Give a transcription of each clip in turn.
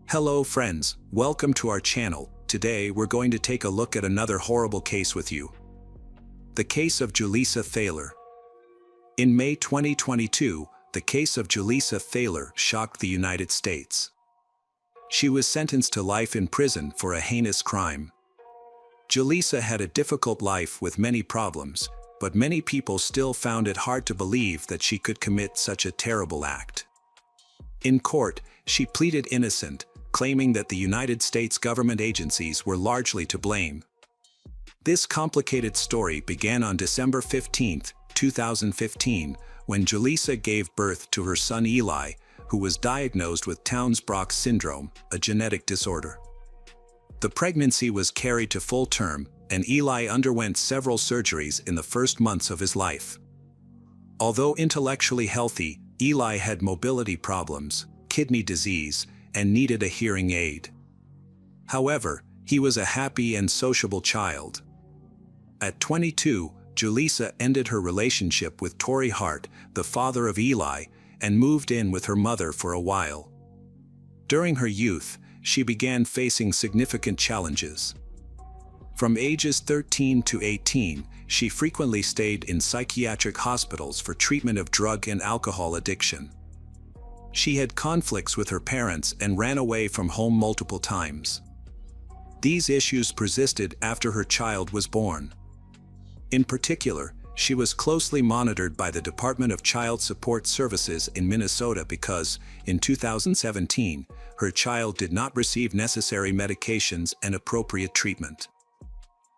Hello friends, welcome to our channel. Today we're going to take a look at another horrible case with you. The case of Julissa Thaler. In May 2022, the case of Julissa Thaler shocked the United States. She was sentenced to life in prison for a heinous crime. Julissa had a difficult life with many problems, but many people still found it hard to believe that she could commit such a terrible act. In court, she pleaded innocent, claiming that the United States government agencies were largely to blame. This complicated story began on December 15, 2015, when Julissa gave birth to her son Eli, who was diagnosed with Townes-Brocks syndrome, a genetic disorder. The pregnancy was carried to full term, and Eli underwent several surgeries in the first months of his life. Although intellectually healthy, Eli had mobility problems, kidney disease, and needed a hearing aid. However, he was a happy and sociable child. At 22, Julissa ended her relationship with Eli Hart, the father of Eli, and moved in with her mother for a while. During her youth, she began facing significant challenges. From ages 13 to 18, she frequently stayed in psychiatric hospitals for treatment of drug and alcohol addiction. She had conflicts with her parents and ran away from home multiple times. These issues persisted after her child was born. In particular, she was closely monitored by the Department of Child Support Services in Minnesota because, in 2017, her child did not receive necessary medications and appropriate treatment.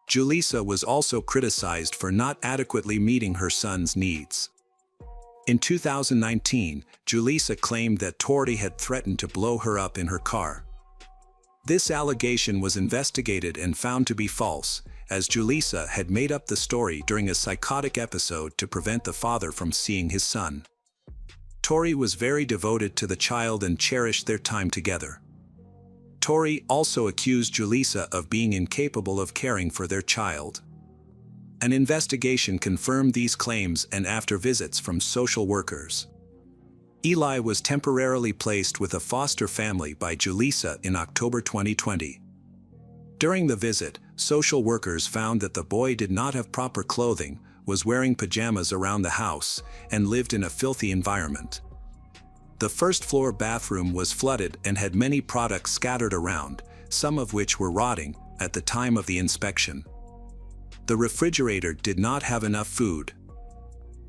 Julissa was also criticized for not adequately meeting her son's needs. In 2019, Julissa claimed that Eli had threatened to blow her up in her car. This allegation was investigated and found to be false, as Julissa had made up the story during a psychotic episode to prevent the father from seeing his son. Eli was very devoted to the child and cherished their time together. Eli also accused Julissa of being incapable of caring for their child. An investigation confirmed these claims, and after visits from social workers, Eli was temporarily placed with a foster family by Julissa in October 2020. During the visit, social workers found that the boy did not have proper clothing, was wearing pajamas around the house, and lived in a filthy environment. The first-floor bathroom was flooded and had many products scattered around, some of which were rotting at the time of the inspection. The refrigerator did not have enough food.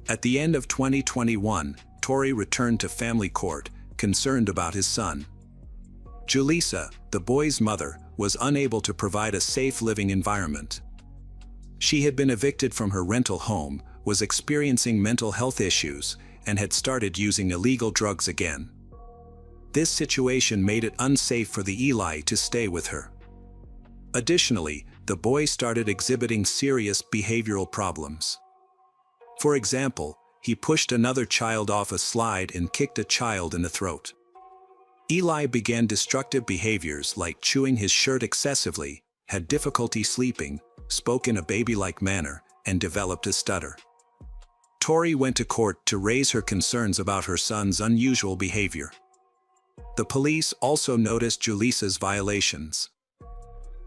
At the end of 2021, Eli returned to family court, concerned about his son. Julissa, the boy's mother, was unable to provide a safe living environment. She had been evicted from her rental home, was experiencing mental health issues, and had started using illegal drugs again. This situation made it unsafe for the Eli to stay with her. Additionally, the boy started exhibiting serious behavioral problems. For example, he pushed another child off a slide and kicked a child in the throat. Eli began destructive behaviors like chewing his shirt excessively, had difficulty sleeping, spoke in a baby-like manner, and developed a stutter. Eli went to court to raise her concerns about her son's unusual behavior. The police also noticed Julissa's violations.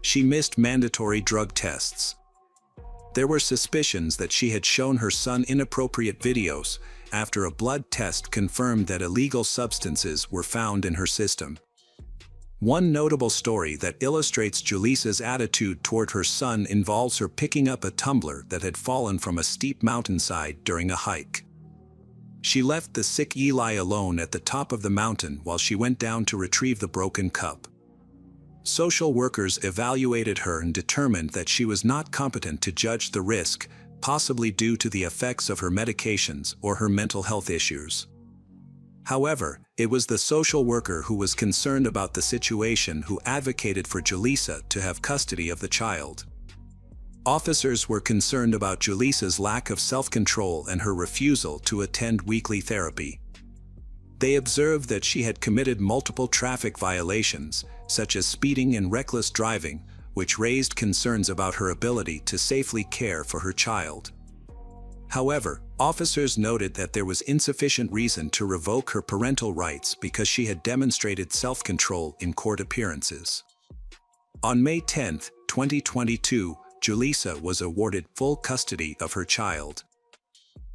She missed mandatory drug tests. There were suspicions that she had shown her son inappropriate videos after a blood test confirmed that illegal substances were found in her system. One notable story that illustrates Julissa's attitude toward her son involves her picking up a tumbler that had fallen from a steep mountainside during a hike. She left the sick Eli alone at the top of the mountain while she went down to retrieve the broken cup. Social workers evaluated her and determined that she was not competent to judge the risk, possibly due to the effects of her medications or her mental health issues. However, it was the social worker who was concerned about the situation who advocated for Julissa to have custody of the child. Officers were concerned about Julissa's lack of self-control and her refusal to attend weekly therapy. They observed that she had committed multiple traffic violations, such as speeding and reckless driving, which raised concerns about her ability to safely care for her child. However, officers noted that there was insufficient reason to revoke her parental rights because she had demonstrated self-control in court appearances. On May 10, 2022, Julissa was awarded full custody of her child.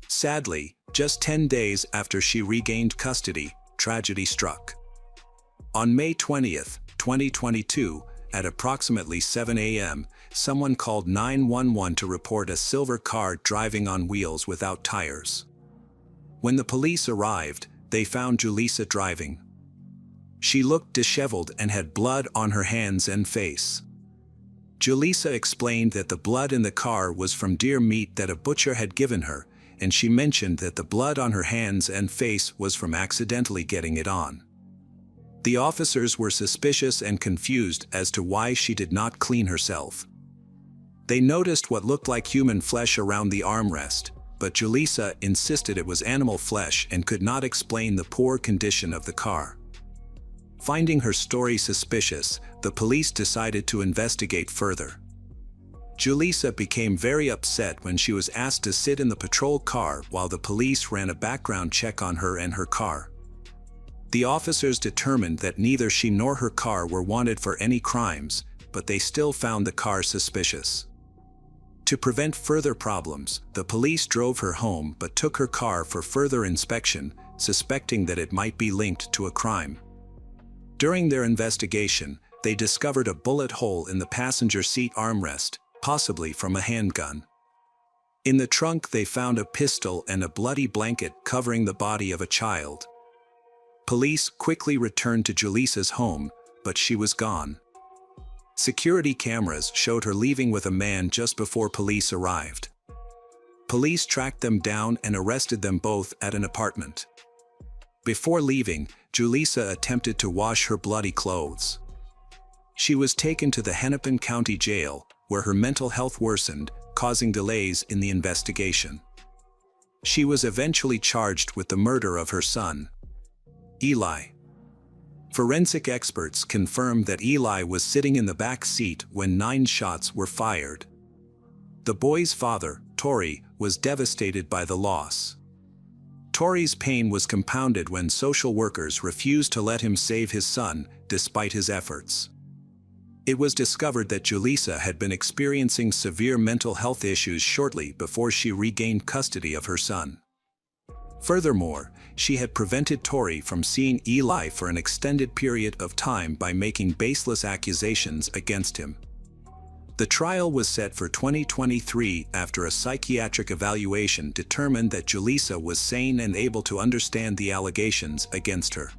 Sadly, just 10 days after she regained custody, tragedy struck. On May 20, 2022, at approximately 7 a.m., someone called 911 to report a silver car driving on wheels without tires. When the police arrived, they found Julissa driving. She looked disheveled and had blood on her hands and face. Julissa explained that the blood in the car was from deer meat that a butcher had given her, and she mentioned that the blood on her hands and face was from accidentally getting it on. The officers were suspicious and confused as to why she did not clean herself. They noticed what looked like human flesh around the armrest, but Julissa insisted it was animal flesh and could not explain the poor condition of the car. Finding her story suspicious, the police decided to investigate further. Julissa became very upset when she was asked to sit in the patrol car while the police ran a background check on her and her car. The officers determined that neither she nor her car were wanted for any crimes, but they still found the car suspicious. To prevent further problems, the police drove her home but took her car for further inspection, suspecting that it might be linked to a crime. During their investigation, they discovered a bullet hole in the passenger seat armrest, possibly from a handgun. In the trunk they found a pistol and a bloody blanket covering the body of a child. Police quickly returned to Julissa's home, but she was gone. Security cameras showed her leaving with a man just before police arrived. Police tracked them down and arrested them both at an apartment. Before leaving, Julissa attempted to wash her bloody clothes. She was taken to the Hennepin County Jail, where her mental health worsened, causing delays in the investigation. She was eventually charged with the murder of her son, Eli. Forensic experts confirmed that Eli was sitting in the back seat when 9 shots were fired. The boy's father, Tori, was devastated by the loss. Tori's pain was compounded when social workers refused to let him save his son, despite his efforts. It was discovered that Julissa had been experiencing severe mental health issues shortly before she regained custody of her son. Furthermore, she had prevented Tori from seeing Eli for an extended period of time by making baseless accusations against him. The trial was set for 2023 after a psychiatric evaluation determined that Julissa was sane and able to understand the allegations against her.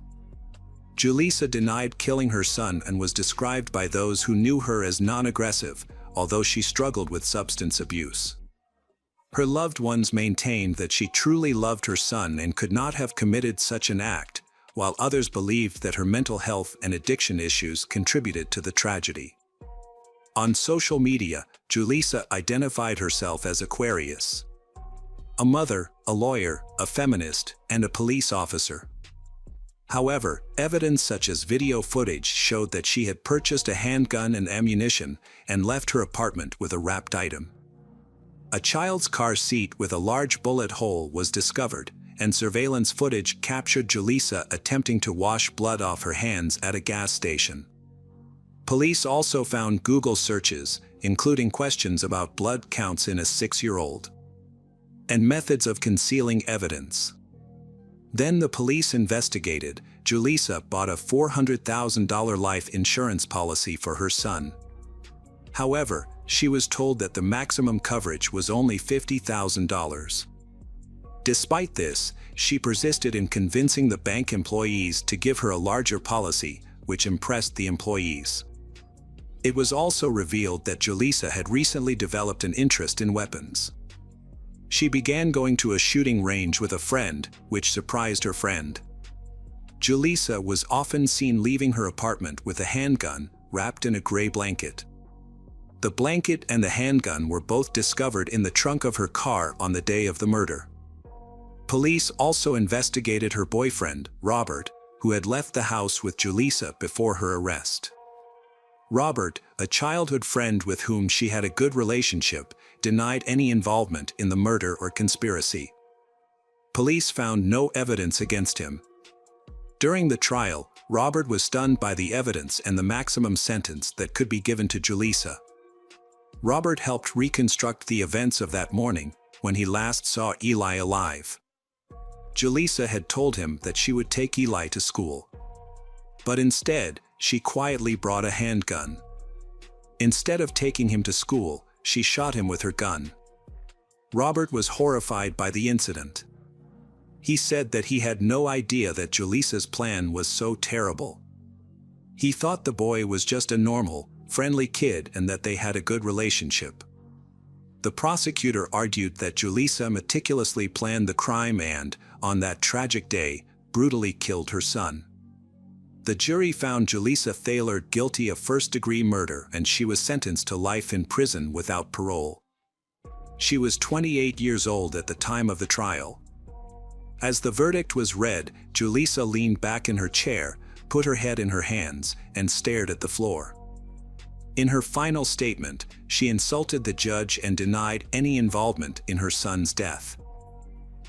Julissa denied killing her son and was described by those who knew her as non-aggressive, although she struggled with substance abuse. Her loved ones maintained that she truly loved her son and could not have committed such an act, while others believed that her mental health and addiction issues contributed to the tragedy. On social media, Julissa identified herself as Aquarius, a mother, a lawyer, a feminist, and a police officer. However, evidence such as video footage showed that she had purchased a handgun and ammunition and left her apartment with a wrapped item. A child's car seat with a large bullet hole was discovered, and surveillance footage captured Julissa attempting to wash blood off her hands at a gas station. Police also found Google searches, including questions about blood counts in a 6-year-old, and methods of concealing evidence. Then the police investigated. Julissa bought a $400,000 life insurance policy for her son. However, she was told that the maximum coverage was only $50,000. Despite this, she persisted in convincing the bank employees to give her a larger policy, which impressed the employees. It was also revealed that Julissa had recently developed an interest in weapons. She began going to a shooting range with a friend, which surprised her friend. Julissa was often seen leaving her apartment with a handgun wrapped in a gray blanket. The blanket and the handgun were both discovered in the trunk of her car on the day of the murder. Police also investigated her boyfriend, Robert, who had left the house with Julissa before her arrest. Robert, a childhood friend with whom she had a good relationship, denied any involvement in the murder or conspiracy. Police found no evidence against him. During the trial, Robert was stunned by the evidence and the maximum sentence that could be given to Julissa. Robert helped reconstruct the events of that morning, when he last saw Eli alive. Julissa had told him that she would take Eli to school. But instead, she quietly brought a handgun. Instead of taking him to school, she shot him with her gun. Robert was horrified by the incident. He said that he had no idea that Julissa's plan was so terrible. He thought the boy was just a normal, friendly kid and that they had a good relationship. The prosecutor argued that Julissa meticulously planned the crime and, on that tragic day, brutally killed her son. The jury found Julissa Thaler guilty of first-degree murder and she was sentenced to life in prison without parole. She was 28 years old at the time of the trial. As the verdict was read, Julissa leaned back in her chair, put her head in her hands, and stared at the floor. In her final statement, she insulted the judge and denied any involvement in her son's death.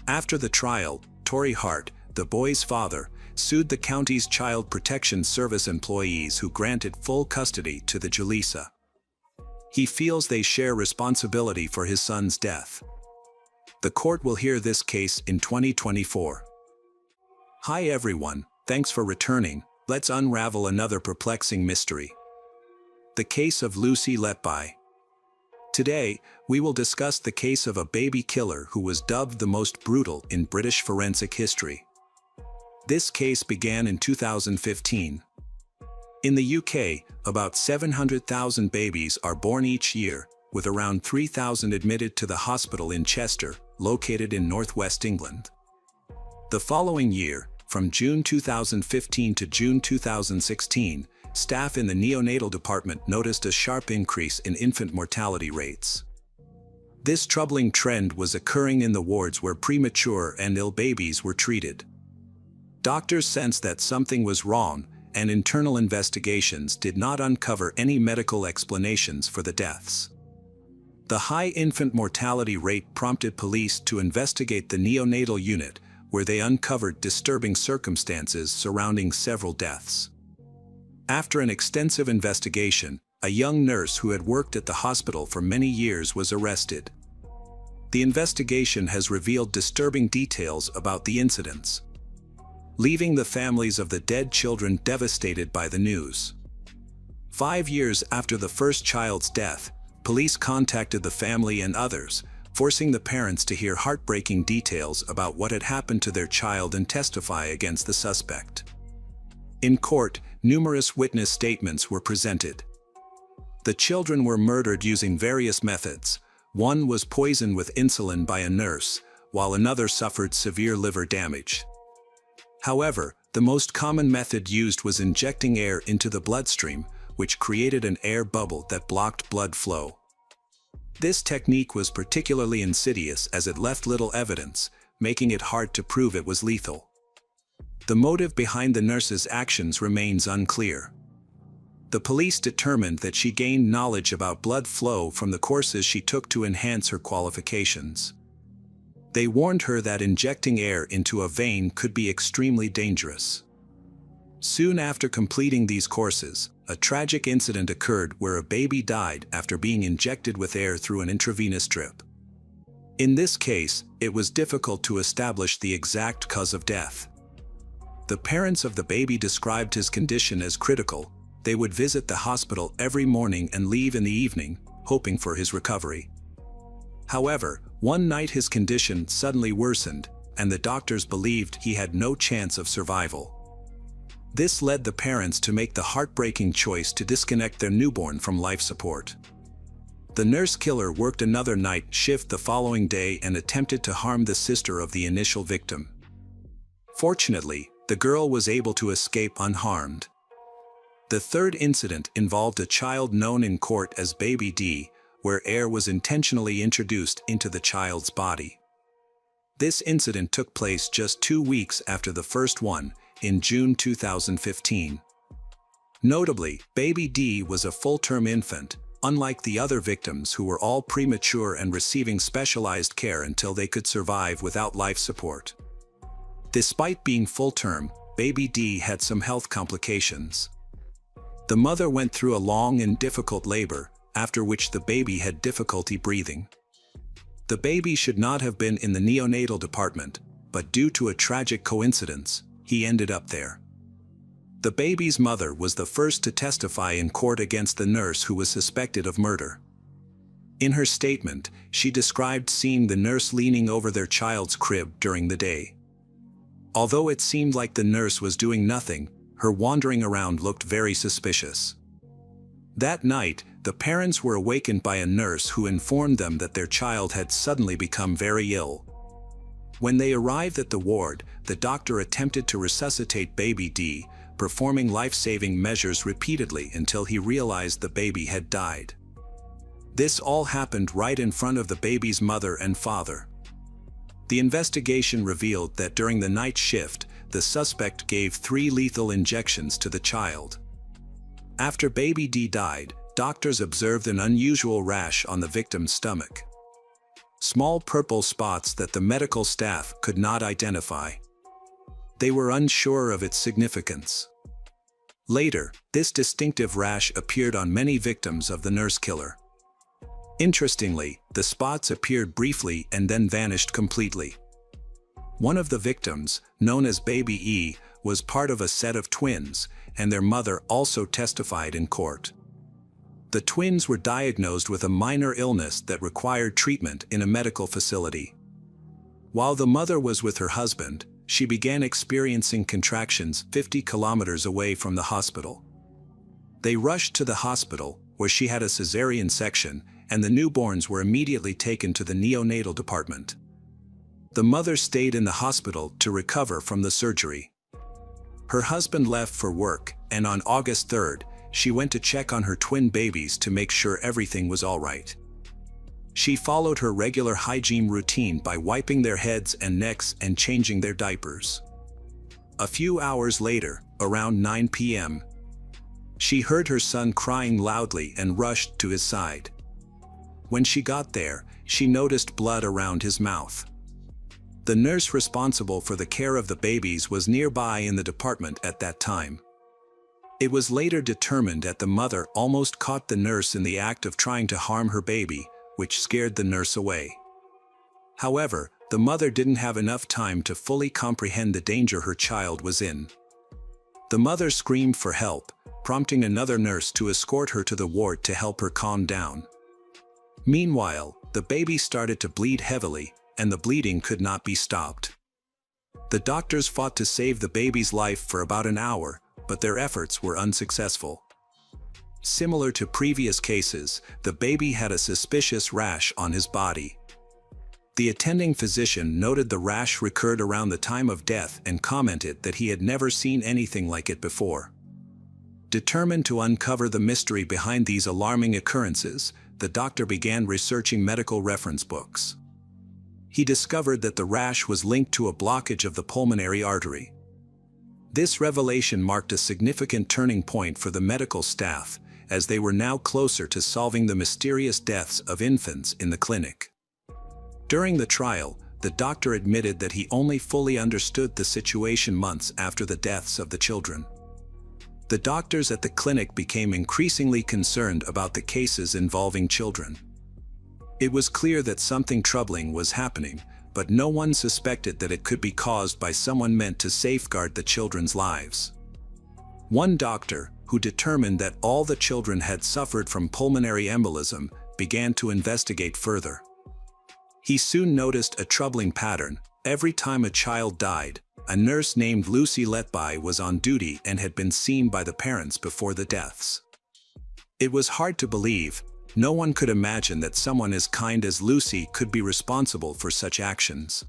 After the trial, Eli Hart, the boy's father, sued the county's Child Protection Service employees who granted full custody to the Julissa. He feels they share responsibility for his son's death. The court will hear this case in 2024. Hi everyone, thanks for returning. Let's unravel another perplexing mystery. The case of Lucy Letby. Today, we will discuss the case of a baby killer who was dubbed the most brutal in British forensic history. This case began in 2015. In the UK, about 700,000 babies are born each year, with around 3,000 admitted to the hospital in Chester, located in northwest England. The following year, from June 2015 to June 2016, staff in the neonatal department noticed a sharp increase in infant mortality rates. This troubling trend was occurring in the wards where premature and ill babies were treated. Doctors sensed that something was wrong, and internal investigations did not uncover any medical explanations for the deaths. The high infant mortality rate prompted police to investigate the neonatal unit, where they uncovered disturbing circumstances surrounding several deaths. After an extensive investigation, a young nurse who had worked at the hospital for many years was arrested. The investigation has revealed disturbing details about the incidents, leaving the families of the dead children devastated by the news. 5 years after the first child's death, police contacted the family and others, forcing the parents to hear heartbreaking details about what had happened to their child and testify against the suspect. In court, numerous witness statements were presented. The children were murdered using various methods. One was poisoned with insulin by a nurse, while another suffered severe liver damage. However, the most common method used was injecting air into the bloodstream, which created an air bubble that blocked blood flow. This technique was particularly insidious as it left little evidence, making it hard to prove it was lethal. The motive behind the nurse's actions remains unclear. The police determined that she gained knowledge about blood flow from the courses she took to enhance her qualifications. They warned her that injecting air into a vein could be extremely dangerous. Soon after completing these courses, a tragic incident occurred where a baby died after being injected with air through an intravenous drip. In this case, it was difficult to establish the exact cause of death. The parents of the baby described his condition as critical. They would visit the hospital every morning and leave in the evening, hoping for his recovery. However, one night his condition suddenly worsened, and the doctors believed he had no chance of survival. This led the parents to make the heartbreaking choice to disconnect their newborn from life support. The nurse killer worked another night shift the following day and attempted to harm the sister of the initial victim. Fortunately, the girl was able to escape unharmed. The third incident involved a child known in court as Baby D, where air was intentionally introduced into the child's body. This incident took place just 2 weeks after the first one, in June 2015. Notably, baby D was a full-term infant, unlike the other victims who were all premature and receiving specialized care until they could survive without life support. Despite being full-term, baby D had some health complications. The mother went through a long and difficult labor, after which the baby had difficulty breathing. The baby should not have been in the neonatal department, but due to a tragic coincidence, he ended up there. The baby's mother was the first to testify in court against the nurse who was suspected of murder. In her statement, she described seeing the nurse leaning over their child's crib during the day. Although it seemed like the nurse was doing nothing, her wandering around looked very suspicious. That night, the parents were awakened by a nurse who informed them that their child had suddenly become very ill. When they arrived at the ward, the doctor attempted to resuscitate baby D, performing life-saving measures repeatedly until he realized the baby had died. This all happened right in front of the baby's mother and father. The investigation revealed that during the night shift, the suspect gave 3 lethal injections to the child. After baby D died, doctors observed an unusual rash on the victim's stomach. Small purple spots that the medical staff could not identify. They were unsure of its significance. Later, this distinctive rash appeared on many victims of the nurse killer. Interestingly, the spots appeared briefly and then vanished completely. One of the victims, known as Baby E, was part of a set of twins, and their mother also testified in court. The twins were diagnosed with a minor illness that required treatment in a medical facility. While the mother was with her husband, she began experiencing contractions 50 kilometers away from the hospital. They rushed to the hospital, where she had a cesarean section, and the newborns were immediately taken to the neonatal department. The mother stayed in the hospital to recover from the surgery. Her husband left for work, and on August 3rd, she went to check on her twin babies to make sure everything was all right. She followed her regular hygiene routine by wiping their heads and necks and changing their diapers. A few hours later, around 9 p.m., she heard her son crying loudly and rushed to his side. When she got there, she noticed blood around his mouth. The nurse responsible for the care of the babies was nearby in the department at that time. It was later determined that the mother almost caught the nurse in the act of trying to harm her baby, which scared the nurse away. However, the mother didn't have enough time to fully comprehend the danger her child was in. The mother screamed for help, prompting another nurse to escort her to the ward to help her calm down. Meanwhile, the baby started to bleed heavily, and the bleeding could not be stopped. The doctors fought to save the baby's life for about an hour, but their efforts were unsuccessful. Similar to previous cases, the baby had a suspicious rash on his body. The attending physician noted the rash recurred around the time of death and commented that he had never seen anything like it before. Determined to uncover the mystery behind these alarming occurrences, the doctor began researching medical reference books. He discovered that the rash was linked to a blockage of the pulmonary artery. This revelation marked a significant turning point for the medical staff, as they were now closer to solving the mysterious deaths of infants in the clinic. During the trial, the doctor admitted that he only fully understood the situation months after the deaths of the children. The doctors at the clinic became increasingly concerned about the cases involving children. It was clear that something troubling was happening, but no one suspected that it could be caused by someone meant to safeguard the children's lives. One doctor, who determined that all the children had suffered from pulmonary embolism, began to investigate further. He soon noticed a troubling pattern. Every time a child died, a nurse named Julissa Thaler was on duty and had been seen by the parents before the deaths. It was hard to believe. No one could imagine that someone as kind as Lucy could be responsible for such actions.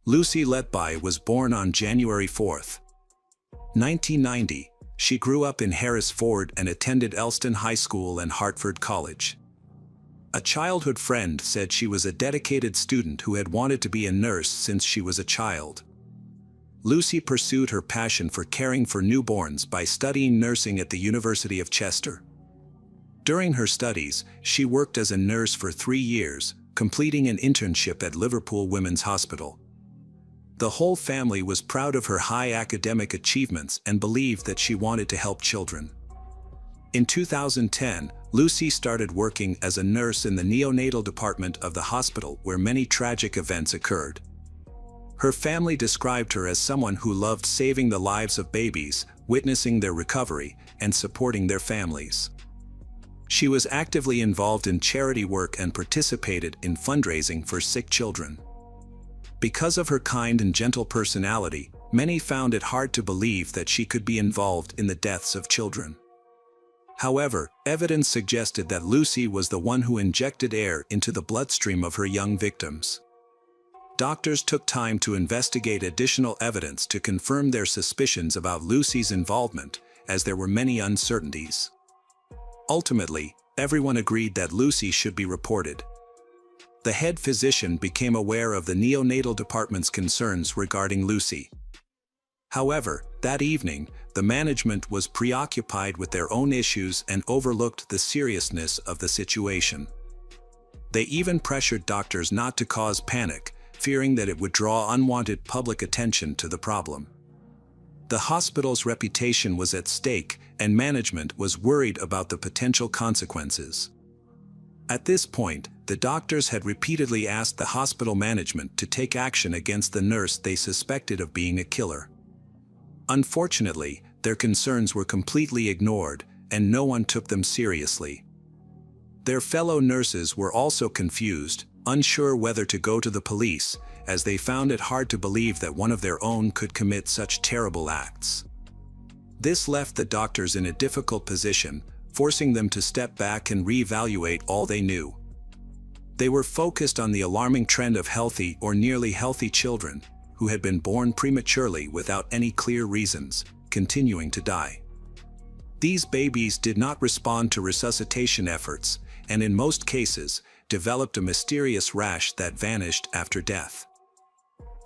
Julissa Thaler was born on January 4, 1990. She grew up in Harrisford and attended Elston High School and Hartford College. A childhood friend said she was a dedicated student who had wanted to be a nurse since she was a child. Lucy pursued her passion for caring for newborns by studying nursing at the University of Chester. During her studies, she worked as a nurse for 3 years, completing an internship at Liverpool Women's Hospital. The whole family was proud of her high academic achievements and believed that she wanted to help children. In 2010, Lucy started working as a nurse in the neonatal department of the hospital where many tragic events occurred. Her family described her as someone who loved saving the lives of babies, witnessing their recovery, and supporting their families. She was actively involved in charity work and participated in fundraising for sick children. Because of her kind and gentle personality, many found it hard to believe that she could be involved in the deaths of children. However, evidence suggested that Lucy was the one who injected air into the bloodstream of her young victims. Doctors took time to investigate additional evidence to confirm their suspicions about Lucy's involvement, as there were many uncertainties. Ultimately, everyone agreed that Lucy should be reported. The head physician became aware of the neonatal department's concerns regarding Lucy. However, that evening, the management was preoccupied with their own issues and overlooked the seriousness of the situation. They even pressured doctors not to cause panic, fearing that it would draw unwanted public attention to the problem. The hospital's reputation was at stake, and management was worried about the potential consequences. At this point, the doctors had repeatedly asked the hospital management to take action against the nurse they suspected of being a killer. Unfortunately, their concerns were completely ignored, and no one took them seriously. Their fellow nurses were also confused, unsure whether to go to the police, as they found it hard to believe that one of their own could commit such terrible acts. This left the doctors in a difficult position, forcing them to step back and reevaluate all they knew. They were focused on the alarming trend of healthy or nearly healthy children, who had been born prematurely without any clear reasons, continuing to die. These babies did not respond to resuscitation efforts, and in most cases, developed a mysterious rash that vanished after death.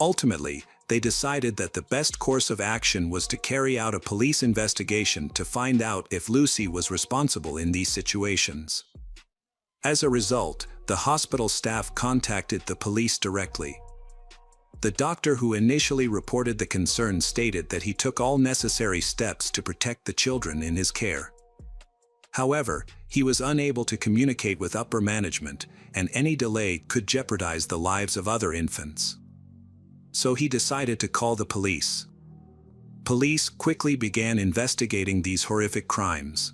Ultimately, they decided that the best course of action was to carry out a police investigation to find out if Lucy was responsible in these situations. As a result, the hospital staff contacted the police directly. The doctor who initially reported the concern stated that he took all necessary steps to protect the children in his care. However, he was unable to communicate with upper management, and any delay could jeopardize the lives of other infants. So he decided to call the police. Police quickly began investigating these horrific crimes.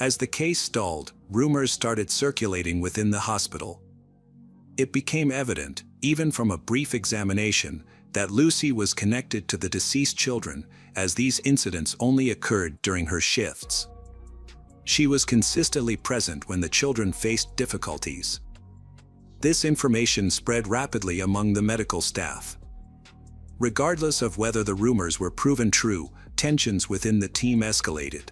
As the case stalled, rumors started circulating within the hospital. It became evident, even from a brief examination, that Lucy was connected to the deceased children, as these incidents only occurred during her shifts. She was consistently present when the children faced difficulties. This information spread rapidly among the medical staff. Regardless of whether the rumors were proven true, tensions within the team escalated.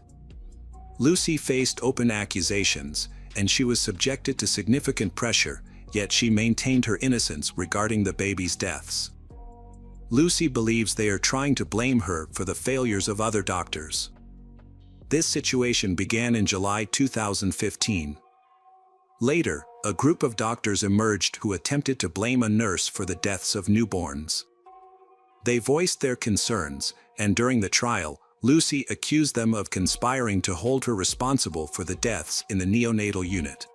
Lucy faced open accusations, and she was subjected to significant pressure, yet she maintained her innocence regarding the babies' deaths. Lucy believes they are trying to blame her for the failures of other doctors. This situation began in July 2015. Later, a group of doctors emerged who attempted to blame a nurse for the deaths of newborns. They voiced their concerns, and during the trial, Lucy accused them of conspiring to hold her responsible for the deaths in the neonatal unit.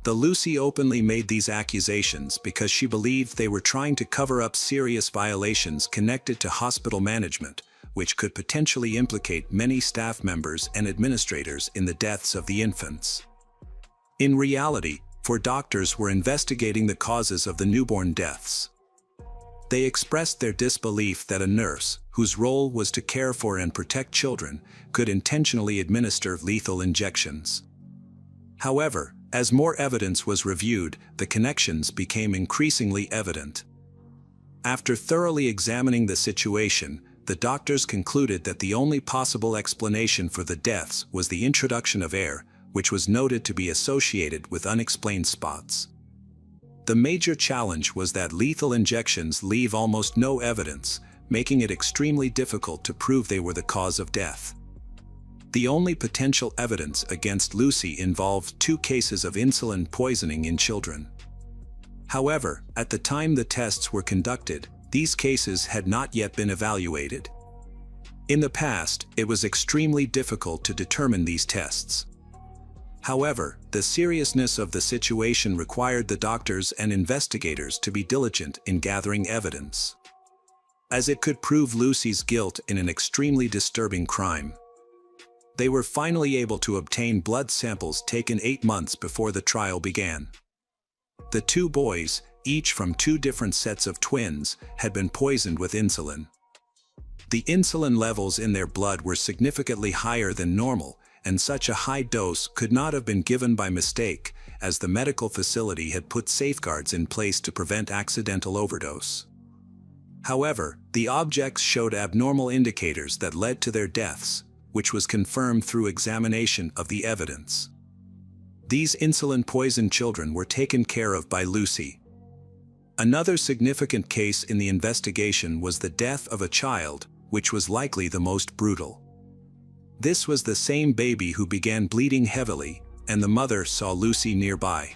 Lucy openly made these accusations because she believed they were trying to cover up serious violations connected to hospital management, which could potentially implicate many staff members and administrators in the deaths of the infants. In reality, doctors were investigating the causes of the newborn deaths. They expressed their disbelief that a nurse, whose role was to care for and protect children, could intentionally administer lethal injections. However, as more evidence was reviewed, the connections became increasingly evident. After thoroughly examining the situation, the doctors concluded that the only possible explanation for the deaths was the introduction of air, which was noted to be associated with unexplained spots. The major challenge was that lethal injections leave almost no evidence, making it extremely difficult to prove they were the cause of death. The only potential evidence against Lucy involved 2 cases of insulin poisoning in children. However, at the time the tests were conducted, these cases had not yet been evaluated. In the past, it was extremely difficult to determine these tests. However, the seriousness of the situation required the doctors and investigators to be diligent in gathering evidence, as it could prove Lucy's guilt in an extremely disturbing crime. They were finally able to obtain blood samples taken 8 months before the trial began. The 2 boys, each from 2 different sets of twins, had been poisoned with insulin. The insulin levels in their blood were significantly higher than normal, and such a high dose could not have been given by mistake, as the medical facility had put safeguards in place to prevent accidental overdose. However, the objects showed abnormal indicators that led to their deaths, which was confirmed through examination of the evidence. These insulin-poisoned children were taken care of by Lucy. Another significant case in the investigation was the death of a child, which was likely the most brutal. This was the same baby who began bleeding heavily, and the mother saw Lucy nearby.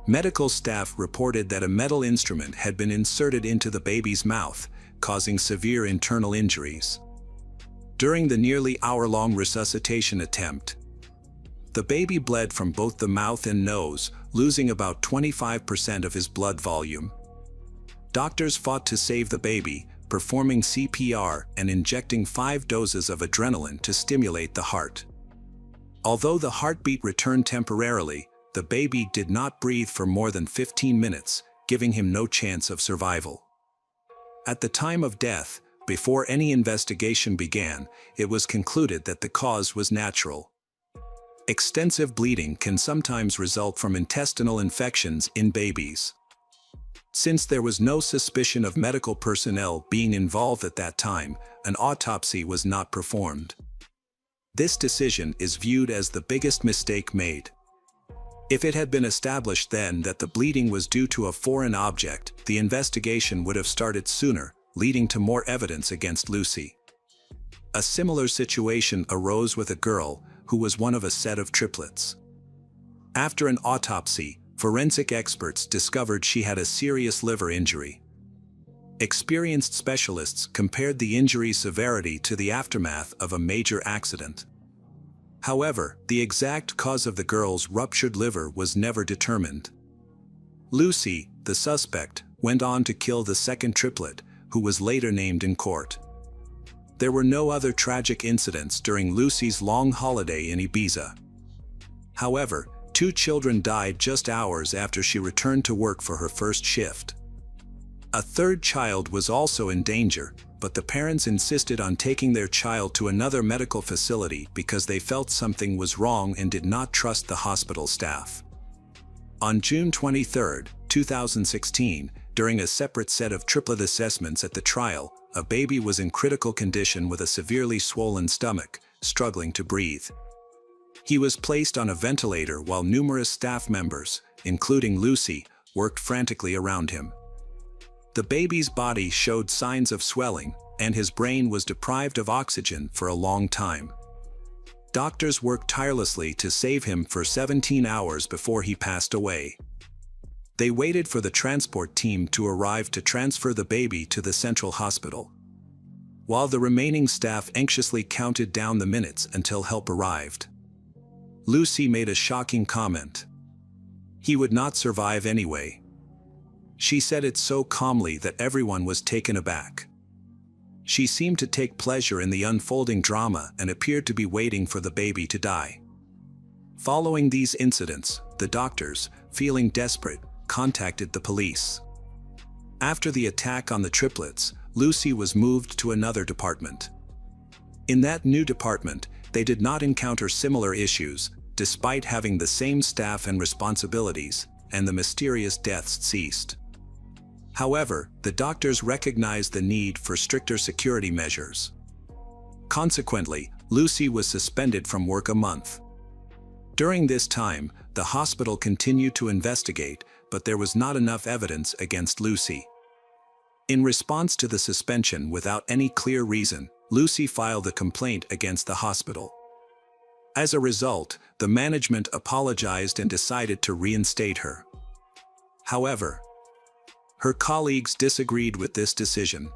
Medical staff reported that a metal instrument had been inserted into the baby's mouth, causing severe internal injuries. During the nearly hour-long resuscitation attempt, the baby bled from both the mouth and nose, losing about 25% of his blood volume. Doctors fought to save the baby, performing CPR and injecting 5 doses of adrenaline to stimulate the heart. Although the heartbeat returned temporarily, the baby did not breathe for more than 15 minutes, giving him no chance of survival. At the time of death, before any investigation began, it was concluded that the cause was natural. Extensive bleeding can sometimes result from intestinal infections in babies. Since there was no suspicion of medical personnel being involved at that time, an autopsy was not performed. This decision is viewed as the biggest mistake made. If it had been established then that the bleeding was due to a foreign object, the investigation would have started sooner, leading to more evidence against Lucy. A similar situation arose with a girl who was one of a set of triplets. After an autopsy, forensic experts discovered she had a serious liver injury. Experienced specialists compared the injury severity to the aftermath of a major accident. However, the exact cause of the girl's ruptured liver was never determined. Lucy, the suspect, went on to kill the second triplet, who was later named in court. There were no other tragic incidents during Lucy's long holiday in Ibiza. However, 2 children died just hours after she returned to work for her first shift. A third child was also in danger, but the parents insisted on taking their child to another medical facility because they felt something was wrong and did not trust the hospital staff. On June 23, 2016, during a separate set of triplet assessments at the trial, a baby was in critical condition with a severely swollen stomach, struggling to breathe. He was placed on a ventilator while numerous staff members, including Lucy, worked frantically around him. The baby's body showed signs of swelling, and his brain was deprived of oxygen for a long time. Doctors worked tirelessly to save him for 17 hours before he passed away. They waited for the transport team to arrive to transfer the baby to the central hospital, while the remaining staff anxiously counted down the minutes until help arrived. Lucy made a shocking comment. "He would not survive anyway." She said it so calmly that everyone was taken aback. She seemed to take pleasure in the unfolding drama and appeared to be waiting for the baby to die. Following these incidents, the doctors, feeling desperate, contacted the police. After the attack on the triplets, Lucy was moved to another department. In that new department, they did not encounter similar issues, despite having the same staff and responsibilities, and the mysterious deaths ceased. However, the doctors recognized the need for stricter security measures. Consequently, Lucy was suspended from work a month. During this time, the hospital continued to investigate, but there was not enough evidence against Lucy. In response to the suspension without any clear reason, Lucy filed a complaint against the hospital. As a result, the management apologized and decided to reinstate her. However, her colleagues disagreed with this decision.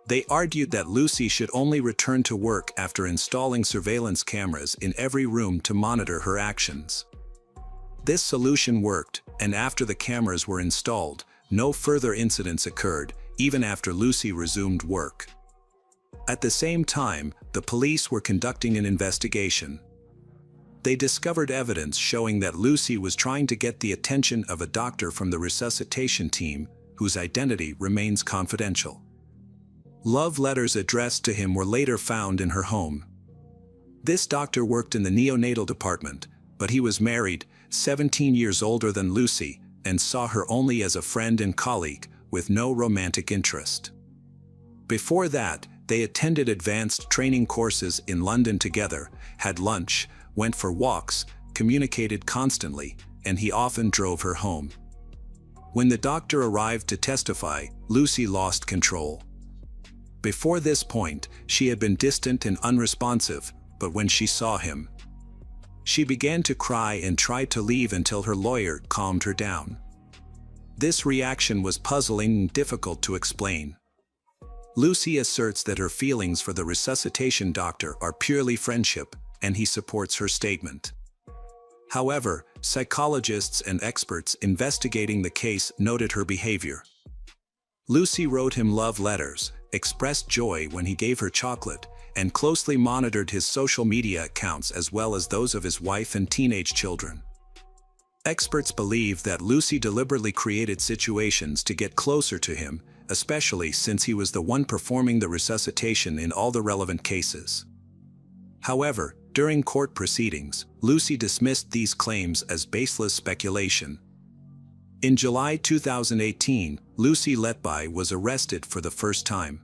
They argued that Lucy should only return to work after installing surveillance cameras in every room to monitor her actions. This solution worked, and after the cameras were installed, no further incidents occurred, even after Lucy resumed work. At the same time, the police were conducting an investigation. They discovered evidence showing that Lucy was trying to get the attention of a doctor from the resuscitation team, whose identity remains confidential. Love letters addressed to him were later found in her home. This doctor worked in the neonatal department, but he was married, 17 years older than Lucy, and saw her only as a friend and colleague, with no romantic interest. Before that, they attended advanced training courses in London together, had lunch, went for walks, communicated constantly, and he often drove her home. When the doctor arrived to testify, Lucy lost control. Before this point, she had been distant and unresponsive, but when she saw him, she began to cry and tried to leave until her lawyer calmed her down. This reaction was puzzling and difficult to explain. Lucy asserts that her feelings for the resuscitation doctor are purely friendship, and he supports her statement. However, psychologists and experts investigating the case noted her behavior. Lucy wrote him love letters, expressed joy when he gave her chocolate, and closely monitored his social media accounts as well as those of his wife and teenage children. Experts believe that Lucy deliberately created situations to get closer to him, especially since he was the one performing the resuscitation in all the relevant cases. However, during court proceedings, Lucy dismissed these claims as baseless speculation. In July 2018, Lucy Letby was arrested for the first time.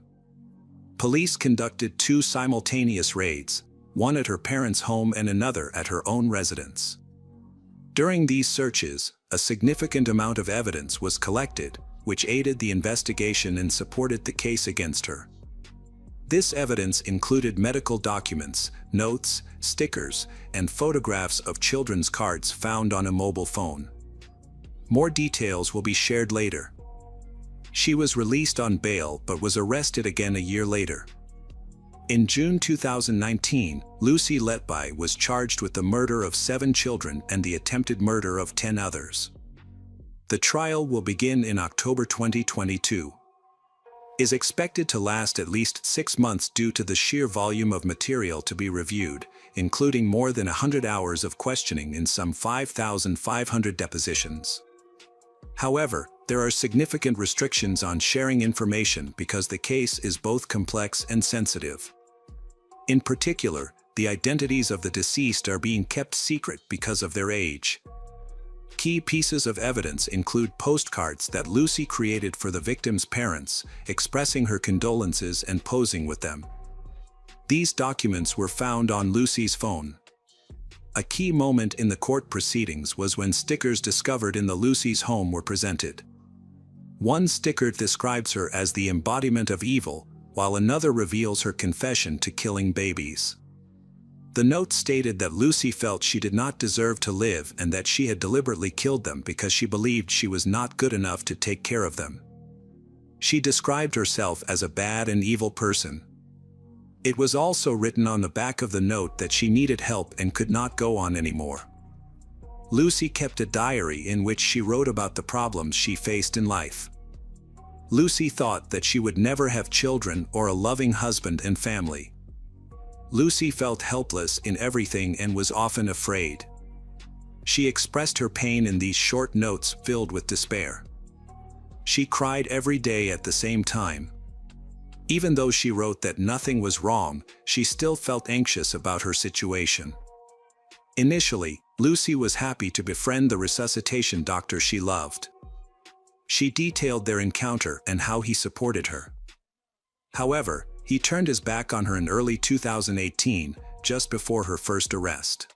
Police conducted 2 simultaneous raids, one at her parents' home and another at her own residence. During these searches, a significant amount of evidence was collected, which aided the investigation and supported the case against her. This evidence included medical documents, notes, stickers, and photographs of children's cards found on a mobile phone. More details will be shared later. She was released on bail but was arrested again a year later. In June 2019, Lucy Letby was charged with the murder of 7 children and the attempted murder of 10 others. The trial will begin in October 2022. Is expected to last at least 6 months due to the sheer volume of material to be reviewed, including more than 100 hours of questioning in some 5,500 depositions. However, there are significant restrictions on sharing information because the case is both complex and sensitive. In particular, the identities of the deceased are being kept secret because of their age. Key pieces of evidence include postcards that Lucy created for the victims' parents, expressing her condolences and posing with them. These documents were found on Lucy's phone. A key moment in the court proceedings was when stickers discovered in the Lucy's home were presented. One sticker describes her as the embodiment of evil, while another reveals her confession to killing babies. The note stated that Lucy felt she did not deserve to live and that she had deliberately killed them because she believed she was not good enough to take care of them. She described herself as a bad and evil person. It was also written on the back of the note that she needed help and could not go on anymore. Lucy kept a diary in which she wrote about the problems she faced in life. Lucy thought that she would never have children or a loving husband and family. Lucy felt helpless in everything and was often afraid. She expressed her pain in these short notes filled with despair. She cried every day at the same time. Even though she wrote that nothing was wrong, she still felt anxious about her situation. Initially, Lucy was happy to befriend the resuscitation doctor she loved. She detailed their encounter and how he supported her. However, he turned his back on her in early 2018, just before her first arrest.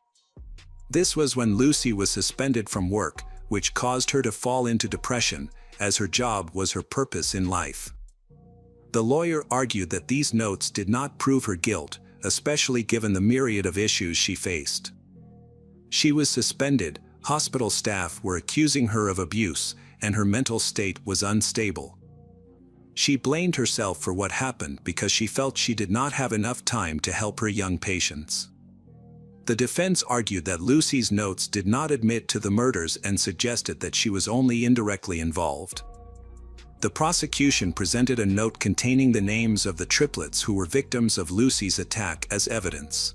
This was when Lucy was suspended from work, which caused her to fall into depression, as her job was her purpose in life. The lawyer argued that these notes did not prove her guilt, especially given the myriad of issues she faced. She was suspended, hospital staff were accusing her of abuse, and her mental state was unstable. She blamed herself for what happened because she felt she did not have enough time to help her young patients. The defense argued that Lucy's notes did not admit to the murders and suggested that she was only indirectly involved. The prosecution presented a note containing the names of the triplets who were victims of Lucy's attack as evidence.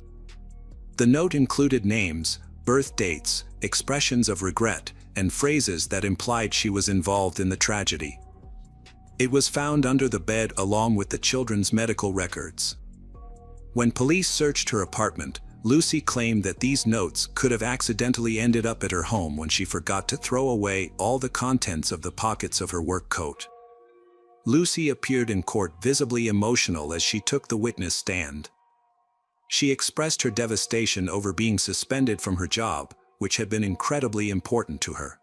The note included names, birth dates, expressions of regret, and phrases that implied she was involved in the tragedy. It was found under the bed along with the children's medical records. When police searched her apartment, Lucy claimed that these notes could have accidentally ended up at her home when she forgot to throw away all the contents of the pockets of her work coat. Lucy appeared in court visibly emotional as she took the witness stand. She expressed her devastation over being suspended from her job, which had been incredibly important to her.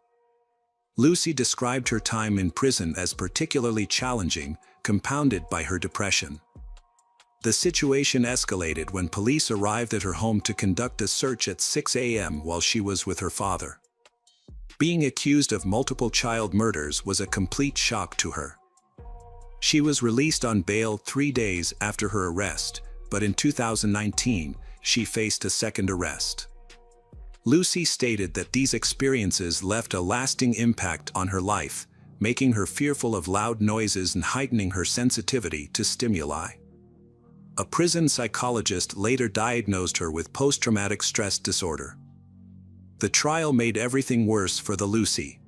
Lucy described her time in prison as particularly challenging, compounded by her depression. The situation escalated when police arrived at her home to conduct a search at 6 a.m. while she was with her father. Being accused of multiple child murders was a complete shock to her. She was released on bail 3 days after her arrest, but in 2019, she faced a second arrest. Lucy stated that these experiences left a lasting impact on her life, making her fearful of loud noises and heightening her sensitivity to stimuli. A prison psychologist later diagnosed her with post-traumatic stress disorder. The trial made everything worse for the Lucy.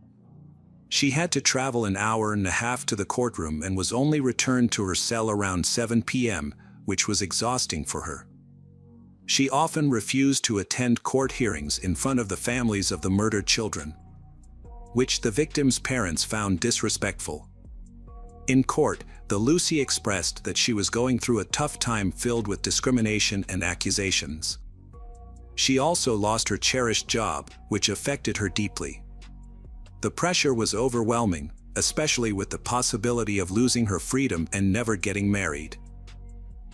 She had to travel an hour and a half to the courtroom and was only returned to her cell around 7 p.m., which was exhausting for her. She often refused to attend court hearings in front of the families of the murdered children, which the victims' parents found disrespectful. In court, the Lucy expressed that she was going through a tough time filled with discrimination and accusations. She also lost her cherished job, which affected her deeply. The pressure was overwhelming, especially with the possibility of losing her freedom and never getting married.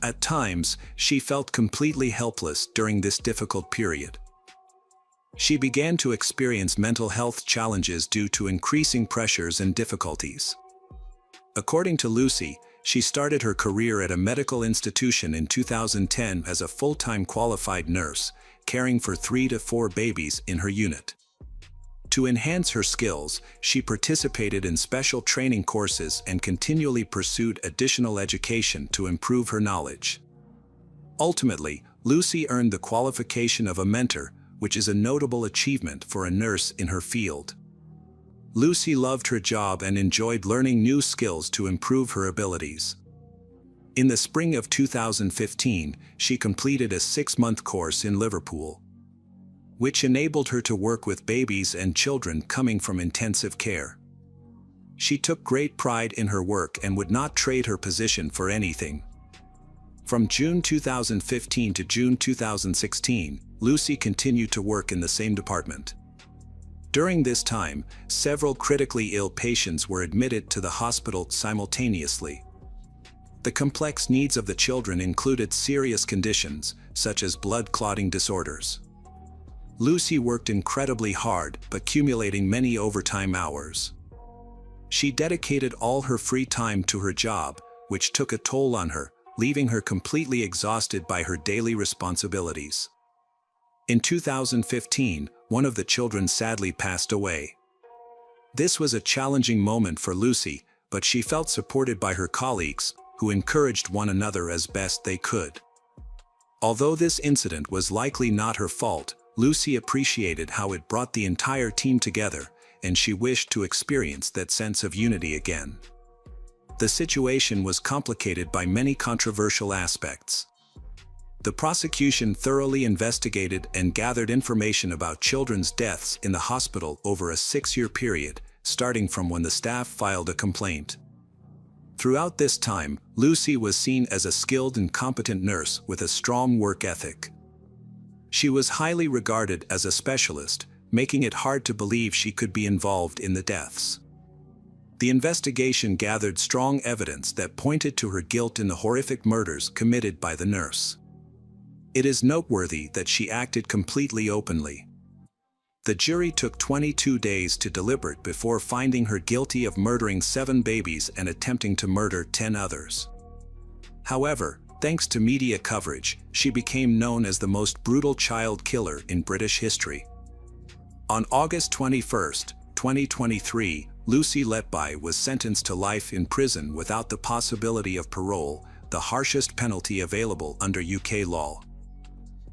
At times, she felt completely helpless during this difficult period. She began to experience mental health challenges due to increasing pressures and difficulties. According to Lucy, she started her career at a medical institution in 2010 as a full-time qualified nurse, caring for 3 to 4 babies in her unit. To enhance her skills, she participated in special training courses and continually pursued additional education to improve her knowledge. Ultimately, Lucy earned the qualification of a mentor, which is a notable achievement for a nurse in her field. Lucy loved her job and enjoyed learning new skills to improve her abilities. In the spring of 2015, she completed a 6-month course in Liverpool, which enabled her to work with babies and children coming from intensive care. She took great pride in her work and would not trade her position for anything. From June 2015 to June 2016, Lucy continued to work in the same department. During this time, several critically ill patients were admitted to the hospital simultaneously. The complex needs of the children included serious conditions, such as blood clotting disorders. Lucy worked incredibly hard, but accumulating many overtime hours. She dedicated all her free time to her job, which took a toll on her, leaving her completely exhausted by her daily responsibilities. In 2015, one of the children sadly passed away. This was a challenging moment for Lucy, but she felt supported by her colleagues, who encouraged one another as best they could. Although this incident was likely not her fault, Lucy appreciated how it brought the entire team together, and she wished to experience that sense of unity again. The situation was complicated by many controversial aspects. The prosecution thoroughly investigated and gathered information about children's deaths in the hospital over a 6-year period, starting from when the staff filed a complaint. Throughout this time, Lucy was seen as a skilled and competent nurse with a strong work ethic. She was highly regarded as a specialist, making it hard to believe she could be involved in the deaths. The investigation gathered strong evidence that pointed to her guilt in the horrific murders committed by the nurse. It is noteworthy that she acted completely openly. The jury took 22 days to deliberate before finding her guilty of murdering 7 babies and attempting to murder 10 others. However, thanks to media coverage, she became known as the most brutal child killer in British history. On August 21, 2023, Lucy Letby was sentenced to life in prison without the possibility of parole, the harshest penalty available under UK law.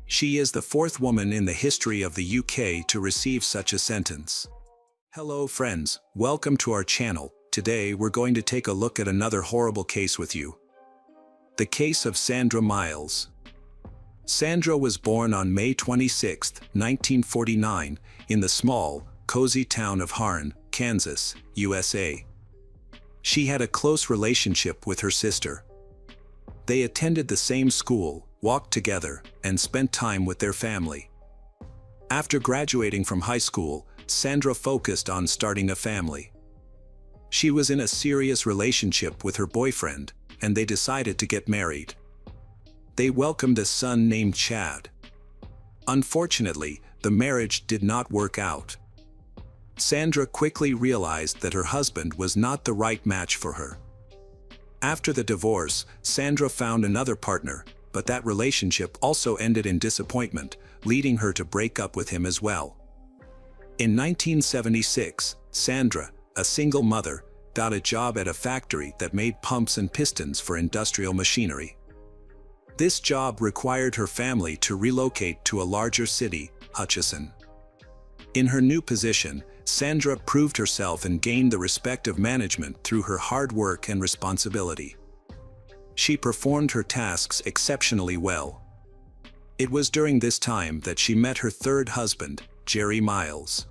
She is the 4th woman in the history of the UK to receive such a sentence. Hello friends, welcome to our channel. Today we're going to take a look at another horrible case with you. The case of Sandra Miles. Sandra was born on May 26, 1949, in the small, cozy town of Harn, Kansas, USA. She had a close relationship with her sister. They attended the same school, walked together, and spent time with their family. After graduating from high school, Sandra focused on starting a family. She was in a serious relationship with her boyfriend, and they decided to get married. They welcomed a son named Chad. Unfortunately, the marriage did not work out. Sandra quickly realized that her husband was not the right match for her. After the divorce, Sandra found another partner, but that relationship also ended in disappointment, leading her to break up with him as well. In 1976, Sandra, a single mother, got a job at a factory that made pumps and pistons for industrial machinery. This job required her family to relocate to a larger city, Hutchinson. In her new position, Sandra proved herself and gained the respect of management through her hard work and responsibility. She performed her tasks exceptionally well. It was during this time that she met her 3rd husband, Jerry Miles.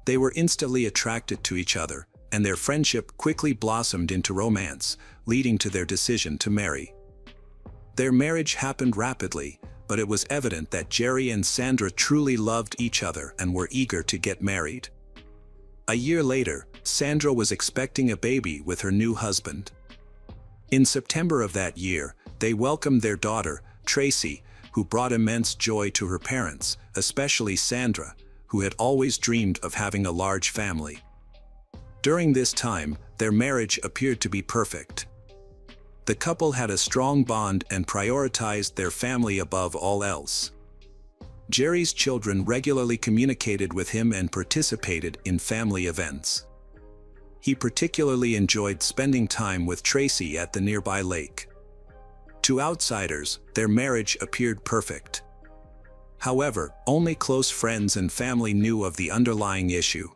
They were instantly attracted to each other, and their friendship quickly blossomed into romance, leading to their decision to marry. Their marriage happened rapidly, but it was evident that Jerry and Sandra truly loved each other and were eager to get married. A year later, Sandra was expecting a baby with her new husband. In September of that year, they welcomed their daughter, Tracy, who brought immense joy to her parents, especially Sandra, who had always dreamed of having a large family. During this time, their marriage appeared to be perfect. The couple had a strong bond and prioritized their family above all else. Jerry's children regularly communicated with him and participated in family events. He particularly enjoyed spending time with Tracy at the nearby lake. To outsiders, their marriage appeared perfect. However, only close friends and family knew of the underlying issue.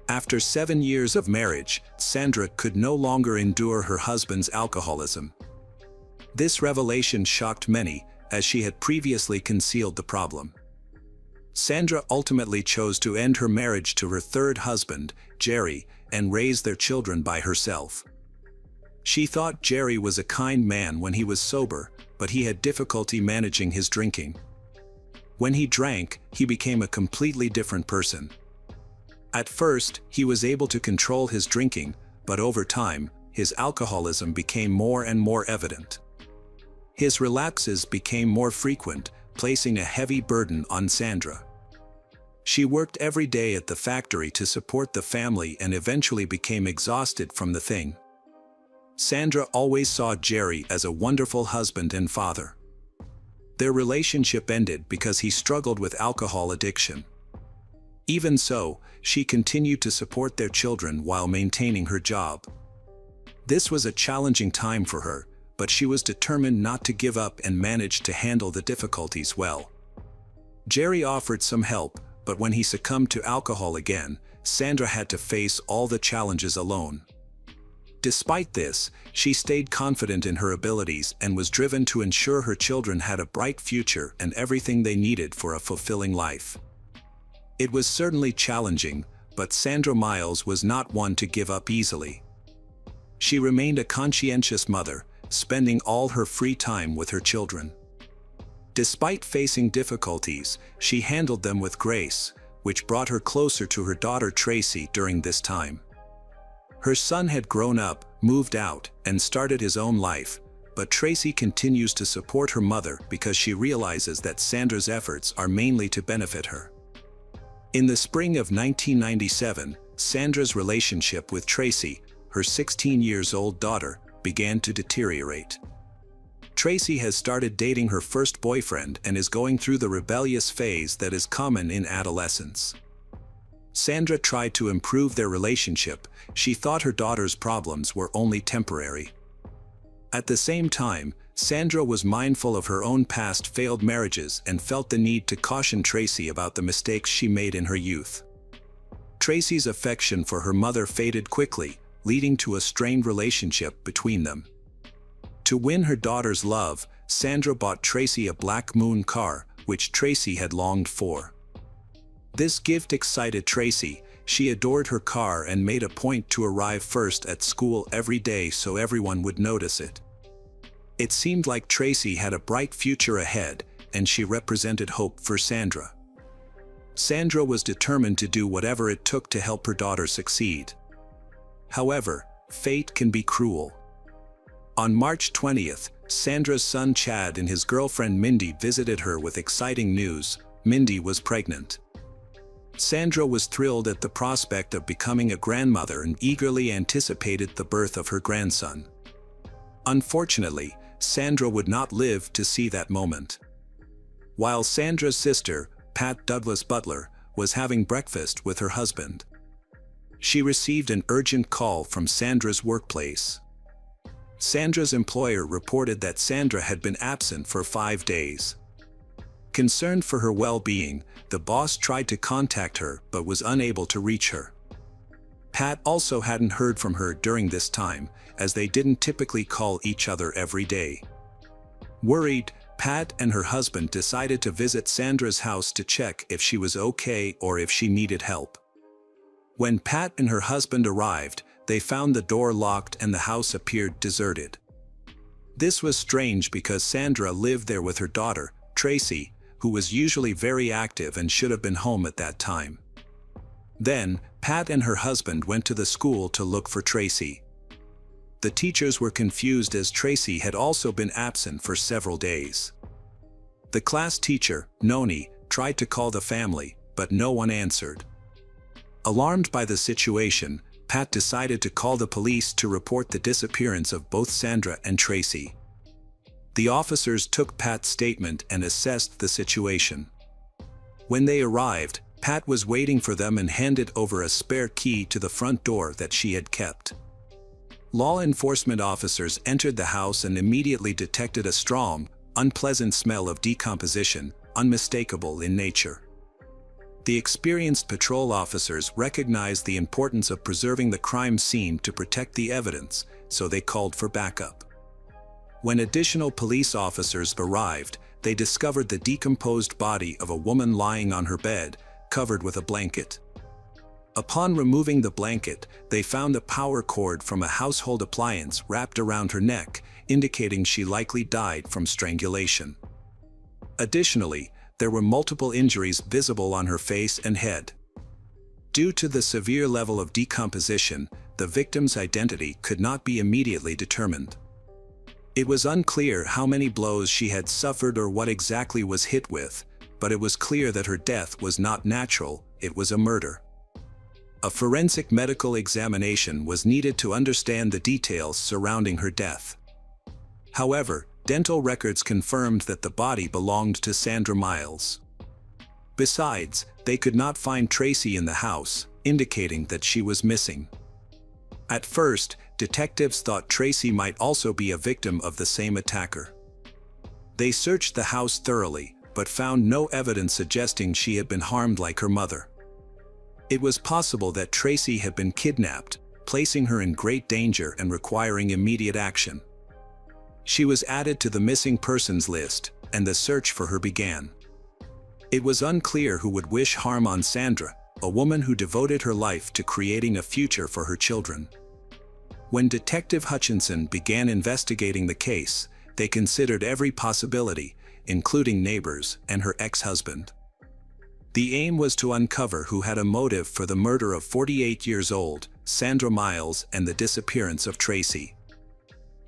After 7 years of marriage, Sandra could no longer endure her husband's alcoholism. This revelation shocked many, as she had previously concealed the problem. Sandra ultimately chose to end her marriage to her 3rd husband, Jerry, and raise their children by herself. She thought Jerry was a kind man when he was sober, but he had difficulty managing his drinking. When he drank, he became a completely different person. At first, he was able to control his drinking, but over time, his alcoholism became more and more evident. His relapses became more frequent, placing a heavy burden on Sandra. She worked every day at the factory to support the family and eventually became exhausted from the thing. Sandra always saw Jerry as a wonderful husband and father. Their relationship ended because he struggled with alcohol addiction. Even so, she continued to support their children while maintaining her job. This was a challenging time for her, but she was determined not to give up and managed to handle the difficulties well. Jerry offered some help, but when he succumbed to alcohol again, Sandra had to face all the challenges alone. Despite this, she stayed confident in her abilities and was driven to ensure her children had a bright future and everything they needed for a fulfilling life. It was certainly challenging, but Sandra Miles was not one to give up easily. She remained a conscientious mother, spending all her free time with her children. Despite facing difficulties, she handled them with grace, which brought her closer to her daughter Tracy during this time. Her son had grown up, moved out, and started his own life, but Tracy continues to support her mother because she realizes that Sandra's efforts are mainly to benefit her. In the spring of 1997, Sandra's relationship with Tracy, her 16-year-old daughter, began to deteriorate. Tracy has started dating her first boyfriend and is going through the rebellious phase that is common in adolescence. Sandra tried to improve their relationship. She thought her daughter's problems were only temporary. At the same time, Sandra was mindful of her own past failed marriages and felt the need to caution Tracy about the mistakes she made in her youth. Tracy's affection for her mother faded quickly, leading to a strained relationship between them. To win her daughter's love, Sandra bought Tracy a Black Moon car, which Tracy had longed for. This gift excited Tracy. She adored her car and made a point to arrive first at school every day so everyone would notice it. It seemed like Tracy had a bright future ahead, and she represented hope for Sandra. Sandra was determined to do whatever it took to help her daughter succeed. However, fate can be cruel. On March 20th, Sandra's son Chad and his girlfriend Mindy visited her with exciting news. Mindy was pregnant. Sandra was thrilled at the prospect of becoming a grandmother and eagerly anticipated the birth of her grandson. Unfortunately, Sandra would not live to see that moment. While Sandra's sister, Pat Douglas Butler, was having breakfast with her husband, she received an urgent call from Sandra's workplace. Sandra's employer reported that Sandra had been absent for 5 days. Concerned for her well-being, the boss tried to contact her but was unable to reach her. Pat also hadn't heard from her during this time, as they didn't typically call each other every day. Worried, Pat and her husband decided to visit Sandra's house to check if she was okay or if she needed help. When Pat and her husband arrived, they found the door locked and the house appeared deserted. This was strange because Sandra lived there with her daughter, Tracy, who was usually very active and should have been home at that time. Then, Pat and her husband went to the school to look for Tracy. The teachers were confused as Tracy had also been absent for several days. The class teacher, Noni, tried to call the family, but no one answered. Alarmed by the situation, Pat decided to call the police to report the disappearance of both Sandra and Tracy. The officers took Pat's statement and assessed the situation. When they arrived, Pat was waiting for them and handed over a spare key to the front door that she had kept. Law enforcement officers entered the house and immediately detected a strong, unpleasant smell of decomposition, unmistakable in nature. The experienced patrol officers recognized the importance of preserving the crime scene to protect the evidence, so they called for backup. When additional police officers arrived, they discovered the decomposed body of a woman lying on her bed, covered with a blanket. Upon removing the blanket, they found a power cord from a household appliance wrapped around her neck, indicating she likely died from strangulation. Additionally, there were multiple injuries visible on her face and head. Due to the severe level of decomposition, the victim's identity could not be immediately determined. It was unclear how many blows she had suffered or what exactly was hit with, but it was clear that her death was not natural, it was a murder. A forensic medical examination was needed to understand the details surrounding her death. However, dental records confirmed that the body belonged to Sandra Miles. Besides, they could not find Tracy in the house, indicating that she was missing. At first, detectives thought Tracy might also be a victim of the same attacker. They searched the house thoroughly, but found no evidence suggesting she had been harmed like her mother. It was possible that Tracy had been kidnapped, placing her in great danger and requiring immediate action. She was added to the missing persons list, and the search for her began. It was unclear who would wish harm on Sandra, a woman who devoted her life to creating a future for her children. When Detective Hutchinson began investigating the case, they considered every possibility, including neighbors and her ex-husband. The aim was to uncover who had a motive for the murder of 48-year-old Sandra Miles and the disappearance of Tracy.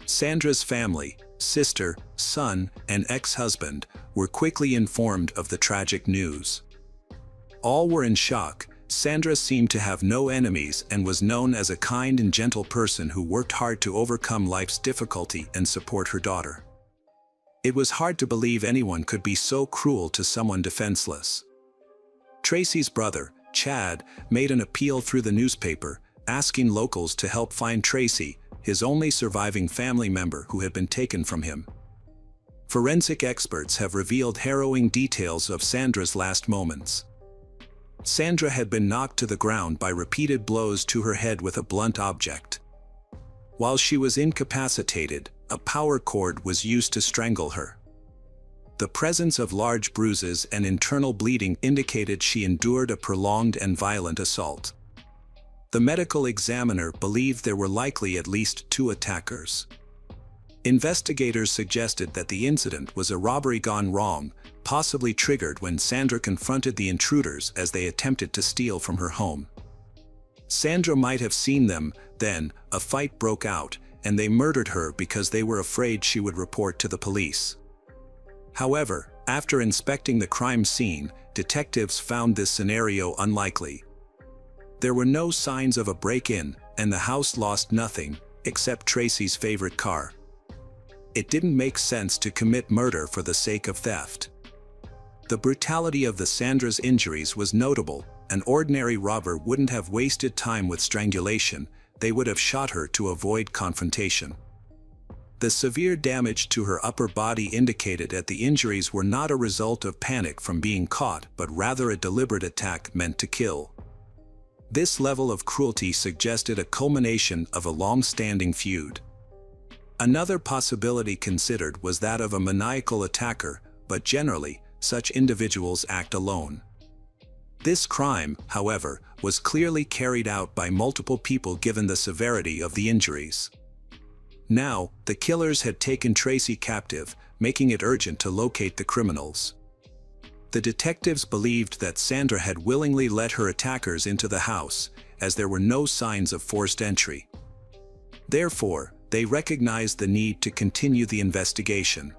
Sandra's family, sister, son, and ex-husband were quickly informed of the tragic news. All were in shock. Sandra seemed to have no enemies and was known as a kind and gentle person who worked hard to overcome life's difficulty and support her daughter. It was hard to believe anyone could be so cruel to someone defenseless. Tracy's brother, Chad, made an appeal through the newspaper, asking locals to help find Tracy, his only surviving family member who had been taken from him. Forensic experts have revealed harrowing details of Sandra's last moments. Sandra had been knocked to the ground by repeated blows to her head with a blunt object. While she was incapacitated, a power cord was used to strangle her. The presence of large bruises and internal bleeding indicated she endured a prolonged and violent assault. The medical examiner believed there were likely at least 2 attackers. Investigators suggested that the incident was a robbery gone wrong, possibly triggered when Sandra confronted the intruders as they attempted to steal from her home. Sandra might have seen them, then a fight broke out, and they murdered her because they were afraid she would report to the police. However, after inspecting the crime scene, detectives found this scenario unlikely. There were no signs of a break-in, and the house lost nothing, except Tracy's favorite car. It didn't make sense to commit murder for the sake of theft. The brutality of the Sandra's injuries was notable. An ordinary robber wouldn't have wasted time with strangulation, they would have shot her to avoid confrontation. The severe damage to her upper body indicated that the injuries were not a result of panic from being caught, but rather a deliberate attack meant to kill. This level of cruelty suggested a culmination of a long-standing feud. Another possibility considered was that of a maniacal attacker, but generally, such individuals act alone. This crime, however, was clearly carried out by multiple people given the severity of the injuries. Now, the killers had taken Tracy captive, making it urgent to locate the criminals. The detectives believed that Sandra had willingly let her attackers into the house, as there were no signs of forced entry. Therefore, they recognized the need to continue the investigation.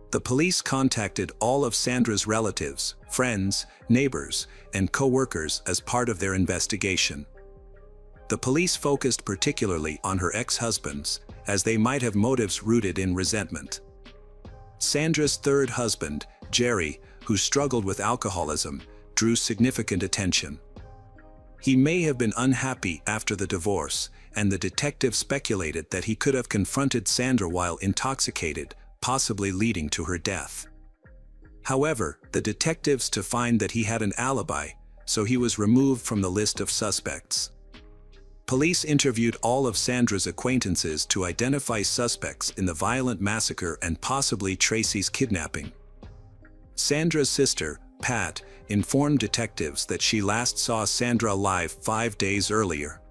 The police contacted all of Sandra's relatives, friends, neighbors, and co-workers as part of their investigation. The police focused particularly on her ex-husbands, as they might have motives rooted in resentment. Sandra's third husband, Jerry, who struggled with alcoholism, drew significant attention. He may have been unhappy after the divorce, and the detective speculated that he could have confronted Sandra while intoxicated, possibly leading to her death. However, the detectives to find that he had an alibi, so he was removed from the list of suspects. Police interviewed all of Sandra's acquaintances to identify suspects in the violent massacre and possibly Tracy's kidnapping. Sandra's sister, Pat, informed detectives that she last saw Sandra alive 5 days earlier.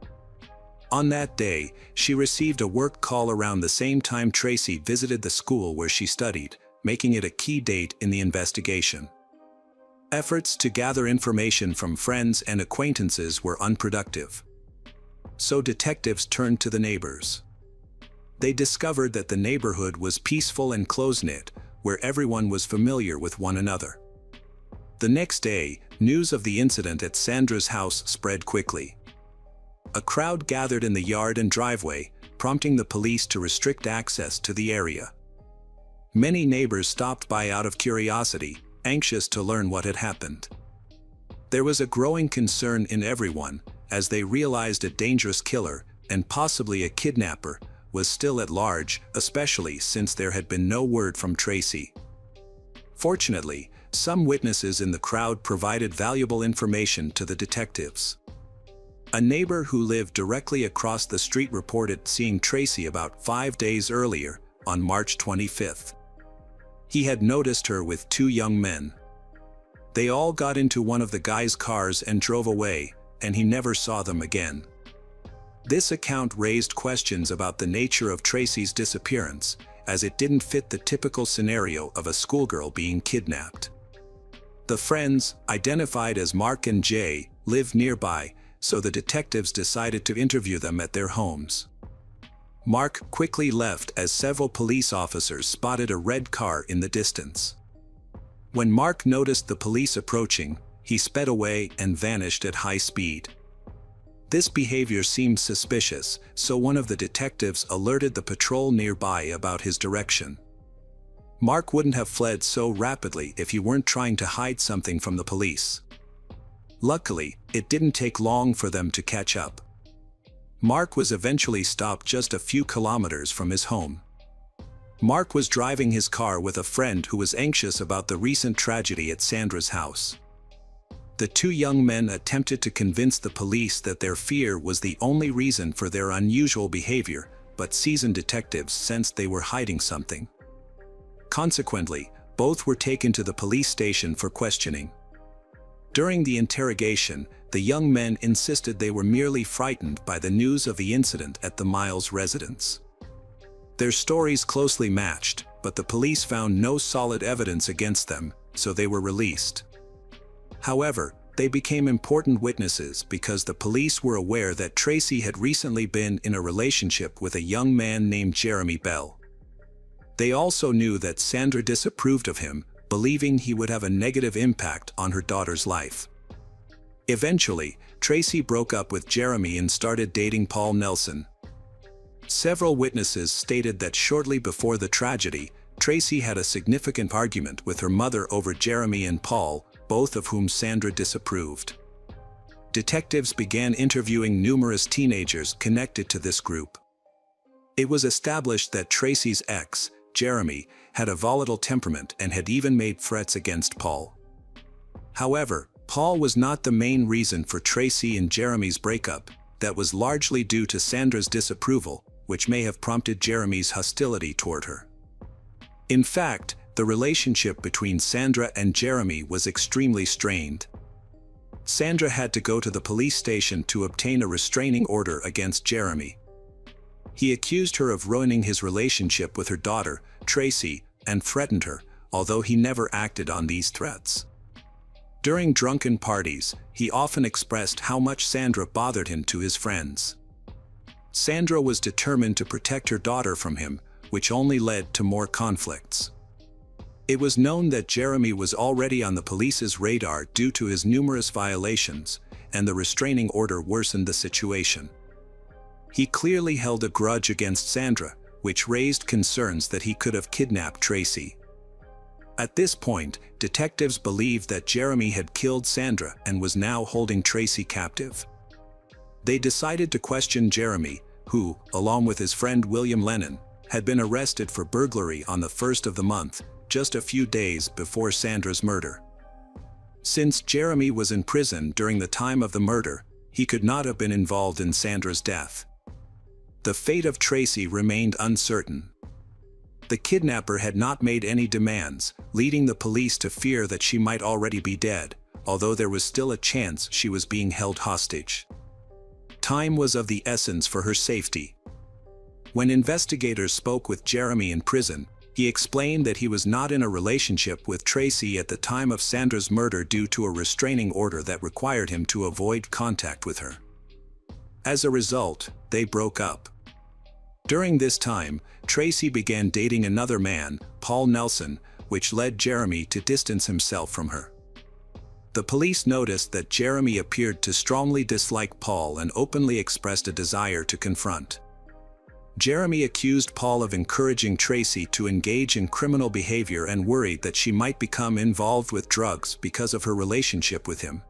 On that day, she received a work call around the same time Tracy visited the school where she studied, making it a key date in the investigation. Efforts to gather information from friends and acquaintances were unproductive. So detectives turned to the neighbors. They discovered that the neighborhood was peaceful and close-knit, where everyone was familiar with one another. The next day, news of the incident at Sandra's house spread quickly. A crowd gathered in the yard and driveway, prompting the police to restrict access to the area. Many neighbors stopped by out of curiosity, anxious to learn what had happened. There was a growing concern in everyone, as they realized a dangerous killer, and possibly a kidnapper, was still at large, especially since there had been no word from Tracy. Fortunately, some witnesses in the crowd provided valuable information to the detectives. A neighbor who lived directly across the street reported seeing Tracy about 5 days earlier, on March 25th. He had noticed her with 2 young men. They all got into one of the guy's cars and drove away, and he never saw them again. This account raised questions about the nature of Tracy's disappearance, as it didn't fit the typical scenario of a schoolgirl being kidnapped. The friends, identified as Mark and Jay, lived nearby, so the detectives decided to interview them at their homes. Mark quickly left as several police officers spotted a red car in the distance. When Mark noticed the police approaching, he sped away and vanished at high speed. This behavior seemed suspicious, so one of the detectives alerted the patrol nearby about his direction. Mark wouldn't have fled so rapidly if he weren't trying to hide something from the police. Luckily, it didn't take long for them to catch up. Mark was eventually stopped just a few kilometers from his home. Mark was driving his car with a friend who was anxious about the recent tragedy at Sandra's house. The two young men attempted to convince the police that their fear was the only reason for their unusual behavior, but seasoned detectives sensed they were hiding something. Consequently, both were taken to the police station for questioning. During the interrogation, the young men insisted they were merely frightened by the news of the incident at the Miles residence. Their stories closely matched, but the police found no solid evidence against them, so they were released. However, they became important witnesses because the police were aware that Tracy had recently been in a relationship with a young man named Jeremy Bell. They also knew that Sandra disapproved of him, believing he would have a negative impact on her daughter's life. Eventually, Tracy broke up with Jeremy and started dating Paul Nelson. Several witnesses stated that shortly before the tragedy, Tracy had a significant argument with her mother over Jeremy and Paul, both of whom Sandra disapproved. Detectives began interviewing numerous teenagers connected to this group. It was established that Tracy's ex, Jeremy, had a volatile temperament and had even made threats against Paul. However, Paul was not the main reason for Tracy and Jeremy's breakup. That was largely due to Sandra's disapproval, which may have prompted Jeremy's hostility toward her. In fact, the relationship between Sandra and Jeremy was extremely strained. Sandra had to go to the police station to obtain a restraining order against Jeremy. He accused her of ruining his relationship with her daughter, Tracy, and threatened her, although he never acted on these threats. During drunken parties, he often expressed how much Sandra bothered him to his friends. Sandra was determined to protect her daughter from him, which only led to more conflicts. It was known that Jeremy was already on the police's radar due to his numerous violations, and the restraining order worsened the situation. He clearly held a grudge against Sandra, which raised concerns that he could have kidnapped Tracy. At this point, detectives believed that Jeremy had killed Sandra and was now holding Tracy captive. They decided to question Jeremy, who, along with his friend William Lennon, had been arrested for burglary on the 1st of the month, just a few days before Sandra's murder. Since Jeremy was in prison during the time of the murder, he could not have been involved in Sandra's death. The fate of Tracy remained uncertain. The kidnapper had not made any demands, leading the police to fear that she might already be dead, although there was still a chance she was being held hostage. Time was of the essence for her safety. When investigators spoke with Jeremy in prison, he explained that he was not in a relationship with Tracy at the time of Sandra's murder due to a restraining order that required him to avoid contact with her. As a result, they broke up. During this time, Tracy began dating another man, Paul Nelson, which led Jeremy to distance himself from her. The police noticed that Jeremy appeared to strongly dislike Paul and openly expressed a desire to confront. Jeremy accused Paul of encouraging Tracy to engage in criminal behavior and worried that she might become involved with drugs because of her relationship with him.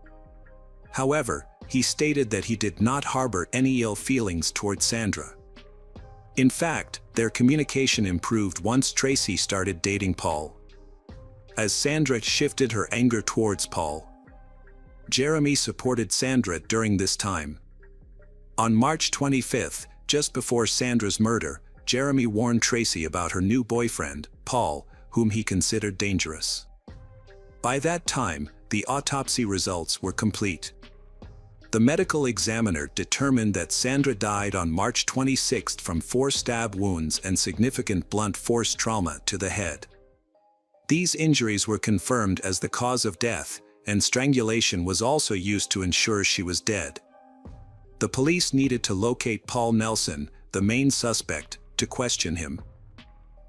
However, he stated that he did not harbor any ill feelings toward Sandra. In fact, their communication improved once Tracy started dating Paul. As Sandra shifted her anger towards Paul, Jeremy supported Sandra during this time. On March 25th, just before Sandra's murder, Jeremy warned Tracy about her new boyfriend, Paul, whom he considered dangerous. By that time, the autopsy results were complete. The medical examiner determined that Sandra died on March 26 from 4 stab wounds and significant blunt force trauma to the head. These injuries were confirmed as the cause of death, and strangulation was also used to ensure she was dead. The police needed to locate Paul Nelson, the main suspect, to question him.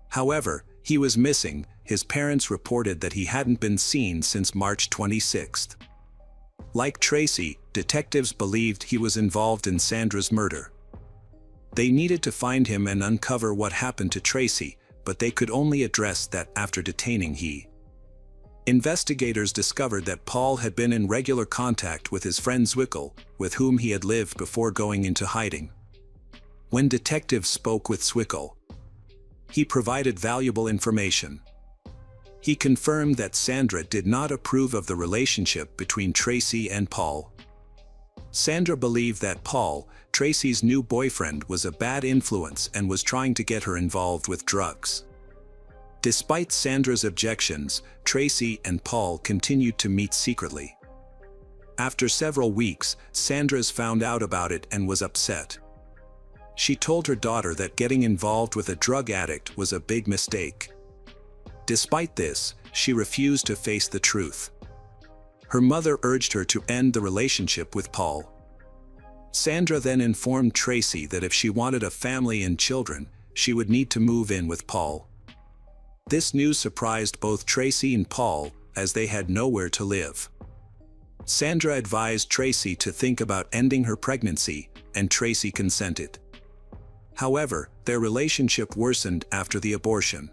However, he was missing. His parents reported that he hadn't been seen since March 26. Like Tracy, detectives believed he was involved in Sandra's murder. They needed to find him and uncover what happened to Tracy, but they could only address that after detaining he. Investigators discovered that Paul had been in regular contact with his friend Zwickle, with whom he had lived before going into hiding. When detectives spoke with Zwickle, he provided valuable information. He confirmed that Sandra did not approve of the relationship between Tracy and Paul. Sandra believed that Paul, Tracy's new boyfriend, was a bad influence and was trying to get her involved with drugs. Despite Sandra's objections, Tracy and Paul continued to meet secretly. After several weeks, Sandra found out about it and was upset. She told her daughter that getting involved with a drug addict was a big mistake. Despite this, she refused to face the truth. Her mother urged her to end the relationship with Paul. Sandra then informed Tracy that if she wanted a family and children, she would need to move in with Paul. This news surprised both Tracy and Paul, as they had nowhere to live. Sandra advised Tracy to think about ending her pregnancy, and Tracy consented. However, their relationship worsened after the abortion.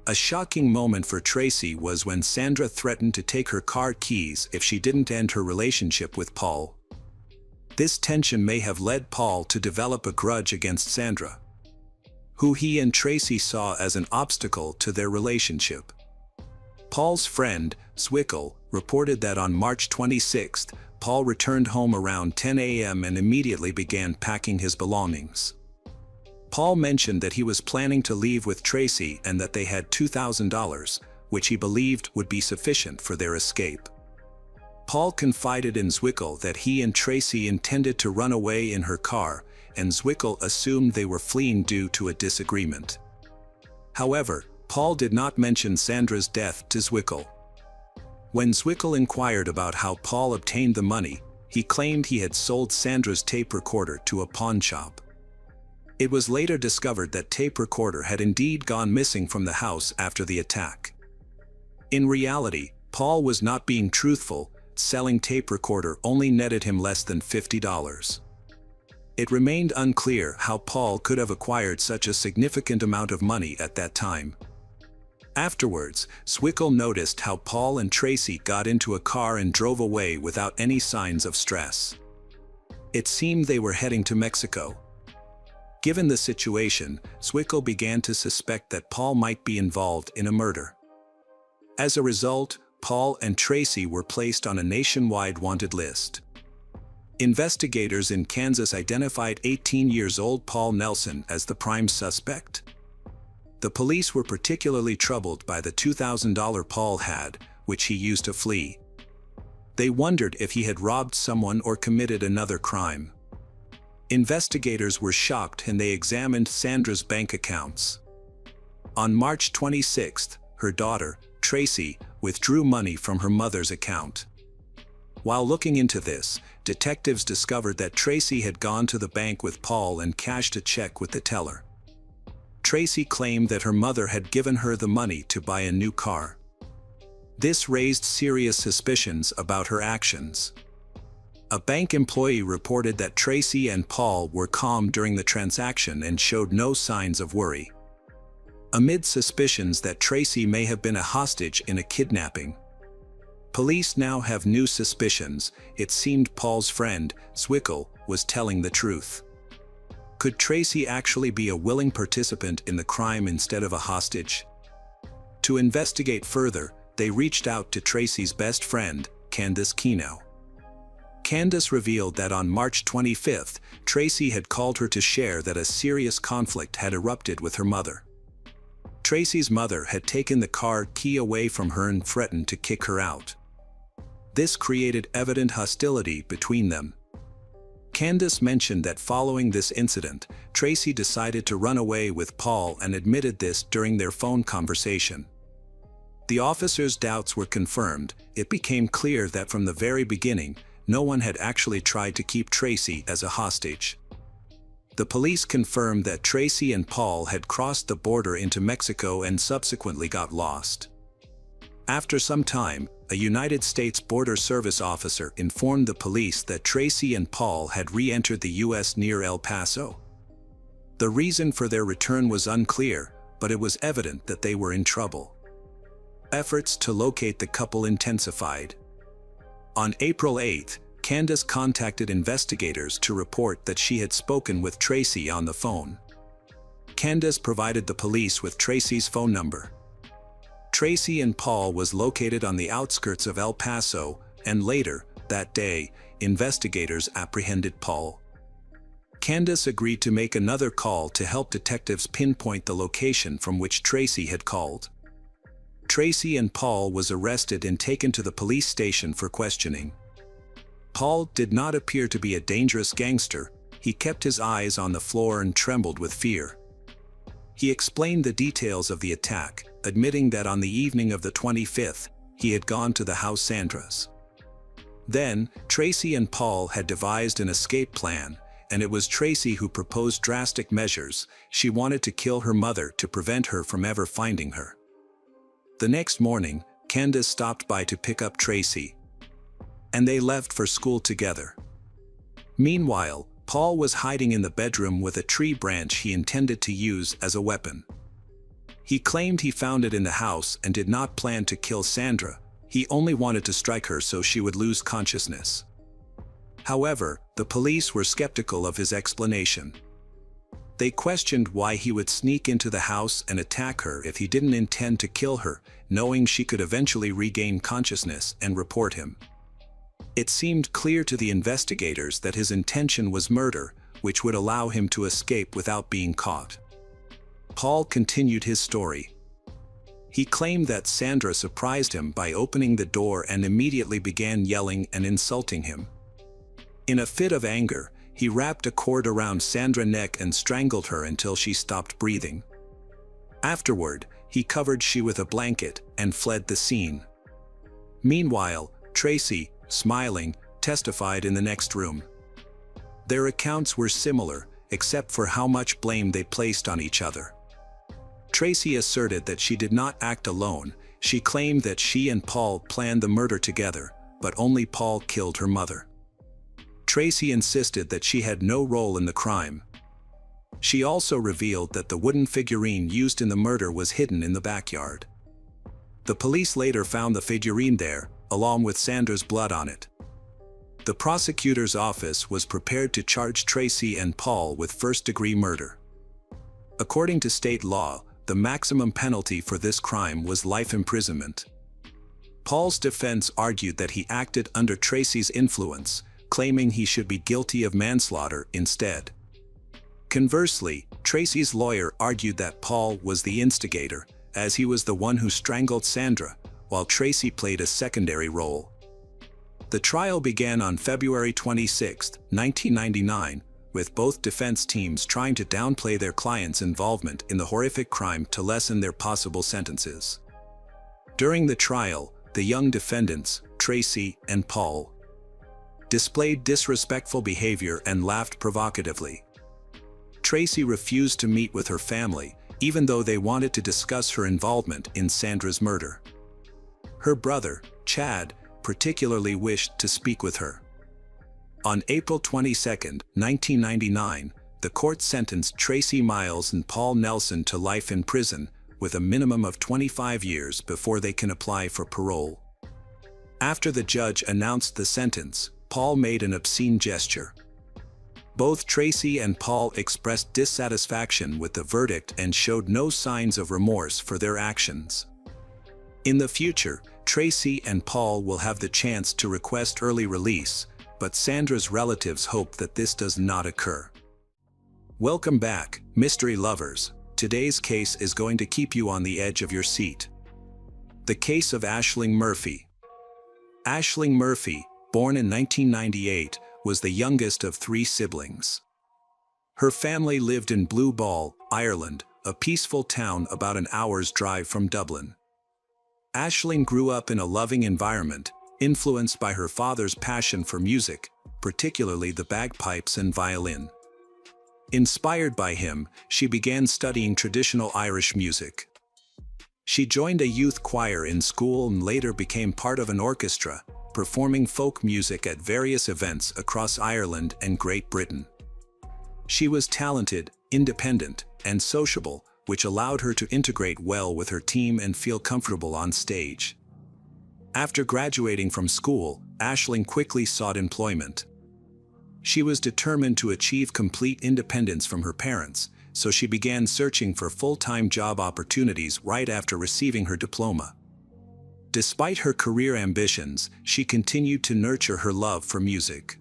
A shocking moment for Tracy was when Sandra threatened to take her car keys if she didn't end her relationship with Paul. This tension may have led Paul to develop a grudge against Sandra, who he and Tracy saw as an obstacle to their relationship. Paul's friend, Zwickle, reported that on March 26, Paul returned home around 10 a.m. and immediately began packing his belongings. Paul mentioned that he was planning to leave with Tracy and that they had $2,000, which he believed would be sufficient for their escape. Paul confided in Zwickle that he and Tracy intended to run away in her car, and Zwickle assumed they were fleeing due to a disagreement. However, Paul did not mention Sandra's death to Zwickle. When Zwickle inquired about how Paul obtained the money, he claimed he had sold Sandra's tape recorder to a pawn shop. It was later discovered that tape recorder had indeed gone missing from the house after the attack. In reality, Paul was not being truthful. Selling tape recorder only netted him less than $50. It remained unclear how Paul could have acquired such a significant amount of money at that time. Afterwards, Zwickle noticed how Paul and Tracy got into a car and drove away without any signs of stress. It seemed they were heading to Mexico. Given the situation, Zwickle began to suspect that Paul might be involved in a murder. As a result, Paul and Tracy were placed on a nationwide wanted list. Investigators in Kansas identified 18-year-old Paul Nelson as the prime suspect. The police were particularly troubled by the $2,000 Paul had, which he used to flee. They wondered if he had robbed someone or committed another crime. Investigators were shocked and they examined Sandra's bank accounts. On March 26, her daughter, Tracy, withdrew money from her mother's account. While looking into this, detectives discovered that Tracy had gone to the bank with Paul and cashed a check with the teller. Tracy claimed that her mother had given her the money to buy a new car. This raised serious suspicions about her actions. A bank employee reported that Tracy and Paul were calm during the transaction and showed no signs of worry. Amid suspicions that Tracy may have been a hostage in a kidnapping, police now have new suspicions. It seemed Paul's friend, Zwickle, was telling the truth. Could Tracy actually be a willing participant in the crime instead of a hostage? To investigate further, they reached out to Tracy's best friend, Candace Keno. Candace revealed that on March 25, Tracy had called her to share that a serious conflict had erupted with her mother. Tracy's mother had taken the car key away from her and threatened to kick her out. This created evident hostility between them. Candace mentioned that following this incident, Tracy decided to run away with Paul and admitted this during their phone conversation. The officers' doubts were confirmed. It became clear that from the very beginning, no one had actually tried to keep Tracy as a hostage. The police confirmed that Tracy and Paul had crossed the border into Mexico and subsequently got lost. After some time, a United States Border Service officer informed the police that Tracy and Paul had re-entered the U.S. near El Paso. The reason for their return was unclear, but it was evident that they were in trouble. Efforts to locate the couple intensified. On April 8, Candace contacted investigators to report that she had spoken with Tracy on the phone. Candace provided the police with Tracy's phone number. Tracy and Paul was located on the outskirts of El Paso, and later, that day, investigators apprehended Paul. Candace agreed to make another call to help detectives pinpoint the location from which Tracy had called. Tracy and Paul was arrested and taken to the police station for questioning. Paul did not appear to be a dangerous gangster. He kept his eyes on the floor and trembled with fear. He explained the details of the attack, admitting that on the evening of the 25th, he had gone to the house Sandra's. Then, Tracy and Paul had devised an escape plan, and it was Tracy who proposed drastic measures. She wanted to kill her mother to prevent her from ever finding her. The next morning, Candace stopped by to pick up Tracy, and they left for school together. Meanwhile, Paul was hiding in the bedroom with a tree branch he intended to use as a weapon. He claimed he found it in the house and did not plan to kill Sandra. He only wanted to strike her so she would lose consciousness. However, the police were skeptical of his explanation. They questioned why he would sneak into the house and attack her if he didn't intend to kill her, knowing she could eventually regain consciousness and report him. It seemed clear to the investigators that his intention was murder, which would allow him to escape without being caught. Paul continued his story. He claimed that Sandra surprised him by opening the door and immediately began yelling and insulting him. In a fit of anger, he wrapped a cord around Sandra's neck and strangled her until she stopped breathing. Afterward, he covered she with a blanket and fled the scene. Meanwhile, Tracy, smiling, testified in the next room. Their accounts were similar, except for how much blame they placed on each other. Tracy asserted that she did not act alone. She claimed that she and Paul planned the murder together, but only Paul killed her mother. Tracy insisted that she had no role in the crime. She also revealed that the wooden figurine used in the murder was hidden in the backyard. The police later found the figurine there, along with Sandra's blood on it. The prosecutor's office was prepared to charge Tracy and Paul with first-degree murder. According to state law, the maximum penalty for this crime was life imprisonment. Paul's defense argued that he acted under Tracy's influence, claiming he should be guilty of manslaughter instead. Conversely, Tracy's lawyer argued that Paul was the instigator, as he was the one who strangled Sandra, while Tracy played a secondary role. The trial began on February 26, 1999, with both defense teams trying to downplay their clients' involvement in the horrific crime to lessen their possible sentences. During the trial, the young defendants, Tracy and Paul, displayed disrespectful behavior and laughed provocatively. Tracy refused to meet with her family, even though they wanted to discuss her involvement in Sandra's murder. Her brother, Chad, particularly wished to speak with her. On April 22, 1999, the court sentenced Tracy Miles and Paul Nelson to life in prison, with a minimum of 25 years before they can apply for parole. After the judge announced the sentence, Paul made an obscene gesture. Both Tracy and Paul expressed dissatisfaction with the verdict and showed no signs of remorse for their actions. In the future, Tracy and Paul will have the chance to request early release, but Sandra's relatives hope that this does not occur. Welcome back, mystery lovers. Today's case is going to keep you on the edge of your seat. The case of Aisling Murphy. Aisling Murphy, born in 1998, was the youngest of 3 siblings. Her family lived in Blue Ball, Ireland, a peaceful town about an hour's drive from Dublin. Aisling grew up in a loving environment, influenced by her father's passion for music, particularly the bagpipes and violin. Inspired by him, she began studying traditional Irish music. She joined a youth choir in school and later became part of an orchestra, performing folk music at various events across Ireland and Great Britain. She was talented, independent, and sociable, which allowed her to integrate well with her team and feel comfortable on stage. After graduating from school, Aisling quickly sought employment. She was determined to achieve complete independence from her parents, so she began searching for full-time job opportunities right after receiving her diploma. Despite her career ambitions, she continued to nurture her love for music.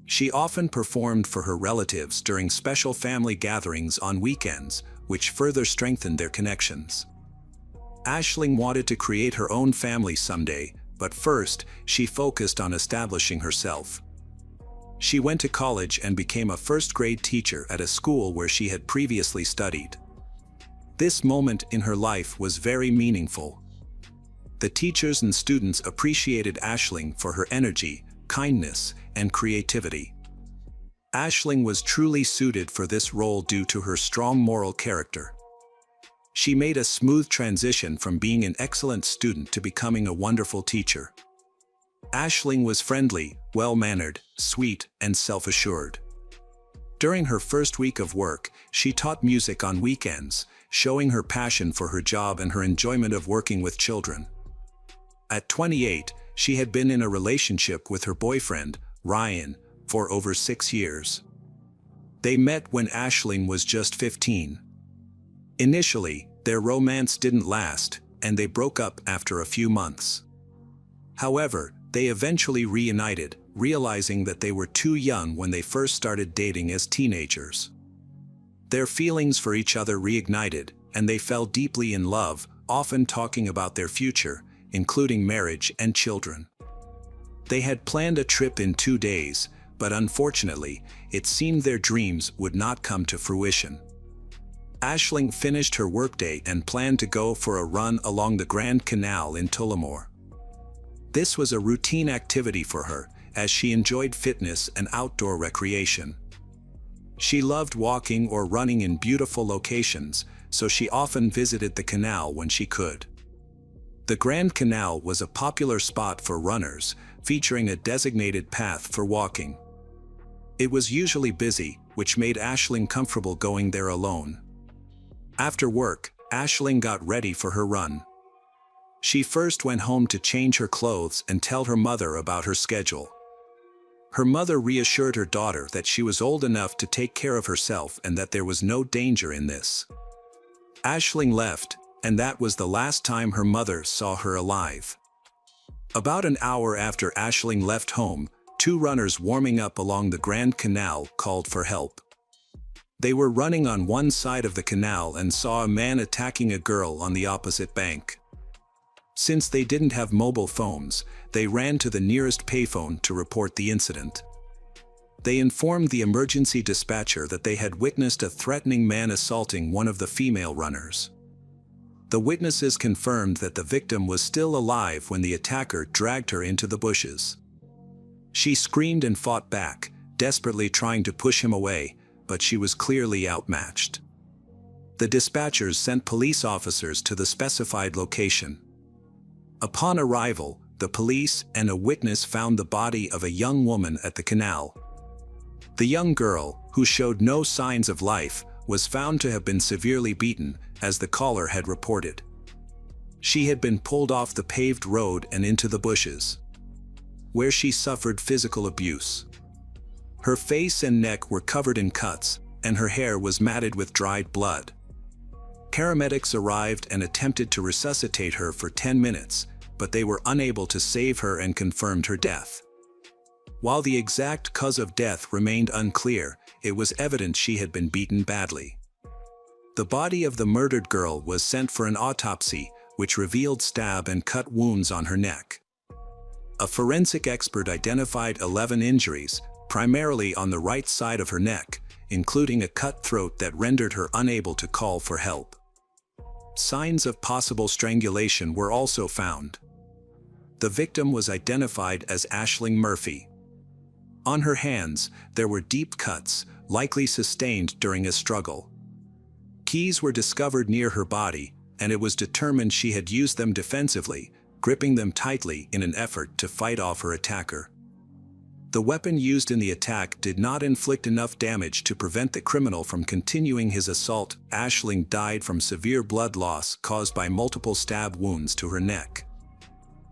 She often performed for her relatives during special family gatherings on weekends, which further strengthened their connections. Aisling wanted to create her own family someday, but first, she focused on establishing herself. She went to college and became a first-grade teacher at a school where she had previously studied. This moment in her life was very meaningful. The teachers and students appreciated Aisling for her energy, kindness, and creativity. Aisling was truly suited for this role due to her strong moral character. She made a smooth transition from being an excellent student to becoming a wonderful teacher. Aisling was friendly, well-mannered, sweet, and self-assured. During her first week of work, she taught music on weekends, showing her passion for her job and her enjoyment of working with children. At 28, she had been in a relationship with her boyfriend, Ryan, for over 6 years. They met when Aisling was just 15. Initially, their romance didn't last, and they broke up after a few months. However, they eventually reunited, realizing that they were too young when they first started dating as teenagers. Their feelings for each other reignited, and they fell deeply in love, often talking about their future, including marriage and children. They had planned a trip in 2 days, but unfortunately, it seemed their dreams would not come to fruition. Aisling finished her workday and planned to go for a run along the Grand Canal in Tullamore. This was a routine activity for her, as she enjoyed fitness and outdoor recreation. She loved walking or running in beautiful locations, so she often visited the canal when she could. The Grand Canal was a popular spot for runners, featuring a designated path for walking. It was usually busy, which made Aisling comfortable going there alone. After work, Aisling got ready for her run. She first went home to change her clothes and tell her mother about her schedule. Her mother reassured her daughter that she was old enough to take care of herself and that there was no danger in this. Aisling left, and that was the last time her mother saw her alive. About an hour after Aisling left home, 2 runners warming up along the Grand Canal called for help. They were running on one side of the canal and saw a man attacking a girl on the opposite bank. Since they didn't have mobile phones, they ran to the nearest payphone to report the incident. They informed the emergency dispatcher that they had witnessed a threatening man assaulting one of the female runners. The witnesses confirmed that the victim was still alive when the attacker dragged her into the bushes. She screamed and fought back, desperately trying to push him away, but she was clearly outmatched. The dispatchers sent police officers to the specified location. Upon arrival, the police and a witness found the body of a young woman at the canal. The young girl, who showed no signs of life, was found to have been severely beaten, as the caller had reported. She had been pulled off the paved road and into the bushes, where she suffered physical abuse. Her face and neck were covered in cuts, and her hair was matted with dried blood. Paramedics arrived and attempted to resuscitate her for 10 minutes, but they were unable to save her and confirmed her death. While the exact cause of death remained unclear, it was evident she had been beaten badly. The body of the murdered girl was sent for an autopsy, which revealed stab and cut wounds on her neck. A forensic expert identified 11 injuries, primarily on the right side of her neck, including a cut throat that rendered her unable to call for help. Signs of possible strangulation were also found. The victim was identified as Aisling Murphy. On her hands, there were deep cuts, likely sustained during a struggle. Keys were discovered near her body, and it was determined she had used them defensively, gripping them tightly in an effort to fight off her attacker. The weapon used in the attack did not inflict enough damage to prevent the criminal from continuing his assault. Aisling died from severe blood loss caused by multiple stab wounds to her neck,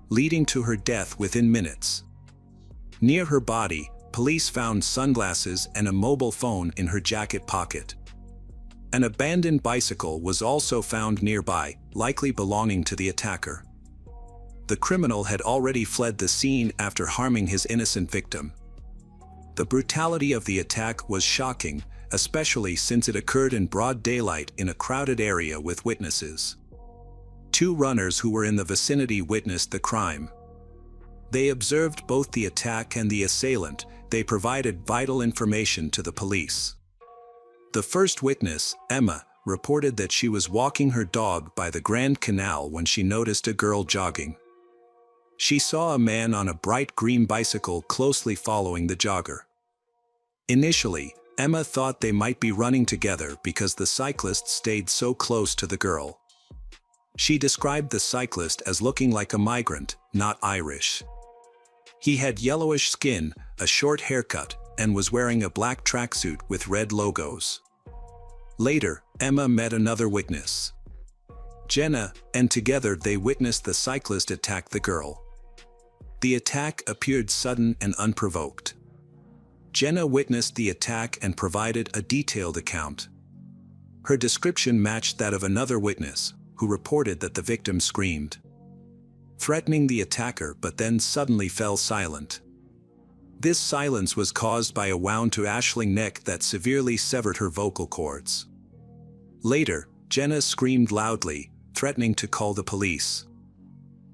leading to her death within minutes. Near her body, police found sunglasses and a mobile phone in her jacket pocket. An abandoned bicycle was also found nearby, likely belonging to the attacker. The criminal had already fled the scene after harming his innocent victim. The brutality of the attack was shocking, especially since it occurred in broad daylight in a crowded area with witnesses. 2 runners who were in the vicinity witnessed the crime. They observed both the attack and the assailant. They provided vital information to the police. The first witness, Emma, reported that she was walking her dog by the Grand Canal when she noticed a girl jogging. She saw a man on a bright green bicycle closely following the jogger. Initially, Emma thought they might be running together because the cyclist stayed so close to the girl. She described the cyclist as looking like a migrant, not Irish. He had yellowish skin, a short haircut, and was wearing a black tracksuit with red logos. Later, Emma met another witness, Jenna, and together they witnessed the cyclist attack the girl. The attack appeared sudden and unprovoked. Jenna witnessed the attack and provided a detailed account. Her description matched that of another witness, who reported that the victim screamed, threatening the attacker, but then suddenly fell silent. This silence was caused by a wound to Aisling's neck that severely severed her vocal cords. Later, Jenna screamed loudly, threatening to call the police.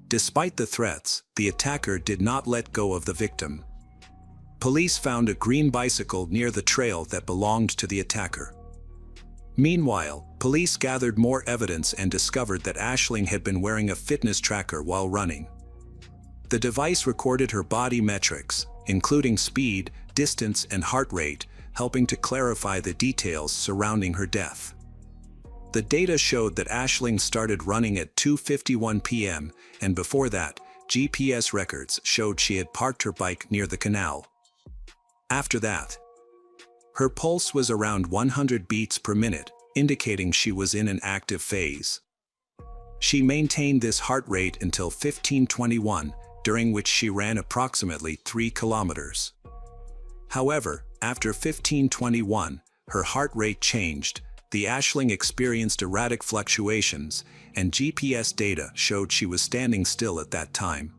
Despite the threats, the attacker did not let go of the victim. Police found a green bicycle near the trail that belonged to the attacker. Meanwhile, police gathered more evidence and discovered that Aisling had been wearing a fitness tracker while running. The device recorded her body metrics, including speed, distance, and heart rate, helping to clarify the details surrounding her death. The data showed that Aisling started running at 2:51 p.m., and before that, GPS records showed she had parked her bike near the canal. After that, her pulse was around 100 beats per minute, indicating she was in an active phase. She maintained this heart rate until 15:21, during which she ran approximately 3 kilometers. However, after 15:21, her heart rate changed, the Aisling experienced erratic fluctuations, and GPS data showed she was standing still at that time.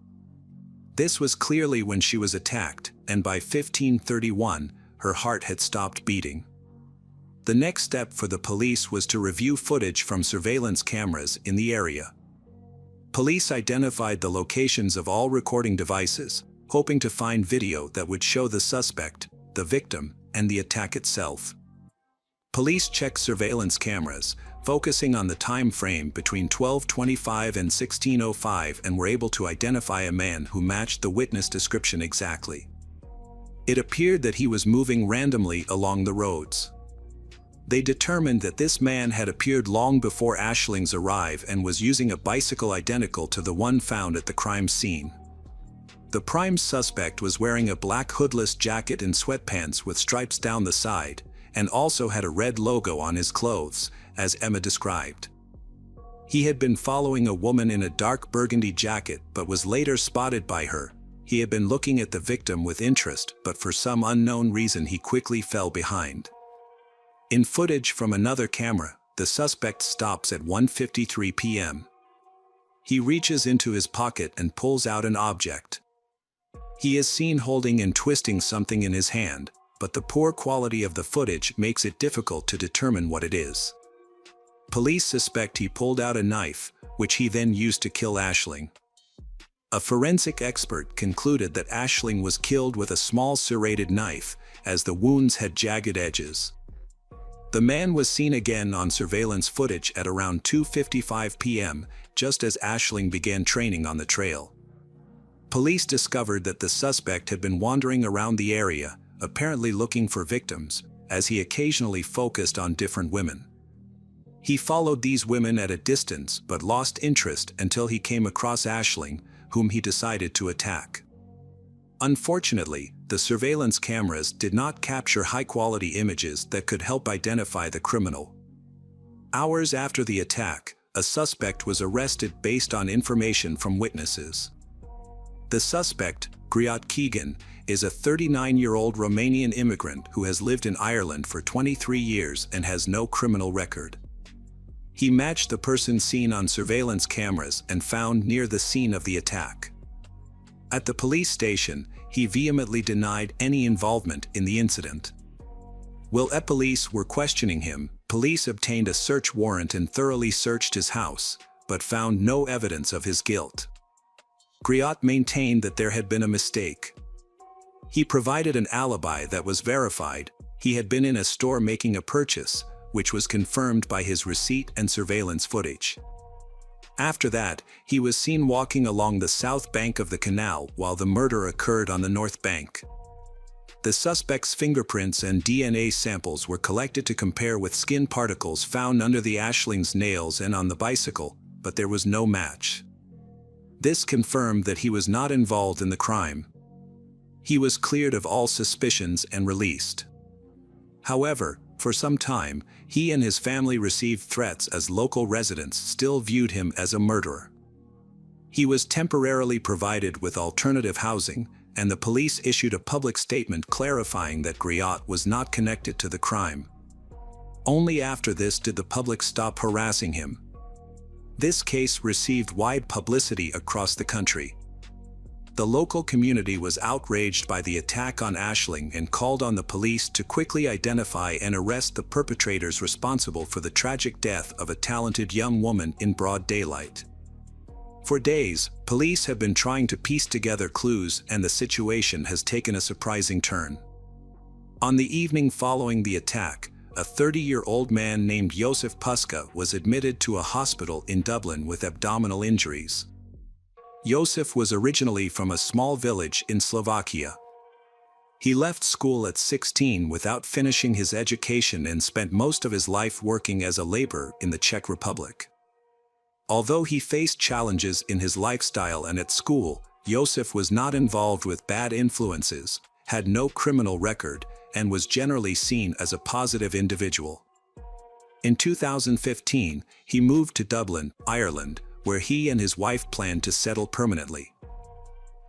This was clearly when she was attacked, and by 15:31, her heart had stopped beating. The next step for the police was to review footage from surveillance cameras in the area. Police identified the locations of all recording devices, hoping to find video that would show the suspect, the victim, and the attack itself. Police checked surveillance cameras, focusing on the time frame between 12:25 and 16:05, and were able to identify a man who matched the witness description exactly. It appeared that he was moving randomly along the roads. They determined that this man had appeared long before Aisling's arrival and was using a bicycle identical to the one found at the crime scene. The prime suspect was wearing a black hoodless jacket and sweatpants with stripes down the side, and also had a red logo on his clothes, as Emma described. He had been following a woman in a dark burgundy jacket but was later spotted by her. He had been looking at the victim with interest, but for some unknown reason he quickly fell behind. In footage from another camera, the suspect stops at 1:53 p.m. He reaches into his pocket and pulls out an object. He is seen holding and twisting something in his hand, but the poor quality of the footage makes it difficult to determine what it is. Police suspect he pulled out a knife, which he then used to kill Aisling. A forensic expert concluded that Aisling was killed with a small serrated knife, as the wounds had jagged edges. The man was seen again on surveillance footage at around 2:55 p.m., just as Aisling began training on the trail. Police discovered that the suspect had been wandering around the area, apparently looking for victims, as he occasionally focused on different women. He followed these women at a distance but lost interest until he came across Aisling, whom he decided to attack. Unfortunately, the surveillance cameras did not capture high-quality images that could help identify the criminal. Hours after the attack, a suspect was arrested based on information from witnesses. The suspect, Griot Keegan, is a 39-year-old Romanian immigrant who has lived in Ireland for 23 years and has no criminal record. He matched the person seen on surveillance cameras and found near the scene of the attack. At the police station, he vehemently denied any involvement in the incident. While police were questioning him, police obtained a search warrant and thoroughly searched his house, but found no evidence of his guilt. Griot maintained that there had been a mistake. He provided an alibi that was verified. He had been in a store making a purchase, which was confirmed by his receipt and surveillance footage. After that, he was seen walking along the south bank of the canal while the murder occurred on the north bank. The suspect's fingerprints and DNA samples were collected to compare with skin particles found under the Aisling's nails and on the bicycle, but there was no match. This confirmed that he was not involved in the crime. He was cleared of all suspicions and released. However, for some time, he and his family received threats as local residents still viewed him as a murderer. He was temporarily provided with alternative housing, and the police issued a public statement clarifying that Griot was not connected to the crime. Only after this did the public stop harassing him. This case received wide publicity across the country. The local community was outraged by the attack on Aisling and called on the police to quickly identify and arrest the perpetrators responsible for the tragic death of a talented young woman in broad daylight. For days, police have been trying to piece together clues, and the situation has taken a surprising turn. On the evening following the attack, a 30-year-old man named Josef Puska was admitted to a hospital in Dublin with abdominal injuries. Josef was originally from a small village in Slovakia. He left school at 16 without finishing his education and spent most of his life working as a laborer in the Czech Republic. Although he faced challenges in his lifestyle and at school, Josef was not involved with bad influences, had no criminal record, and was generally seen as a positive individual. In 2015, he moved to Dublin, Ireland, where he and his wife planned to settle permanently.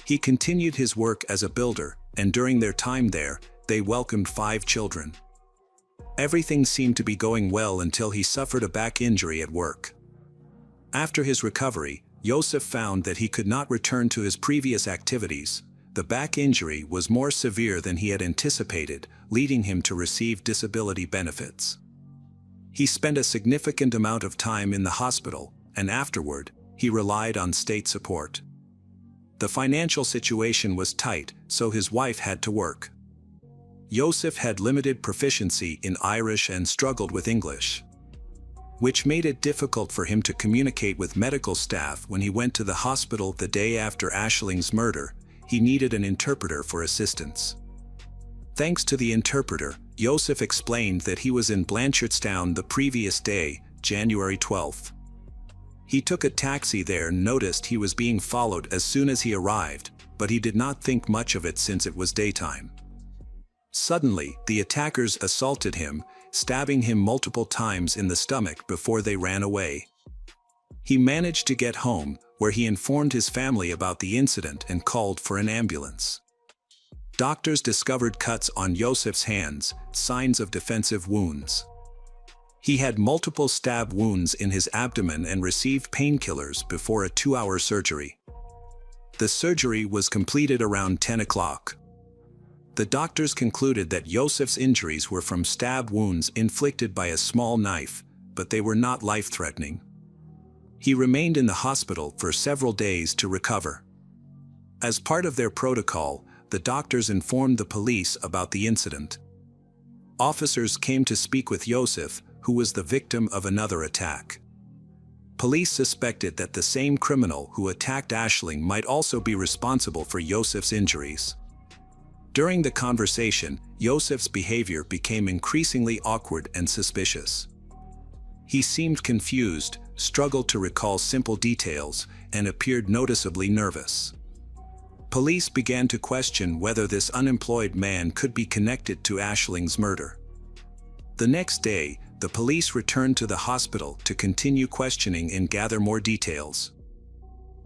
He continued his work as a builder, and during their time there, they welcomed 5 children. Everything seemed to be going well until he suffered a back injury at work. After his recovery, Josef found that he could not return to his previous activities. The back injury was more severe than he had anticipated, leading him to receive disability benefits. He spent a significant amount of time in the hospital, and afterward, he relied on state support. The financial situation was tight, so his wife had to work. Josef had limited proficiency in Irish and struggled with English, which made it difficult for him to communicate with medical staff. When he went to the hospital the day after Aisling's murder, he needed an interpreter for assistance. Thanks to the interpreter, Josef explained that he was in Blanchardstown the previous day, January 12th. He took a taxi there and noticed he was being followed as soon as he arrived, but he did not think much of it since it was daytime. Suddenly, the attackers assaulted him, stabbing him multiple times in the stomach before they ran away. He managed to get home, where he informed his family about the incident and called for an ambulance. Doctors discovered cuts on Josef's hands, signs of defensive wounds. He had multiple stab wounds in his abdomen and received painkillers before a 2-hour surgery. The surgery was completed around 10 o'clock. The doctors concluded that Josef's injuries were from stab wounds inflicted by a small knife, but they were not life-threatening. He remained in the hospital for several days to recover. As part of their protocol, the doctors informed the police about the incident. officers came to speak with Yosef, who was the victim of another attack. Police suspected that the same criminal who attacked Aisling might also be responsible for Yosef's injuries. During the conversation, Yosef's behavior became increasingly awkward and suspicious. He seemed confused, struggled to recall simple details, and appeared noticeably nervous. Police began to question whether this unemployed man could be connected to Aisling's murder. The next day, the police returned to the hospital to continue questioning and gather more details.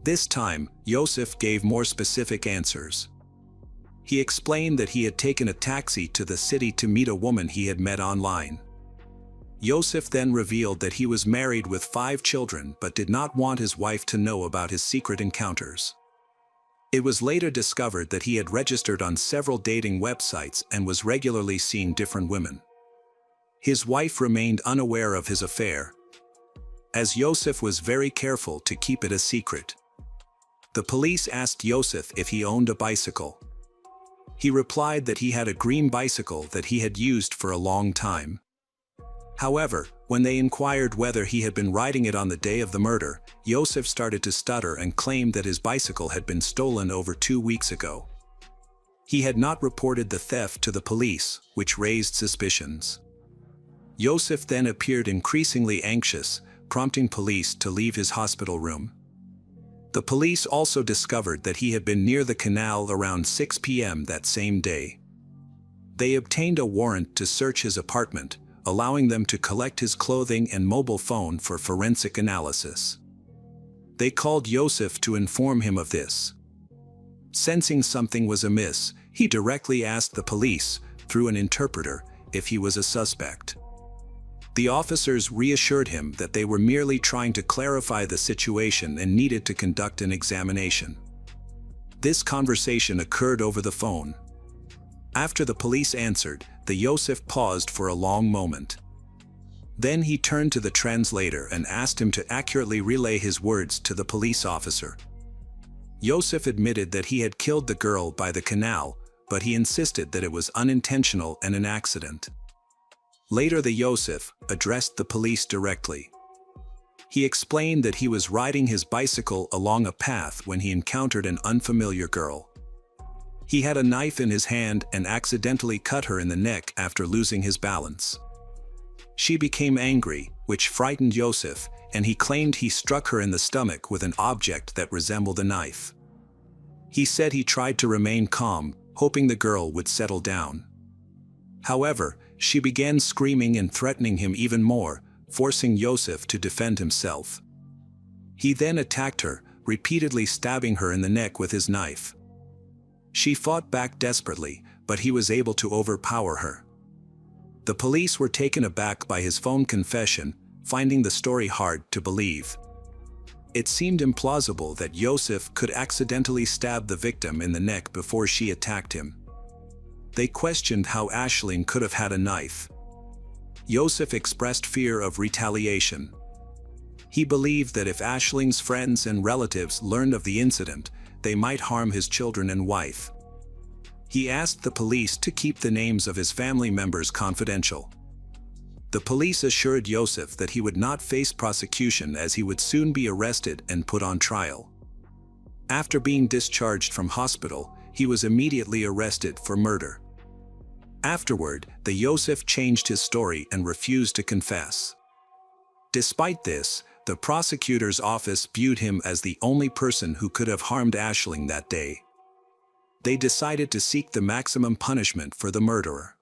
This time, Yosef gave more specific answers. He explained that he had taken a taxi to the city to meet a woman he had met online. Yosef then revealed that he was married with 5 children but did not want his wife to know about his secret encounters. It was later discovered that he had registered on several dating websites and was regularly seeing different women. His wife remained unaware of his affair, as Yosef was very careful to keep it a secret. The police asked Yosef if he owned a bicycle. He replied that he had a green bicycle that he had used for a long time. However, when they inquired whether he had been riding it on the day of the murder, Yosef started to stutter and claimed that his bicycle had been stolen over 2 weeks ago. He had not reported the theft to the police, which raised suspicions. Yosef then appeared increasingly anxious, prompting police to leave his hospital room. The police also discovered that he had been near the canal around 6 p.m. that same day. They obtained a warrant to search his apartment, allowing them to collect his clothing and mobile phone for forensic analysis. They called Yosef to inform him of this. Sensing something was amiss, he directly asked the police, through an interpreter, if he was a suspect. The officers reassured him that they were merely trying to clarify the situation and needed to conduct an examination. This conversation occurred over the phone. After the police answered, the Yosef paused for a long moment. Then he turned to the translator and asked him to accurately relay his words to the police officer. Yosef admitted that he had killed the girl by the canal, but he insisted that it was unintentional and an accident. Later, the Yosef addressed the police directly. He explained that he was riding his bicycle along a path when he encountered an unfamiliar girl. He had a knife in his hand and accidentally cut her in the neck after losing his balance. She became angry, which frightened Yosef, and he claimed he struck her in the stomach with an object that resembled a knife. He said he tried to remain calm, hoping the girl would settle down. However, she began screaming and threatening him even more, forcing Yosef to defend himself. He then attacked her, repeatedly stabbing her in the neck with his knife. She fought back desperately, but he was able to overpower her. The police were taken aback by his phone confession, finding the story hard to believe. It seemed implausible that Yosef could accidentally stab the victim in the neck before she attacked him. They questioned how Aisling could have had a knife. Yosef expressed fear of retaliation. He believed that if Aisling's friends and relatives learned of the incident, they might harm his children and wife. He asked the police to keep the names of his family members confidential. The police assured Yosef that he would not face prosecution as he would soon be arrested and put on trial. After being discharged from hospital, he was immediately arrested for murder. Afterward, the Yosef changed his story and refused to confess. Despite this, the prosecutor's office viewed him as the only person who could have harmed Aisling that day. They decided to seek the maximum punishment for the murderer.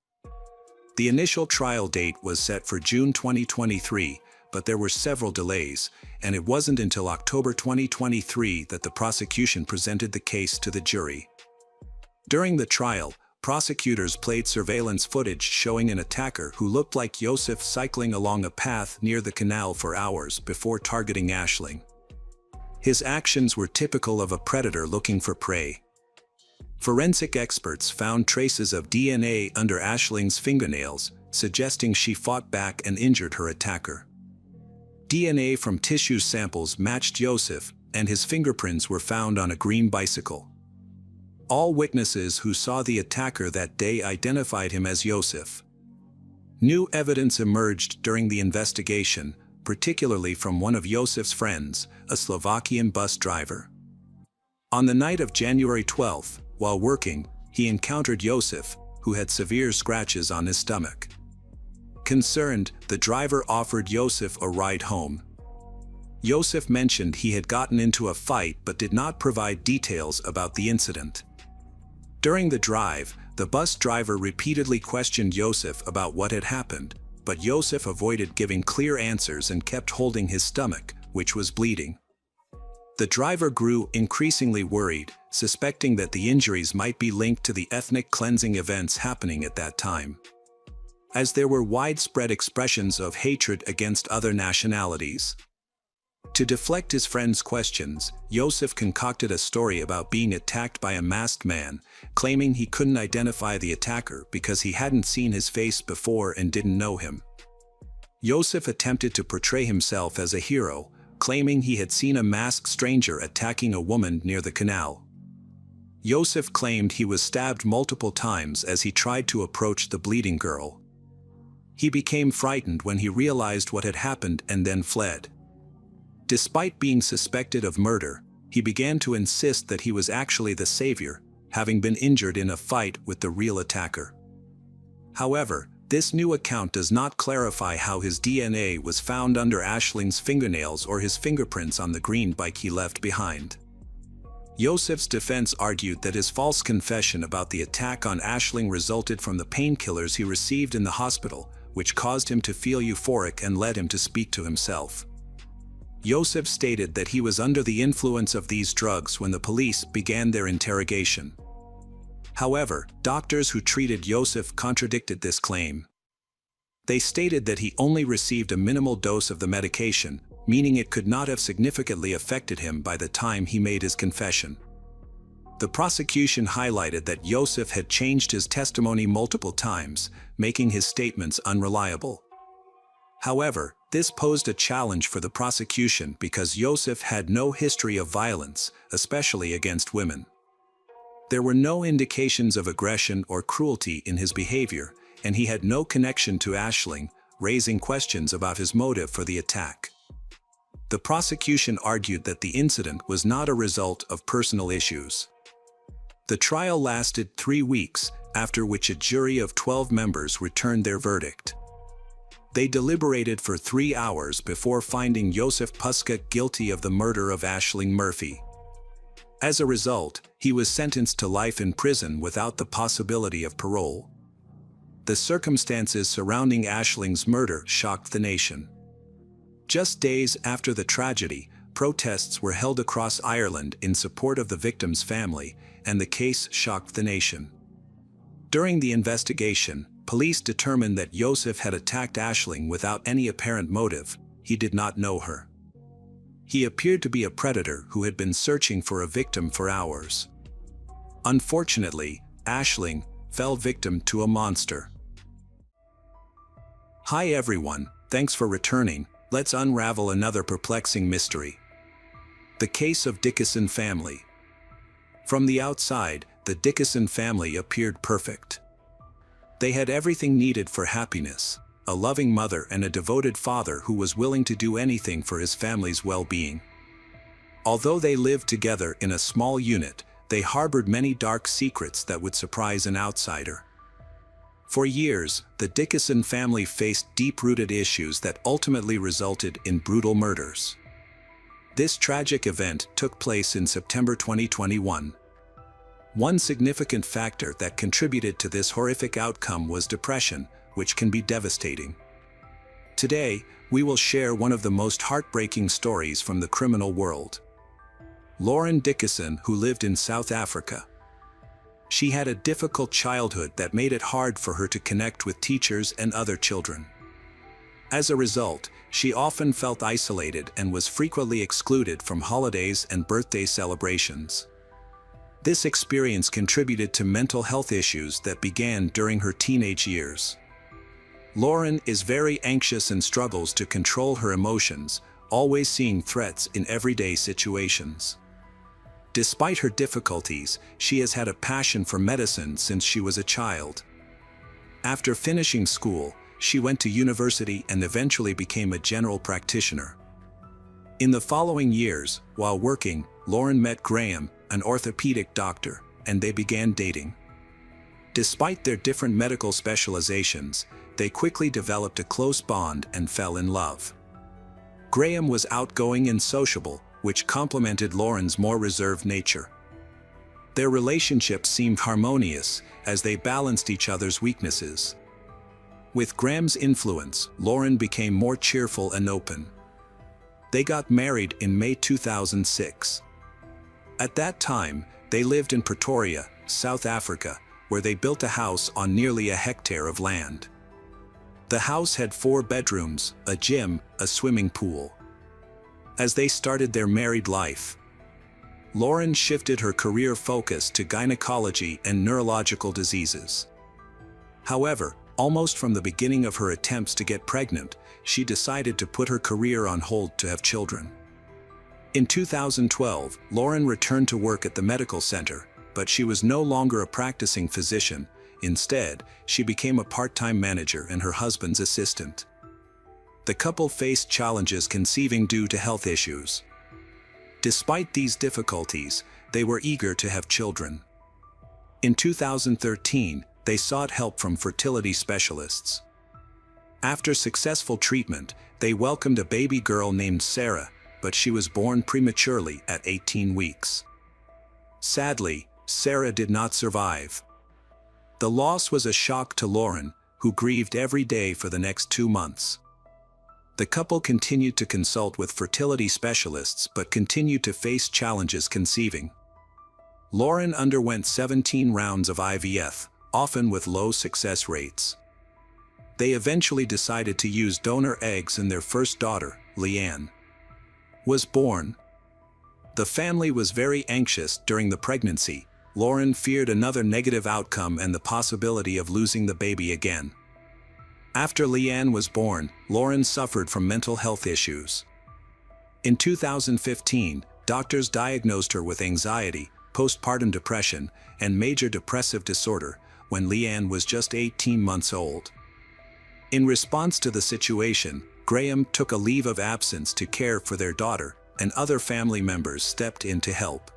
The initial trial date was set for June 2023, but there were several delays, and it wasn't until October 2023 that the prosecution presented the case to the jury. During the trial, prosecutors played surveillance footage showing an attacker who looked like Yosef cycling along a path near the canal for hours before targeting Aisling. His actions were typical of a predator looking for prey. Forensic experts found traces of DNA under Aisling's fingernails, suggesting she fought back and injured her attacker. DNA from tissue samples matched Yosef, and his fingerprints were found on a green bicycle. All witnesses who saw the attacker that day identified him as Yosef. New evidence emerged during the investigation, particularly from one of Josef's friends, a Slovakian bus driver. On the night of January 12, while working, he encountered Josef, who had severe scratches on his stomach. Concerned, the driver offered Josef a ride home. Josef mentioned he had gotten into a fight but did not provide details about the incident. During the drive, the bus driver repeatedly questioned Josef about what had happened, but Josef avoided giving clear answers and kept holding his stomach, which was bleeding. The driver grew increasingly worried, suspecting that the injuries might be linked to the ethnic cleansing events happening at that time, as there were widespread expressions of hatred against other nationalities. To deflect his friend's questions, Josef concocted a story about being attacked by a masked man, claiming he couldn't identify the attacker because he hadn't seen his face before and didn't know him. Josef attempted to portray himself as a hero, claiming he had seen a masked stranger attacking a woman near the canal. Josef claimed he was stabbed multiple times as he tried to approach the bleeding girl. He became frightened when he realized what had happened and then fled. Despite being suspected of murder, he began to insist that he was actually the savior, having been injured in a fight with the real attacker. However, this new account does not clarify how his DNA was found under Aisling's fingernails or his fingerprints on the green bike he left behind. Josef's defense argued that his false confession about the attack on Aisling resulted from the painkillers he received in the hospital, which caused him to feel euphoric and led him to speak to himself. Josef stated that he was under the influence of these drugs when the police began their interrogation. However, doctors who treated Josef contradicted this claim. They stated that he only received a minimal dose of the medication, meaning it could not have significantly affected him by the time he made his confession. The prosecution highlighted that Josef had changed his testimony multiple times, making his statements unreliable. However, this posed a challenge for the prosecution because Josef had no history of violence, especially against women. There were no indications of aggression or cruelty in his behavior, and he had no connection to Aisling, raising questions about his motive for the attack. The prosecution argued that the incident was not a result of personal issues. The trial lasted 3 weeks, after which a jury of 12 members returned their verdict. They deliberated for 3 hours before finding Josef Puska guilty of the murder of Aisling Murphy. As a result, he was sentenced to life in prison without the possibility of parole. The circumstances surrounding Aisling's murder shocked the nation. Just days after the tragedy, protests were held across Ireland in support of the victim's family, and the case shocked the nation. During the investigation, police determined that Josef had attacked Aisling without any apparent motive. He did not know her. He appeared to be a predator who had been searching for a victim for hours. Unfortunately, Aisling fell victim to a monster. Hi everyone, thanks for returning. Let's unravel another perplexing mystery. The case of Dickinson family. From the outside, the Dickinson family appeared perfect. They had everything needed for happiness, a loving mother and a devoted father who was willing to do anything for his family's well-being. Although they lived together in a small unit, they harbored many dark secrets that would surprise an outsider. For years, the Dickinson family faced deep-rooted issues that ultimately resulted in brutal murders. This tragic event took place in September 2021. One significant factor that contributed to this horrific outcome was depression, which can be devastating. Today, we will share one of the most heartbreaking stories from the criminal world. Lauren Dickinson, who lived in South Africa. She had a difficult childhood that made it hard for her to connect with teachers and other children. As a result, she often felt isolated and was frequently excluded from holidays and birthday celebrations. This experience contributed to mental health issues that began during her teenage years. Lauren is very anxious and struggles to control her emotions, always seeing threats in everyday situations. Despite her difficulties, she has had a passion for medicine since she was a child. After finishing school, she went to university and eventually became a general practitioner. In the following years, while working, Lauren met Graham, an orthopedic doctor, and they began dating. Despite their different medical specializations, they quickly developed a close bond and fell in love. Graham was outgoing and sociable, which complemented Lauren's more reserved nature. Their relationship seemed harmonious as they balanced each other's weaknesses. With Graham's influence, Lauren became more cheerful and open. They got married in May 2006. At that time, they lived in Pretoria, South Africa, where they built a house on nearly a hectare of land. The house had 4 bedrooms, a gym, a swimming pool. As they started their married life, Lauren shifted her career focus to gynecology and neurological diseases. However, almost from the beginning of her attempts to get pregnant, she decided to put her career on hold to have children. In 2012, Lauren returned to work at the medical center, but she was no longer a practicing physician. Instead, she became a part-time manager and her husband's assistant. The couple faced challenges conceiving due to health issues. Despite these difficulties, they were eager to have children. In 2013, they sought help from fertility specialists. After successful treatment, they welcomed a baby girl named Sarah, but she was born prematurely at 18 weeks. Sadly, Sarah did not survive. The loss was a shock to Lauren, who grieved every day for the next 2 months. The couple continued to consult with fertility specialists but continued to face challenges conceiving. Lauren underwent 17 rounds of IVF, often with low success rates. They eventually decided to use donor eggs and their first daughter, Leanne, was born. The family was very anxious during the pregnancy. Lauren feared another negative outcome and the possibility of losing the baby again. After Leanne was born, Lauren suffered from mental health issues. In 2015, doctors diagnosed her with anxiety, postpartum depression, and major depressive disorder when Leanne was just 18 months old. In response to the situation, Graham took a leave of absence to care for their daughter, and other family members stepped in to help.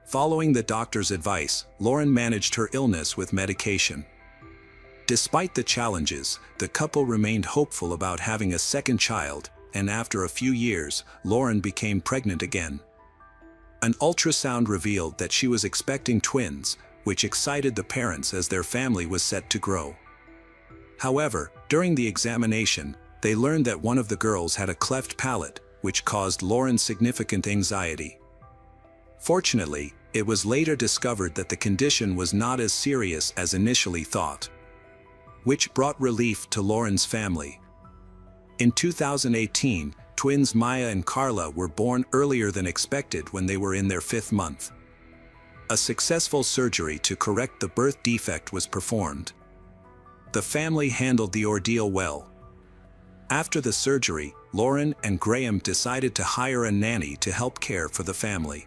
Following the doctor's advice, Lauren managed her illness with medication. Despite the challenges, the couple remained hopeful about having a second child, and after a few years, Lauren became pregnant again. An ultrasound revealed that she was expecting twins, which excited the parents as their family was set to grow. However, during the examination, they learned that one of the girls had a cleft palate, which caused Lauren significant anxiety. Fortunately, it was later discovered that the condition was not as serious as initially thought, which brought relief to Lauren's family. In 2018, twins Maya and Carla were born earlier than expected when they were in their 5th month. A successful surgery to correct the birth defect was performed. The family handled the ordeal well. After the surgery, Lauren and Graham decided to hire a nanny to help care for the family.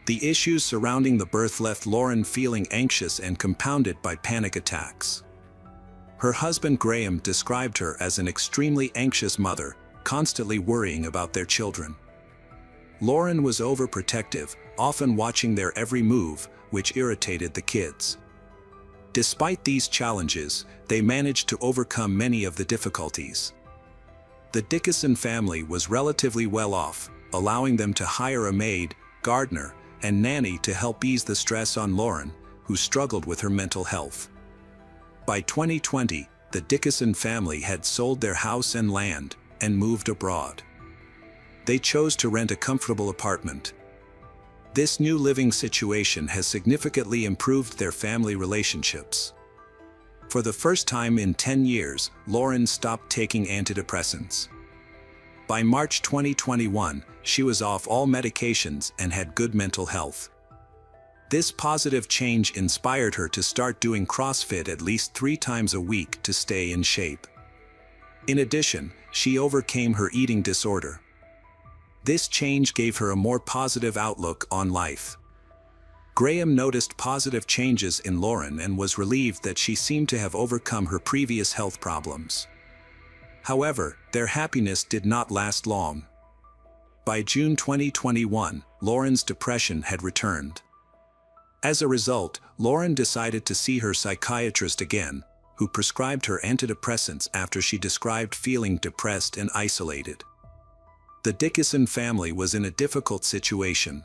The issues surrounding the birth left Lauren feeling anxious and compounded by panic attacks. Her husband Graham described her as an extremely anxious mother, constantly worrying about their children. Lauren was overprotective, often watching their every move, which irritated the kids. Despite these challenges, they managed to overcome many of the difficulties. The Dickinson family was relatively well off, allowing them to hire a maid, gardener, and nanny to help ease the stress on Lauren, who struggled with her mental health. By 2020, the Dickinson family had sold their house and land and moved abroad. They chose to rent a comfortable apartment. This new living situation has significantly improved their family relationships. For the first time in 10 years, Lauren stopped taking antidepressants. By March 2021, she was off all medications and had good mental health. This positive change inspired her to start doing CrossFit at least 3 times a week to stay in shape. In addition, she overcame her eating disorder. This change gave her a more positive outlook on life. Graham noticed positive changes in Lauren and was relieved that she seemed to have overcome her previous health problems. However, their happiness did not last long. By June 2021, Lauren's depression had returned. As a result, Lauren decided to see her psychiatrist again, who prescribed her antidepressants after she described feeling depressed and isolated. The Dickinson family was in a difficult situation.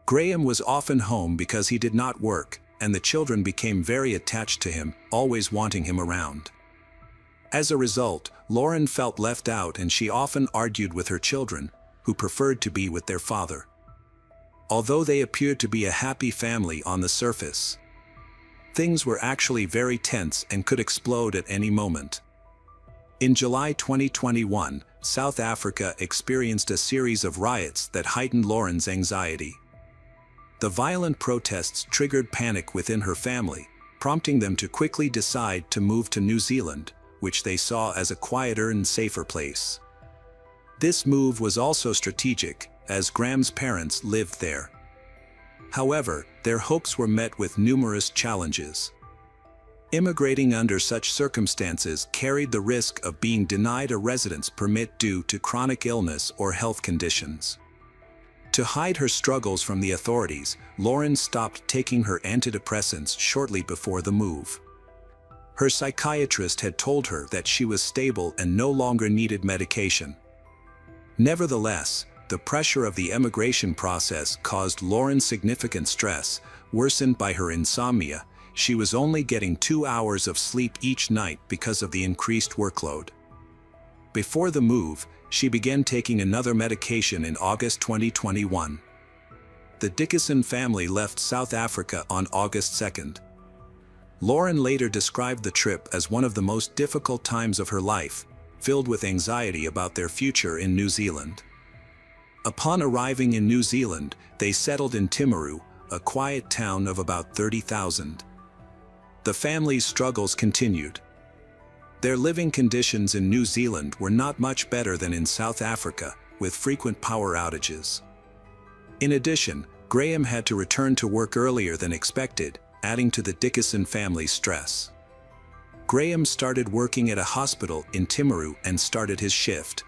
Graham was often home because he did not work, and the children became very attached to him, always wanting him around. As a result, Lauren felt left out and she often argued with her children, who preferred to be with their father. Although they appeared to be a happy family on the surface, things were actually very tense and could explode at any moment. In July 2021, South Africa experienced a series of riots that heightened Lauren's anxiety. The violent protests triggered panic within her family, prompting them to quickly decide to move to New Zealand, which they saw as a quieter and safer place. This move was also strategic, as Graham's parents lived there. However, their hopes were met with numerous challenges. Immigrating under such circumstances carried the risk of being denied a residence permit due to chronic illness or health conditions. To hide her struggles from the authorities, Lauren stopped taking her antidepressants shortly before the move. Her psychiatrist had told her that she was stable and no longer needed medication. Nevertheless, the pressure of the immigration process caused Lauren significant stress, worsened by her insomnia. She was only getting 2 hours of sleep each night because of the increased workload. Before the move, she began taking another medication in August 2021. The Dickinson family left South Africa on August 2nd. Lauren later described the trip as one of the most difficult times of her life, filled with anxiety about their future in New Zealand. Upon arriving in New Zealand, they settled in Timaru, a quiet town of about 30,000. The family's struggles continued. Their living conditions in New Zealand were not much better than in South Africa, with frequent power outages. In addition, Graham had to return to work earlier than expected, adding to the Dickinson family's stress. Graham started working at a hospital in Timaru and started his shift.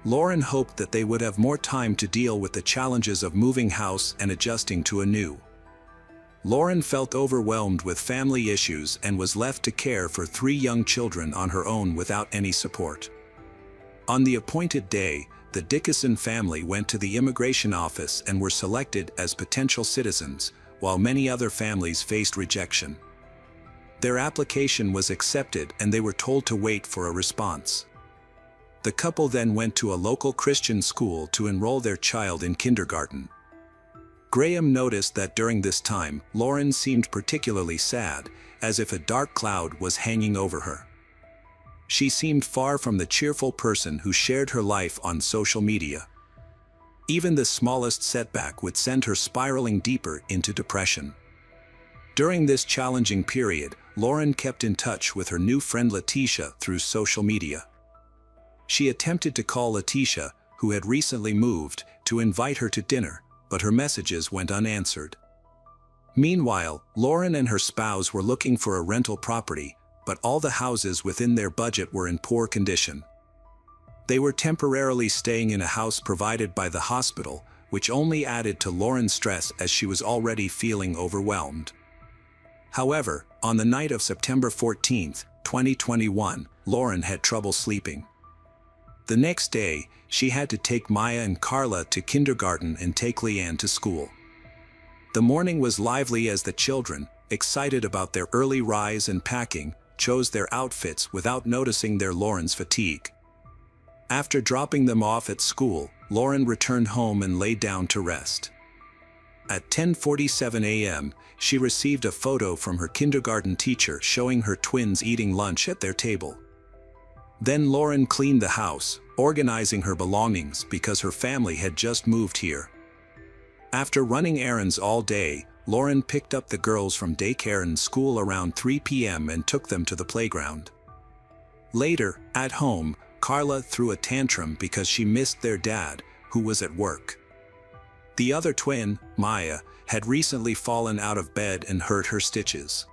Lauren hoped that they would have more time to deal with the challenges of moving house and adjusting to a new. Lauren felt overwhelmed with family issues and was left to care for 3 young children on her own without any support. On the appointed day, the Dickinson family went to the immigration office and were selected as potential citizens, while many other families faced rejection. Their application was accepted and they were told to wait for a response. The couple then went to a local Christian school to enroll their child in kindergarten. Graham noticed that during this time, Lauren seemed particularly sad, as if a dark cloud was hanging over her. She seemed far from the cheerful person who shared her life on social media. Even the smallest setback would send her spiraling deeper into depression. During this challenging period, Lauren kept in touch with her new friend Letitia through social media. She attempted to call Letitia, who had recently moved, to invite her to dinner, but her messages went unanswered. Meanwhile, Lauren and her spouse were looking for a rental property, but all the houses within their budget were in poor condition. They were temporarily staying in a house provided by the hospital, which only added to Lauren's stress as she was already feeling overwhelmed. However, on the night of September 14, 2021, Lauren had trouble sleeping. The next day, she had to take Maya and Carla to kindergarten and take Leanne to school. The morning was lively as the children, excited about their early rise and packing, chose their outfits without noticing their Lauren's fatigue. After dropping them off at school, Lauren returned home and lay down to rest. At 10:47 a.m., she received a photo from her kindergarten teacher showing her twins eating lunch at their table. Then Lauren cleaned the house, organizing her belongings because her family had just moved here. After running errands all day, Lauren picked up the girls from daycare and school around 3 p.m. and took them to the playground. Later, at home, Carla threw a tantrum because she missed their dad, who was at work. The other twin, Maya, had recently fallen out of bed and hurt her stitches.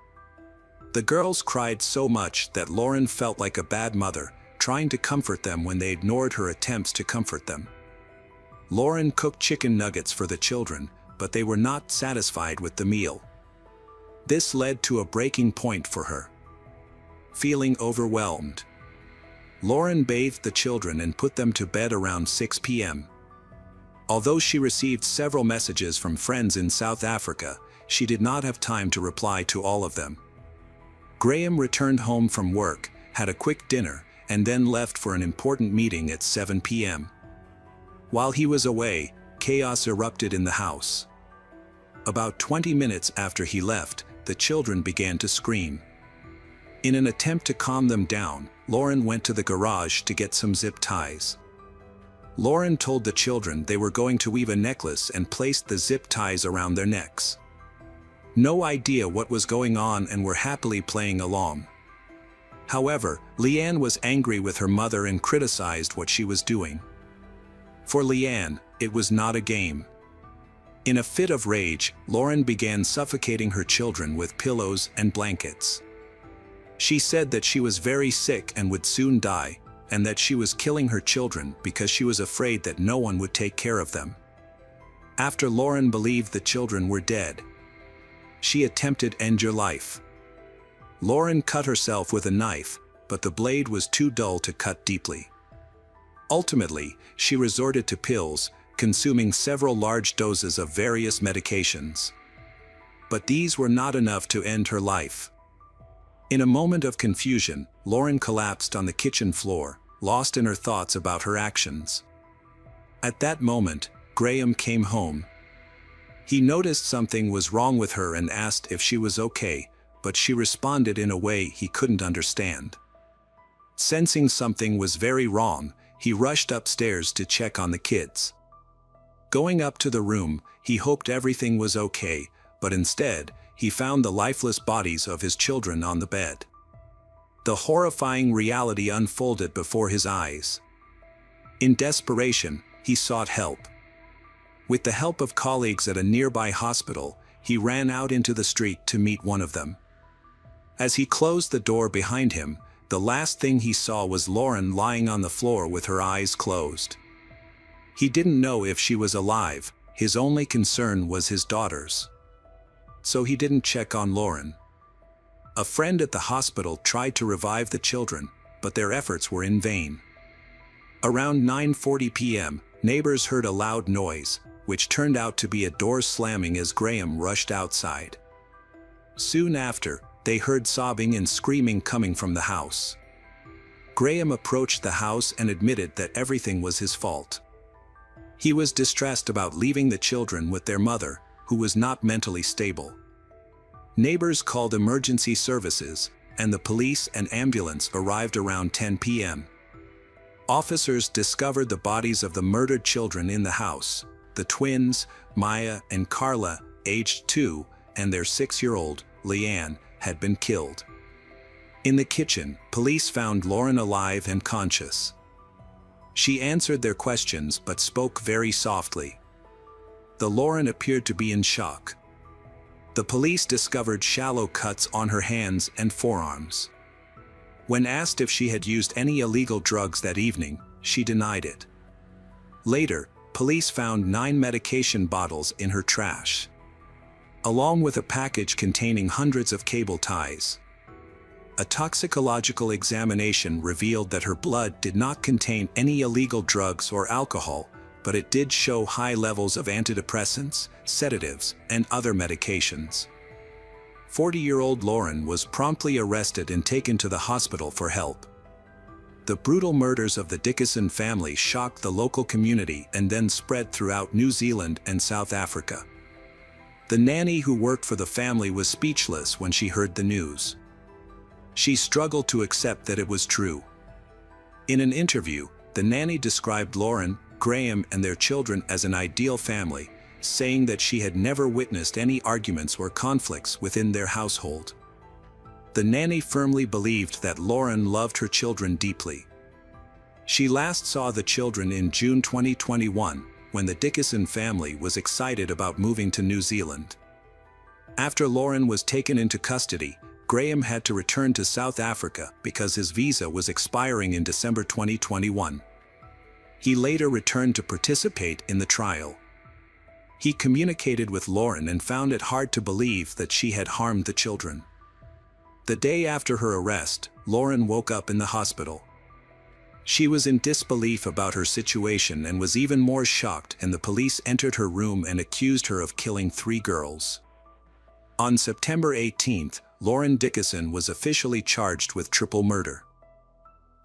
The girls cried so much that Lauren felt like a bad mother, trying to comfort them when they ignored her attempts to comfort them. Lauren cooked chicken nuggets for the children, but they were not satisfied with the meal. This led to a breaking point for her. Feeling overwhelmed, Lauren bathed the children and put them to bed around 6 p.m. Although she received several messages from friends in South Africa, she did not have time to reply to all of them. Graham returned home from work, had a quick dinner, and then left for an important meeting at 7 p.m. While he was away, chaos erupted in the house. About 20 minutes after he left, the children began to scream. In an attempt to calm them down, Lauren went to the garage to get some zip ties. Lauren told the children they were going to weave a necklace and placed the zip ties around their necks. No idea what was going on and were happily playing along. However, Leanne was angry with her mother and criticized what she was doing. For Leanne, it was not a game. In a fit of rage, Lauren began suffocating her children with pillows and blankets. She said that she was very sick and would soon die, and that she was killing her children because she was afraid that no one would take care of them. After Lauren believed the children were dead, she attempted to end your life. Lauren cut herself with a knife, but the blade was too dull to cut deeply. Ultimately, she resorted to pills, consuming several large doses of various medications. But these were not enough to end her life. In a moment of confusion, Lauren collapsed on the kitchen floor, lost in her thoughts about her actions. At that moment, Graham came home. He noticed something was wrong with her and asked if she was okay, but she responded in a way he couldn't understand. Sensing something was very wrong, he rushed upstairs to check on the kids. Going up to the room, he hoped everything was okay, but instead, he found the lifeless bodies of his children on the bed. The horrifying reality unfolded before his eyes. In desperation, he sought help. With the help of colleagues at a nearby hospital, he ran out into the street to meet one of them. As he closed the door behind him, the last thing he saw was Lauren lying on the floor with her eyes closed. He didn't know if she was alive, his only concern was his daughters. So he didn't check on Lauren. A friend at the hospital tried to revive the children, but their efforts were in vain. Around 9:40 p.m., neighbors heard a loud noise, which turned out to be a door slamming as Graham rushed outside. Soon after, they heard sobbing and screaming coming from the house. Graham approached the house and admitted that everything was his fault. He was distressed about leaving the children with their mother, who was not mentally stable. Neighbors called emergency services, and the police and ambulance arrived around 10 p.m. Officers discovered the bodies of the murdered children in the house. The twins, Maya and Carla, aged 2, and their 6-year-old, Leanne, had been killed. In the kitchen, police found Lauren alive and conscious. She answered their questions but spoke very softly. The Lauren appeared to be in shock. The police discovered shallow cuts on her hands and forearms. When asked if she had used any illegal drugs that evening, she denied it. Later, police found 9 medication bottles in her trash, along with a package containing hundreds of cable ties. A toxicological examination revealed that her blood did not contain any illegal drugs or alcohol, but it did show high levels of antidepressants, sedatives, and other medications. 40-year-old Lauren was promptly arrested and taken to the hospital for help. The brutal murders of the Dickinson family shocked the local community and then spread throughout New Zealand and South Africa. The nanny who worked for the family was speechless when she heard the news. She struggled to accept that it was true. In an interview, the nanny described Lauren, Graham, and their children as an ideal family, saying that she had never witnessed any arguments or conflicts within their household. The nanny firmly believed that Lauren loved her children deeply. She last saw the children in June 2021, when the Dickinson family was excited about moving to New Zealand. After Lauren was taken into custody, Graham had to return to South Africa because his visa was expiring in December 2021. He later returned to participate in the trial. He communicated with Lauren and found it hard to believe that she had harmed the children. The day after her arrest, Lauren woke up in the hospital. She was in disbelief about her situation and was even more shocked, and the police entered her room and accused her of killing 3 girls. On September 18, Lauren Dickinson was officially charged with triple murder.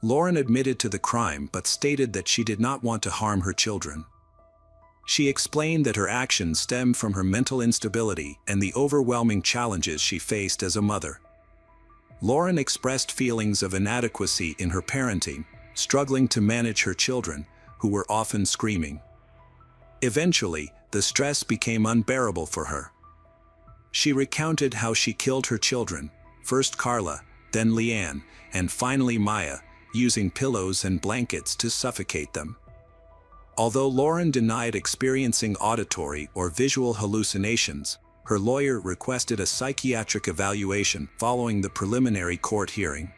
Lauren admitted to the crime but stated that she did not want to harm her children. She explained that her actions stemmed from her mental instability and the overwhelming challenges she faced as a mother. Lauren expressed feelings of inadequacy in her parenting, struggling to manage her children, who were often screaming. Eventually, the stress became unbearable for her. She recounted how she killed her children, first Carla, then Leanne, and finally Maya, using pillows and blankets to suffocate them. Although Lauren denied experiencing auditory or visual hallucinations, her lawyer requested a psychiatric evaluation following the preliminary court hearing.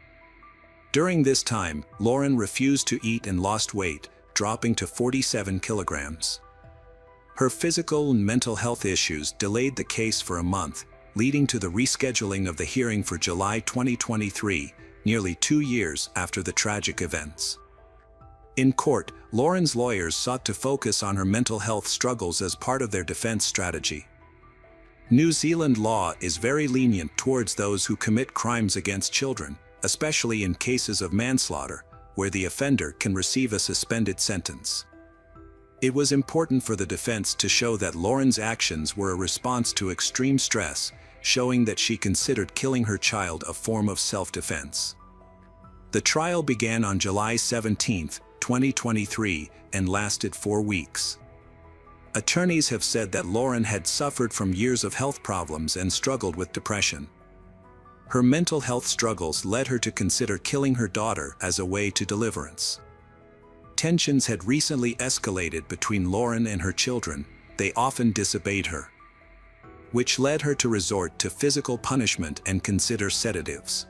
During this time, Lauren refused to eat and lost weight, dropping to 47 kilograms. Her physical and mental health issues delayed the case for a month, leading to the rescheduling of the hearing for July 2023, nearly 2 years after the tragic events. In court, Lauren's lawyers sought to focus on her mental health struggles as part of their defense strategy. New Zealand law is very lenient towards those who commit crimes against children, especially in cases of manslaughter, where the offender can receive a suspended sentence. It was important for the defense to show that Lauren's actions were a response to extreme stress, showing that she considered killing her child a form of self-defense. The trial began on July 17, 2023, and lasted 4 weeks. Attorneys have said that Lauren had suffered from years of health problems and struggled with depression. Her mental health struggles led her to consider killing her daughter as a way to deliverance. Tensions had recently escalated between Lauren and her children. They often disobeyed her, which led her to resort to physical punishment and consider sedatives.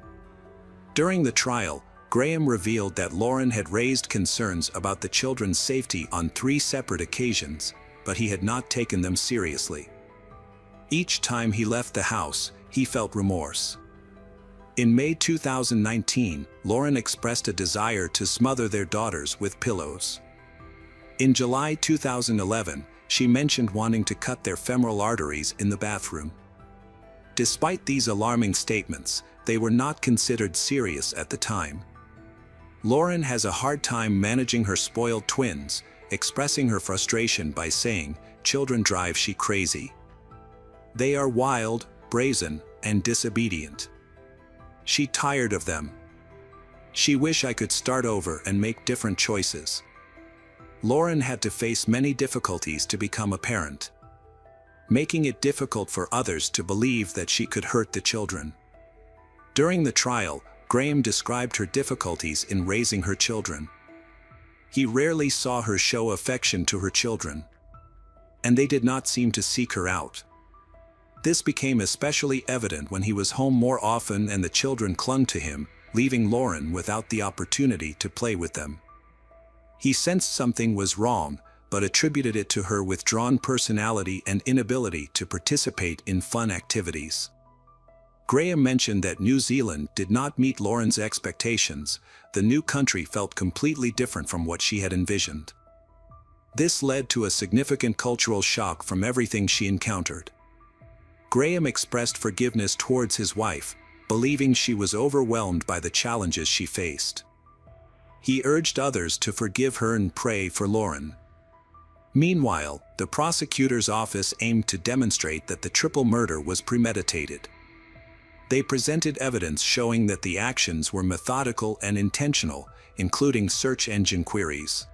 During the trial, Graham revealed that Lauren had raised concerns about the children's safety on 3 separate occasions, but he had not taken them seriously. Each time he left the house, he felt remorse. In May 2019, Lauren expressed a desire to smother their daughters with pillows. In July 2011, she mentioned wanting to cut their femoral arteries in the bathroom. Despite these alarming statements, they were not considered serious at the time. Lauren has a hard time managing her spoiled twins, expressing her frustration by saying, "Children drive she crazy. They are wild, brazen, and disobedient. She tired of them. She wish I could start over and make different choices." Lauren had to face many difficulties to become a parent, making it difficult for others to believe that she could hurt the children. During the trial, Graham described her difficulties in raising her children. He rarely saw her show affection to her children, and they did not seem to seek her out. This became especially evident when he was home more often and the children clung to him, leaving Lauren without the opportunity to play with them. He sensed something was wrong, but attributed it to her withdrawn personality and inability to participate in fun activities. Graham mentioned that New Zealand did not meet Lauren's expectations. The new country felt completely different from what she had envisioned. This led to a significant cultural shock from everything she encountered. Graham expressed forgiveness towards his wife, believing she was overwhelmed by the challenges she faced. He urged others to forgive her and pray for Lauren. Meanwhile, the prosecutor's office aimed to demonstrate that the triple murder was premeditated. They presented evidence showing that the actions were methodical and intentional, including search engine queries.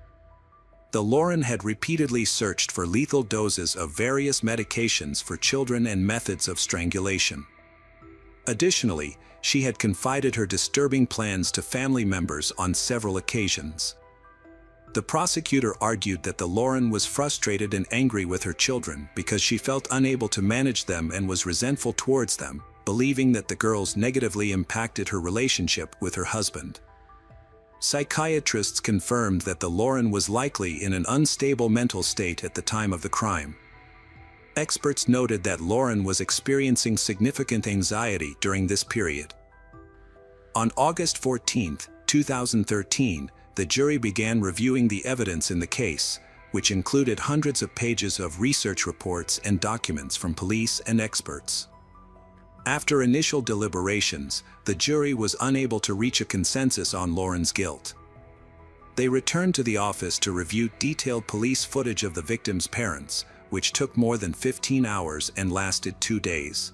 The Lauren had repeatedly searched for lethal doses of various medications for children and methods of strangulation. Additionally, she had confided her disturbing plans to family members on several occasions. The prosecutor argued that the Lauren was frustrated and angry with her children because she felt unable to manage them and was resentful towards them, believing that the girls negatively impacted her relationship with her husband. Psychiatrists confirmed that the Lauren was likely in an unstable mental state at the time of the crime. Experts noted that Lauren was experiencing significant anxiety during this period. On August 14, 2013, the jury began reviewing the evidence in the case, which included hundreds of pages of research reports and documents from police and experts. After initial deliberations, the jury was unable to reach a consensus on Lauren's guilt. They returned to the office to review detailed police footage of the victim's parents, which took more than 15 hours and lasted 2 days.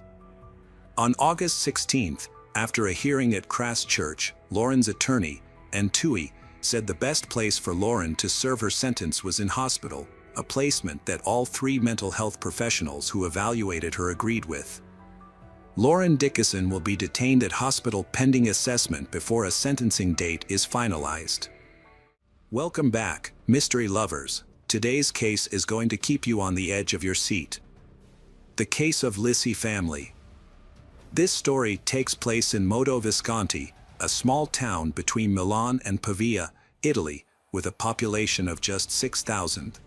On August 16, after a hearing at Christchurch, Lauren's attorney, and Tui, said the best place for Lauren to serve her sentence was in hospital, a placement that all 3 mental health professionals who evaluated her agreed with. Lauren Dickinson will be detained at hospital pending assessment before a sentencing date is finalized. Welcome back, mystery lovers. Today's case is going to keep you on the edge of your seat. The case of Julissa family. This story takes place in Modo Visconti, a small town between Milan and Pavia, Italy, with a population of just 6,000.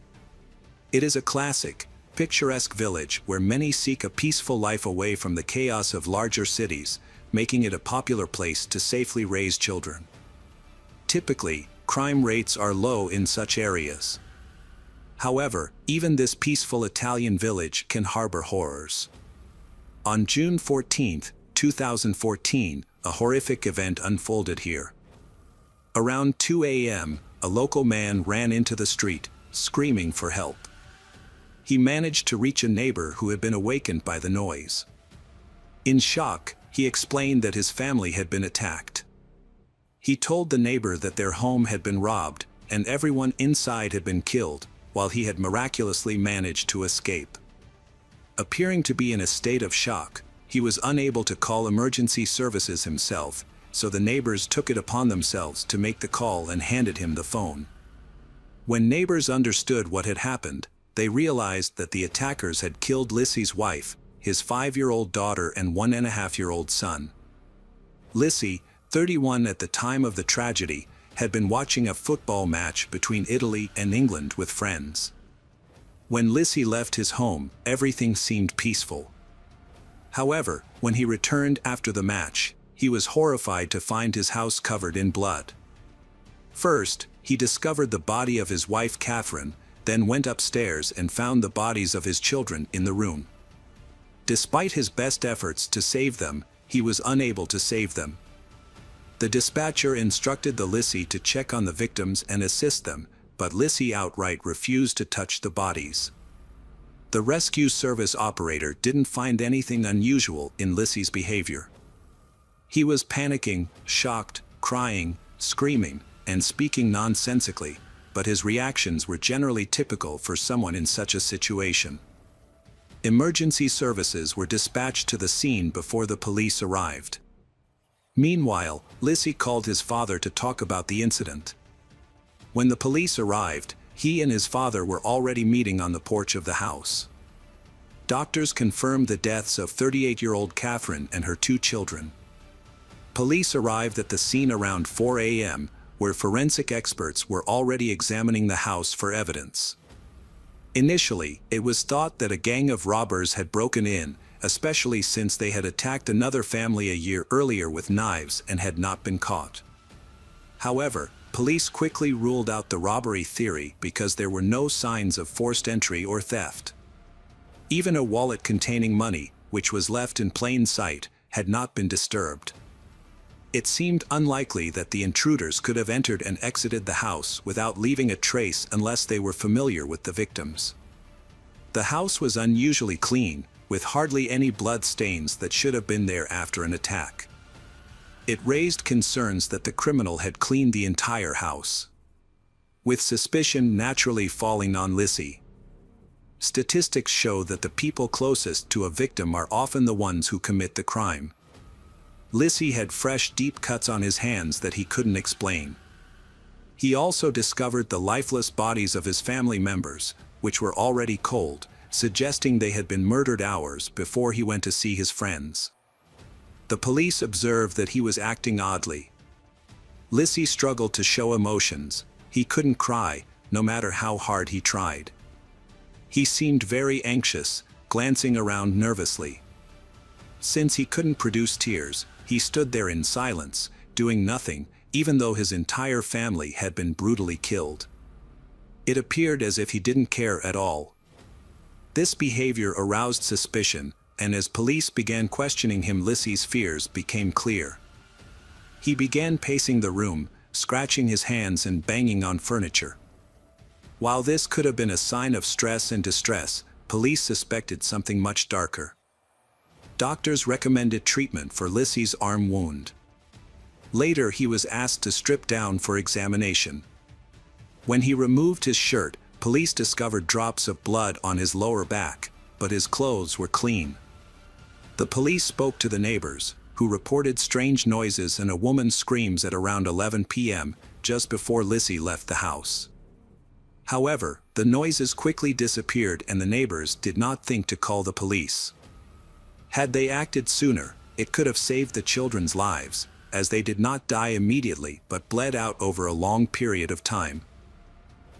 It is a classic, picturesque village where many seek a peaceful life away from the chaos of larger cities, making it a popular place to safely raise children. Typically, crime rates are low in such areas. However, even this peaceful Italian village can harbor horrors. On June 14, 2014, a horrific event unfolded here. Around 2 a.m., a local man ran into the street, screaming for help. He managed to reach a neighbor who had been awakened by the noise. In shock, he explained that his family had been attacked. He told the neighbor that their home had been robbed, and everyone inside had been killed, while he had miraculously managed to escape. Appearing to be in a state of shock, he was unable to call emergency services himself, so the neighbors took it upon themselves to make the call and handed him the phone. When neighbors understood what had happened, they realized that the attackers had killed Julissa's wife, his 5-year-old daughter and 1.5-year-old son. Julissa, 31 at the time of the tragedy, had been watching a football match between Italy and England with friends. When Julissa left his home, everything seemed peaceful. However, when he returned after the match, he was horrified to find his house covered in blood. First, he discovered the body of his wife Catherine, then went upstairs and found the bodies of his children in the room. Despite his best efforts to save them, he was unable to save them. The dispatcher instructed the Julissa to check on the victims and assist them, but Julissa outright refused to touch the bodies. The rescue service operator didn't find anything unusual in Julissa's behavior. He was panicking, shocked, crying, screaming, and speaking nonsensically, but his reactions were generally typical for someone in such a situation. Emergency services were dispatched to the scene before the police arrived. Meanwhile, Julissa called his father to talk about the incident. When the police arrived, he and his father were already meeting on the porch of the house. Doctors confirmed the deaths of 38-year-old Catherine and her 2 children. Police arrived at the scene around 4 a.m., where forensic experts were already examining the house for evidence. Initially, it was thought that a gang of robbers had broken in, especially since they had attacked another family a year earlier with knives and had not been caught. However, police quickly ruled out the robbery theory because there were no signs of forced entry or theft. Even a wallet containing money, which was left in plain sight, had not been disturbed. It seemed unlikely that the intruders could have entered and exited the house without leaving a trace unless they were familiar with the victims. The house was unusually clean, with hardly any blood stains that should have been there after an attack. It raised concerns that the criminal had cleaned the entire house, with suspicion naturally falling on Julissa. Statistics show that the people closest to a victim are often the ones who commit the crime. Julissa had fresh, deep cuts on his hands that he couldn't explain. He also discovered the lifeless bodies of his family members, which were already cold, suggesting they had been murdered hours before he went to see his friends. The police observed that he was acting oddly. Lissie struggled to show emotions. He couldn't cry, no matter how hard he tried. He seemed very anxious, glancing around nervously. Since he couldn't produce tears, he stood there in silence, doing nothing, even though his entire family had been brutally killed. It appeared as if he didn't care at all. This behavior aroused suspicion, and as police began questioning him, Lissie's fears became clear. He began pacing the room, scratching his hands and banging on furniture. While this could have been a sign of stress and distress, police suspected something much darker. Doctors recommended treatment for Lissie's arm wound. Later, he was asked to strip down for examination. When he removed his shirt, police discovered drops of blood on his lower back, but his clothes were clean. The police spoke to the neighbors, who reported strange noises and a woman's screams at around 11 p.m., just before Lissie left the house. However, the noises quickly disappeared and the neighbors did not think to call the police. Had they acted sooner, it could have saved the children's lives, as they did not die immediately but bled out over a long period of time.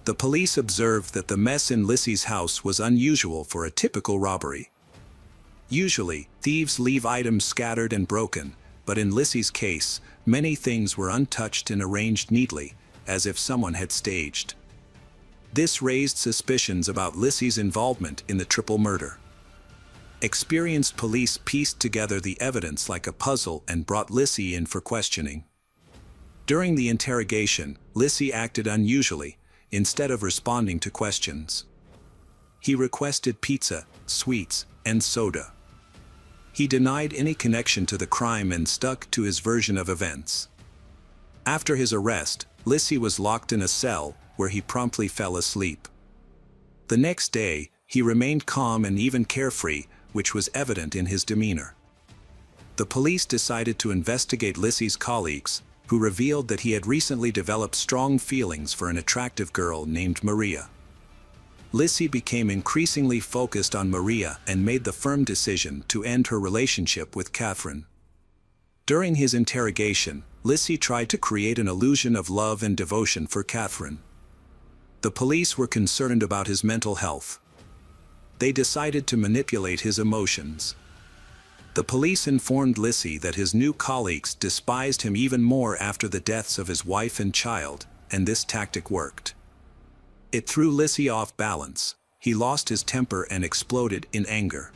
The police observed that the mess in Lissie's house was unusual for a typical robbery. Usually, thieves leave items scattered and broken, but in Lissie's case, many things were untouched and arranged neatly, as if someone had staged. This raised suspicions about Lissie's involvement in the triple murder. Experienced police pieced together the evidence like a puzzle and brought Lissie in for questioning. During the interrogation, Lissie acted unusually, instead of responding to questions. He requested pizza, sweets, and soda. He denied any connection to the crime and stuck to his version of events. After his arrest, Lissie was locked in a cell, where he promptly fell asleep. The next day, he remained calm and even carefree, which was evident in his demeanor. The police decided to investigate Lissie's colleagues, who revealed that he had recently developed strong feelings for an attractive girl named Maria. Lissie became increasingly focused on Maria and made the firm decision to end her relationship with Catherine. During his interrogation, Lissie tried to create an illusion of love and devotion for Catherine. The police were concerned about his mental health. They decided to manipulate his emotions. The police informed Lissie that his new colleagues despised him even more after the deaths of his wife and child, and this tactic worked. It threw Lissie off balance. He lost his temper and exploded in anger.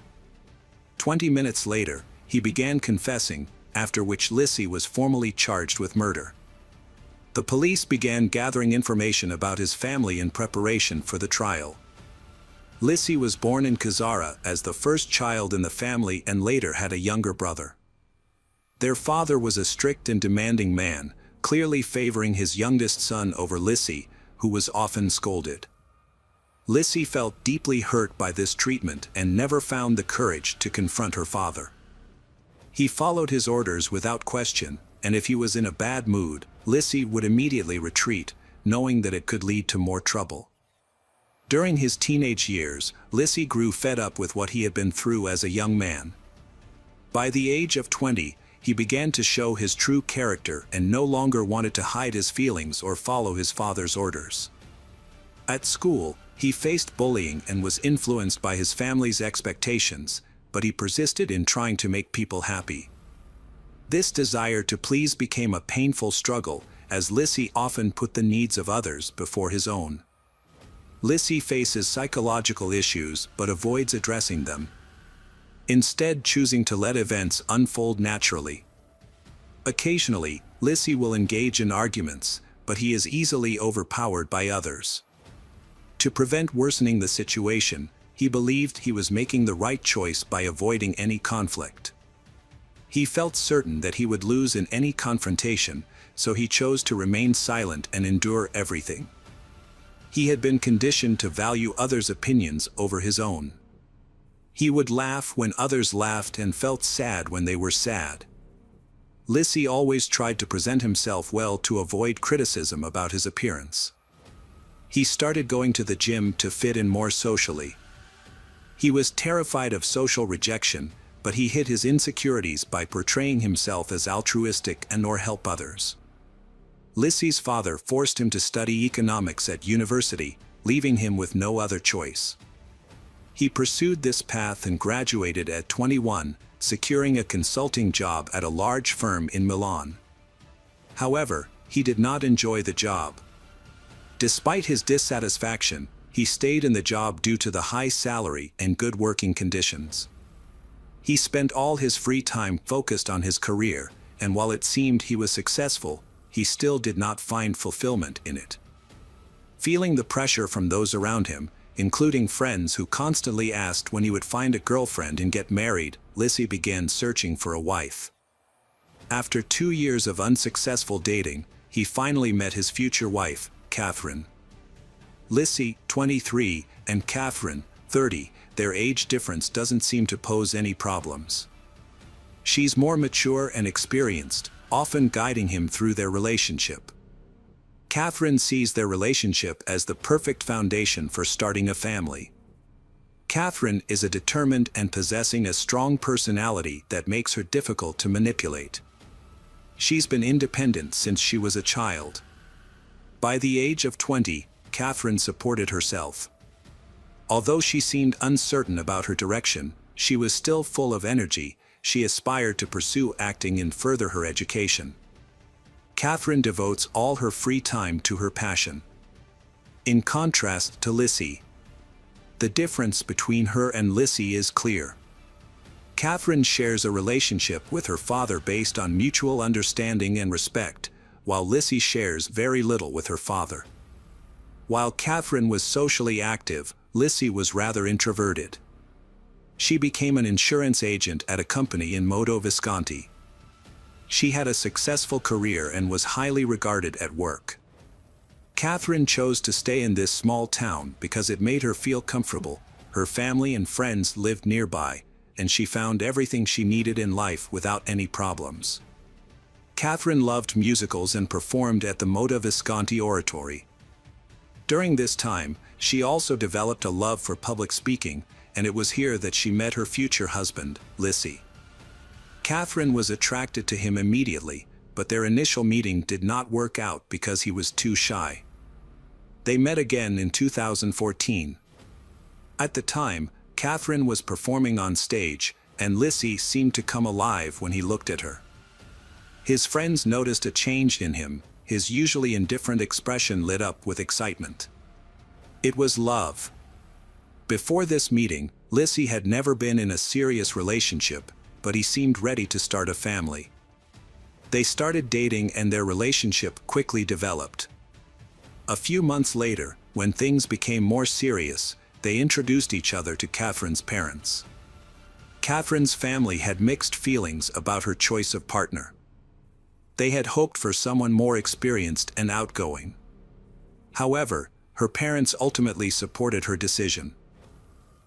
20 minutes later, he began confessing, after which Lissie was formally charged with murder. The police began gathering information about his family in preparation for the trial. Lissie was born in Kazara as the first child in the family and later had a younger brother. Their father was a strict and demanding man, clearly favoring his youngest son over Lissie, who was often scolded. Lissie felt deeply hurt by this treatment and never found the courage to confront her father. He followed his orders without question, and if he was in a bad mood, Lissie would immediately retreat, knowing that it could lead to more trouble. During his teenage years, Lissie grew fed up with what he had been through as a young man. By the age of 20, he began to show his true character and no longer wanted to hide his feelings or follow his father's orders. At school, he faced bullying and was influenced by his family's expectations, but he persisted in trying to make people happy. This desire to please became a painful struggle, as Lissie often put the needs of others before his own. Lissie faces psychological issues but avoids addressing them, instead choosing to let events unfold naturally. Occasionally, Lissie will engage in arguments, but he is easily overpowered by others. To prevent worsening the situation, he believed he was making the right choice by avoiding any conflict. He felt certain that he would lose in any confrontation, so he chose to remain silent and endure everything. He had been conditioned to value others' opinions over his own. He would laugh when others laughed and felt sad when they were sad. Lissy always tried to present himself well to avoid criticism about his appearance. He started going to the gym to fit in more socially. He was terrified of social rejection, but he hid his insecurities by portraying himself as altruistic and or help others. Lissy's father forced him to study economics at university, leaving him with no other choice. He pursued this path and graduated at 21, securing a consulting job at a large firm in Milan. However, he did not enjoy the job. Despite his dissatisfaction, he stayed in the job due to the high salary and good working conditions. He spent all his free time focused on his career, and while it seemed he was successful, he still did not find fulfillment in it. Feeling the pressure from those around him, including friends who constantly asked when he would find a girlfriend and get married, Lissy began searching for a wife. After 2 years of unsuccessful dating, he finally met his future wife, Catherine. Lissy, 23, and Catherine, 30, their age difference doesn't seem to pose any problems. She's more mature and experienced, often guiding him through their relationship. Catherine sees their relationship as the perfect foundation for starting a family. Catherine is a determined and possessing a strong personality that makes her difficult to manipulate. She's been independent since she was a child. By the age of 20, Catherine supported herself. Although she seemed uncertain about her direction, she was still full of energy. She aspired to pursue acting and further her education. Catherine devotes all her free time to her passion. In contrast to Lissy, the difference between her and Lissy is clear. Catherine shares a relationship with her father based on mutual understanding and respect, while Lissy shares very little with her father. While Catherine was socially active, Lissy was rather introverted. She became an insurance agent at a company in Modo Visconti. She had a successful career and was highly regarded at work. Catherine chose to stay in this small town because it made her feel comfortable. Her family and friends lived nearby, and she found everything she needed in life without any problems. Catherine loved musicals and performed at the Modo Visconti Oratory. During this time, she also developed a love for public speaking, and it was here that she met her future husband, Lissy. Catherine was attracted to him immediately, but their initial meeting did not work out because he was too shy. They met again in 2014. At the time, Catherine was performing on stage, and Lissy seemed to come alive when he looked at her. His friends noticed a change in him. His usually indifferent expression lit up with excitement. It was love. Before this meeting, Lissy had never been in a serious relationship, but he seemed ready to start a family. They started dating and their relationship quickly developed. A few months later, when things became more serious, they introduced each other to Catherine's parents. Catherine's family had mixed feelings about her choice of partner. They had hoped for someone more experienced and outgoing. However, her parents ultimately supported her decision.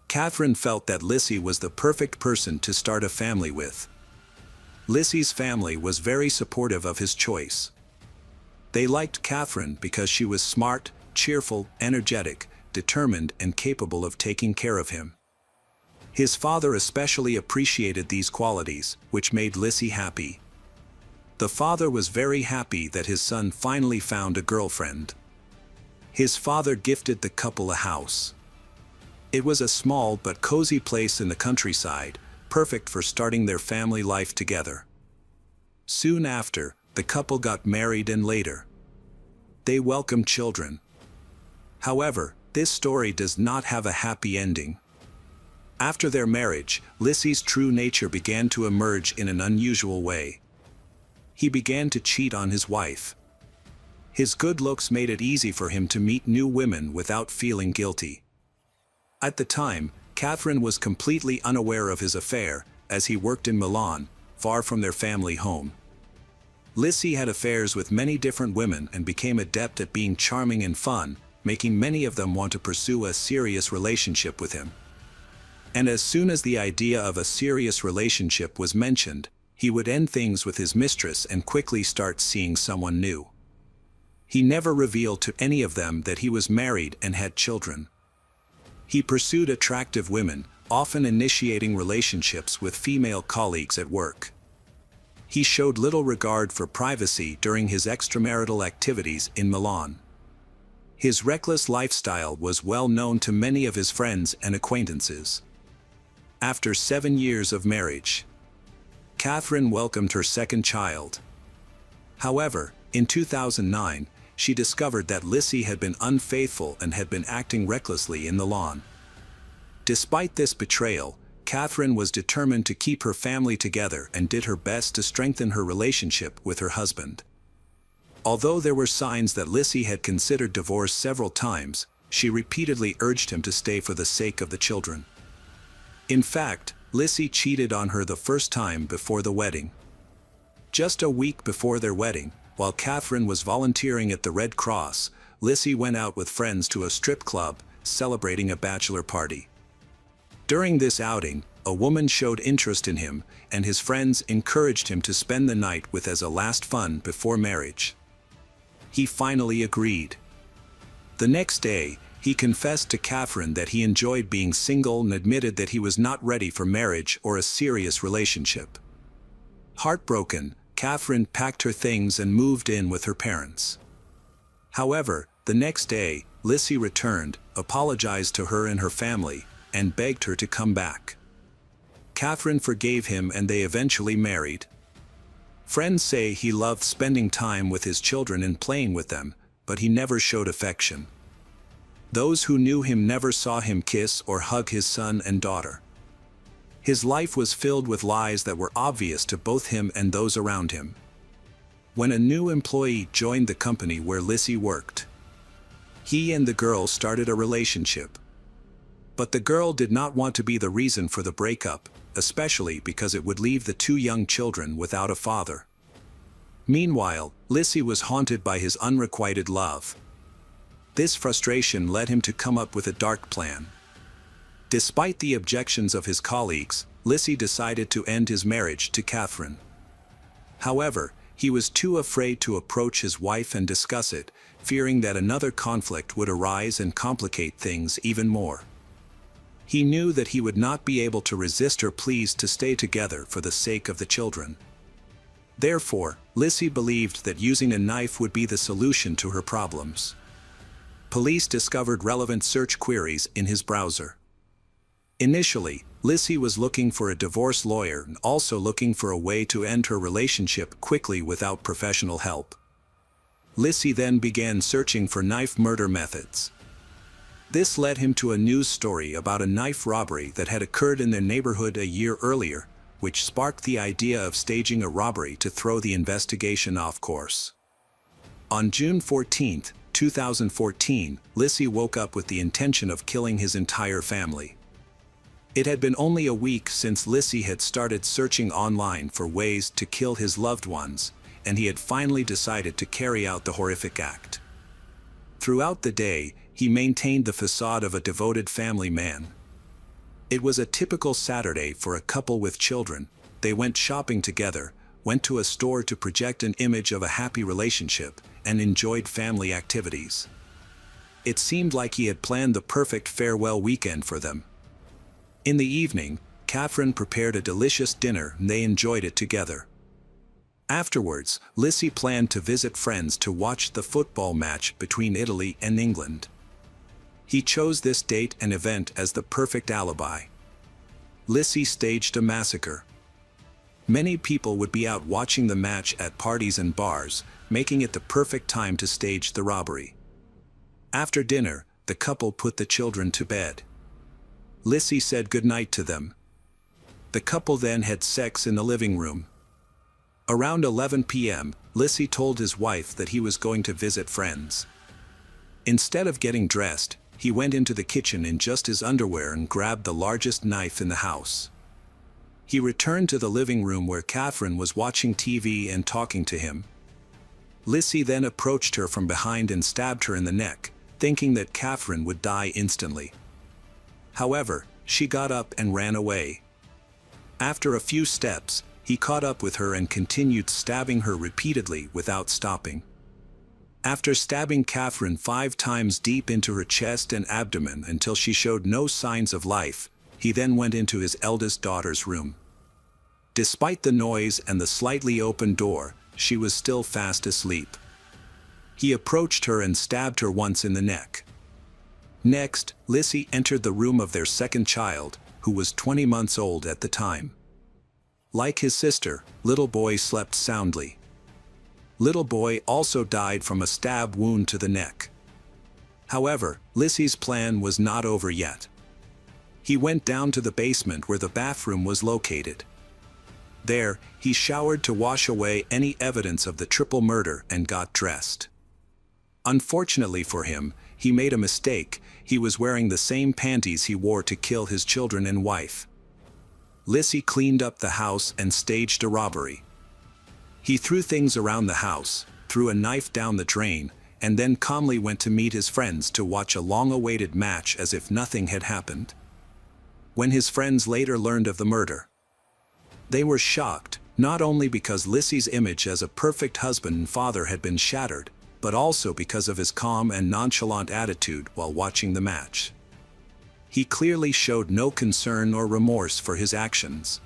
Catherine felt that Lissy was the perfect person to start a family with. Lissy's family was very supportive of his choice. They liked Catherine because she was smart, cheerful, energetic, determined, and capable of taking care of him. His father especially appreciated these qualities, which made Lissy happy. The father was very happy that his son finally found a girlfriend. His father gifted the couple a house. It was a small but cozy place in the countryside, perfect for starting their family life together. Soon after, the couple got married and later, they welcomed children. However, this story does not have a happy ending. After their marriage, Lissy's true nature began to emerge in an unusual way. He began to cheat on his wife. His good looks made it easy for him to meet new women without feeling guilty. At the time, Catherine was completely unaware of his affair, as he worked in Milan, far from their family home. Lissy had affairs with many different women and became adept at being charming and fun, making many of them want to pursue a serious relationship with him. And as soon as the idea of a serious relationship was mentioned, he would end things with his mistress and quickly start seeing someone new. He never revealed to any of them that he was married and had children. He pursued attractive women, often initiating relationships with female colleagues at work. He showed little regard for privacy during his extramarital activities in Milan. His reckless lifestyle was well known to many of his friends and acquaintances. After 7 years of marriage, Catherine welcomed her second child. However, in 2009, she discovered that Lissy had been unfaithful and had been acting recklessly in the lawn. Despite this betrayal, Catherine was determined to keep her family together and did her best to strengthen her relationship with her husband. Although there were signs that Lissy had considered divorce several times, she repeatedly urged him to stay for the sake of the children. In fact, Lissy cheated on her the first time before the wedding. Just a week before their wedding, while Catherine was volunteering at the Red Cross, Lissy went out with friends to a strip club, celebrating a bachelor party. During this outing, a woman showed interest in him, and his friends encouraged him to spend the night with as a last fun before marriage. He finally agreed. The next day, he confessed to Catherine that he enjoyed being single and admitted that he was not ready for marriage or a serious relationship. Heartbroken, Catherine packed her things and moved in with her parents. However, the next day, Lissy returned, apologized to her and her family, and begged her to come back. Catherine forgave him and they eventually married. Friends say he loved spending time with his children and playing with them, but he never showed affection. Those who knew him never saw him kiss or hug his son and daughter. His life was filled with lies that were obvious to both him and those around him. When a new employee joined the company where Lissy worked, he and the girl started a relationship. But the girl did not want to be the reason for the breakup, especially because it would leave the two young children without a father. Meanwhile, Lissy was haunted by his unrequited love. This frustration led him to come up with a dark plan. Despite the objections of his colleagues, Lissy decided to end his marriage to Catherine. However, he was too afraid to approach his wife and discuss it, fearing that another conflict would arise and complicate things even more. He knew that he would not be able to resist her pleas to stay together for the sake of the children. Therefore, Lissy believed that using a knife would be the solution to her problems. Police discovered relevant search queries in his browser. Initially, Lissy was looking for a divorce lawyer and also looking for a way to end her relationship quickly without professional help. Lissy then began searching for knife murder methods. This led him to a news story about a knife robbery that had occurred in their neighborhood a year earlier, which sparked the idea of staging a robbery to throw the investigation off course. On June 14, 2014, Lissy woke up with the intention of killing his entire family. It had been only a week since Lissy had started searching online for ways to kill his loved ones, and he had finally decided to carry out the horrific act. Throughout the day, he maintained the facade of a devoted family man. It was a typical Saturday for a couple with children. They went shopping together, went to a store to project an image of a happy relationship, and enjoyed family activities. It seemed like he had planned the perfect farewell weekend for them. In the evening, Catherine prepared a delicious dinner and they enjoyed it together. Afterwards, Lissy planned to visit friends to watch the football match between Italy and England. He chose this date and event as the perfect alibi. Lissy staged a massacre. Many people would be out watching the match at parties and bars, making it the perfect time to stage the robbery. After dinner, the couple put the children to bed. Lissy said goodnight to them. The couple then had sex in the living room. Around 11 p.m., Lissy told his wife that he was going to visit friends. Instead of getting dressed, he went into the kitchen in just his underwear and grabbed the largest knife in the house. He returned to the living room where Catherine was watching TV and talking to him. Lissy then approached her from behind and stabbed her in the neck, thinking that Catherine would die instantly. However, she got up and ran away. After a few steps, he caught up with her and continued stabbing her repeatedly without stopping. After stabbing Catherine 5 times deep into her chest and abdomen until she showed no signs of life, he then went into his eldest daughter's room. Despite the noise and the slightly open door, she was still fast asleep. He approached her and stabbed her once in the neck. Next, Lissy entered the room of their second child, who was 20 months old at the time. Like his sister, little boy slept soundly. Little boy also died from a stab wound to the neck. However, Lissy's plan was not over yet. He went down to the basement where the bathroom was located. There, he showered to wash away any evidence of the triple murder and got dressed. Unfortunately for him, he made a mistake. He was wearing the same panties he wore to kill his children and wife. Lissy cleaned up the house and staged a robbery. He threw things around the house, threw a knife down the drain, and then calmly went to meet his friends to watch a long-awaited match as if nothing had happened. When his friends later learned of the murder, they were shocked, not only because Lissy's image as a perfect husband and father had been shattered, but also because of his calm and nonchalant attitude while watching the match. He clearly showed no concern or remorse for his actions.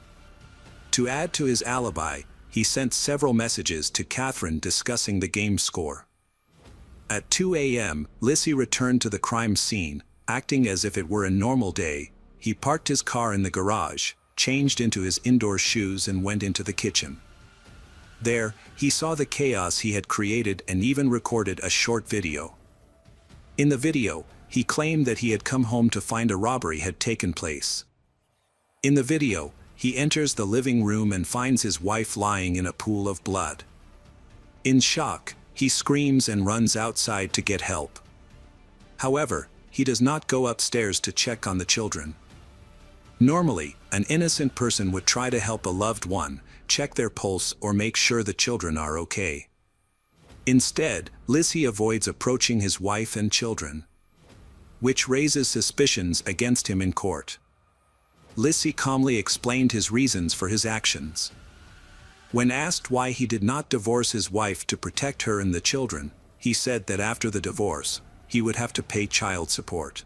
To add to his alibi, he sent several messages to Catherine discussing the game score. At 2 a.m., Lissy returned to the crime scene, acting as if it were a normal day. He parked his car in the garage, changed into his indoor shoes and went into the kitchen. There, he saw the chaos he had created and even recorded a short video. In the video, he claimed that he had come home to find a robbery had taken place. In the video, he enters the living room and finds his wife lying in a pool of blood. In shock, he screams and runs outside to get help. However, he does not go upstairs to check on the children. Normally, an innocent person would try to help a loved one, check their pulse or make sure the children are okay. Instead, Lissy avoids approaching his wife and children, which raises suspicions against him in court. Lissy calmly explained his reasons for his actions. When asked why he did not divorce his wife to protect her and the children, he said that after the divorce, he would have to pay child support.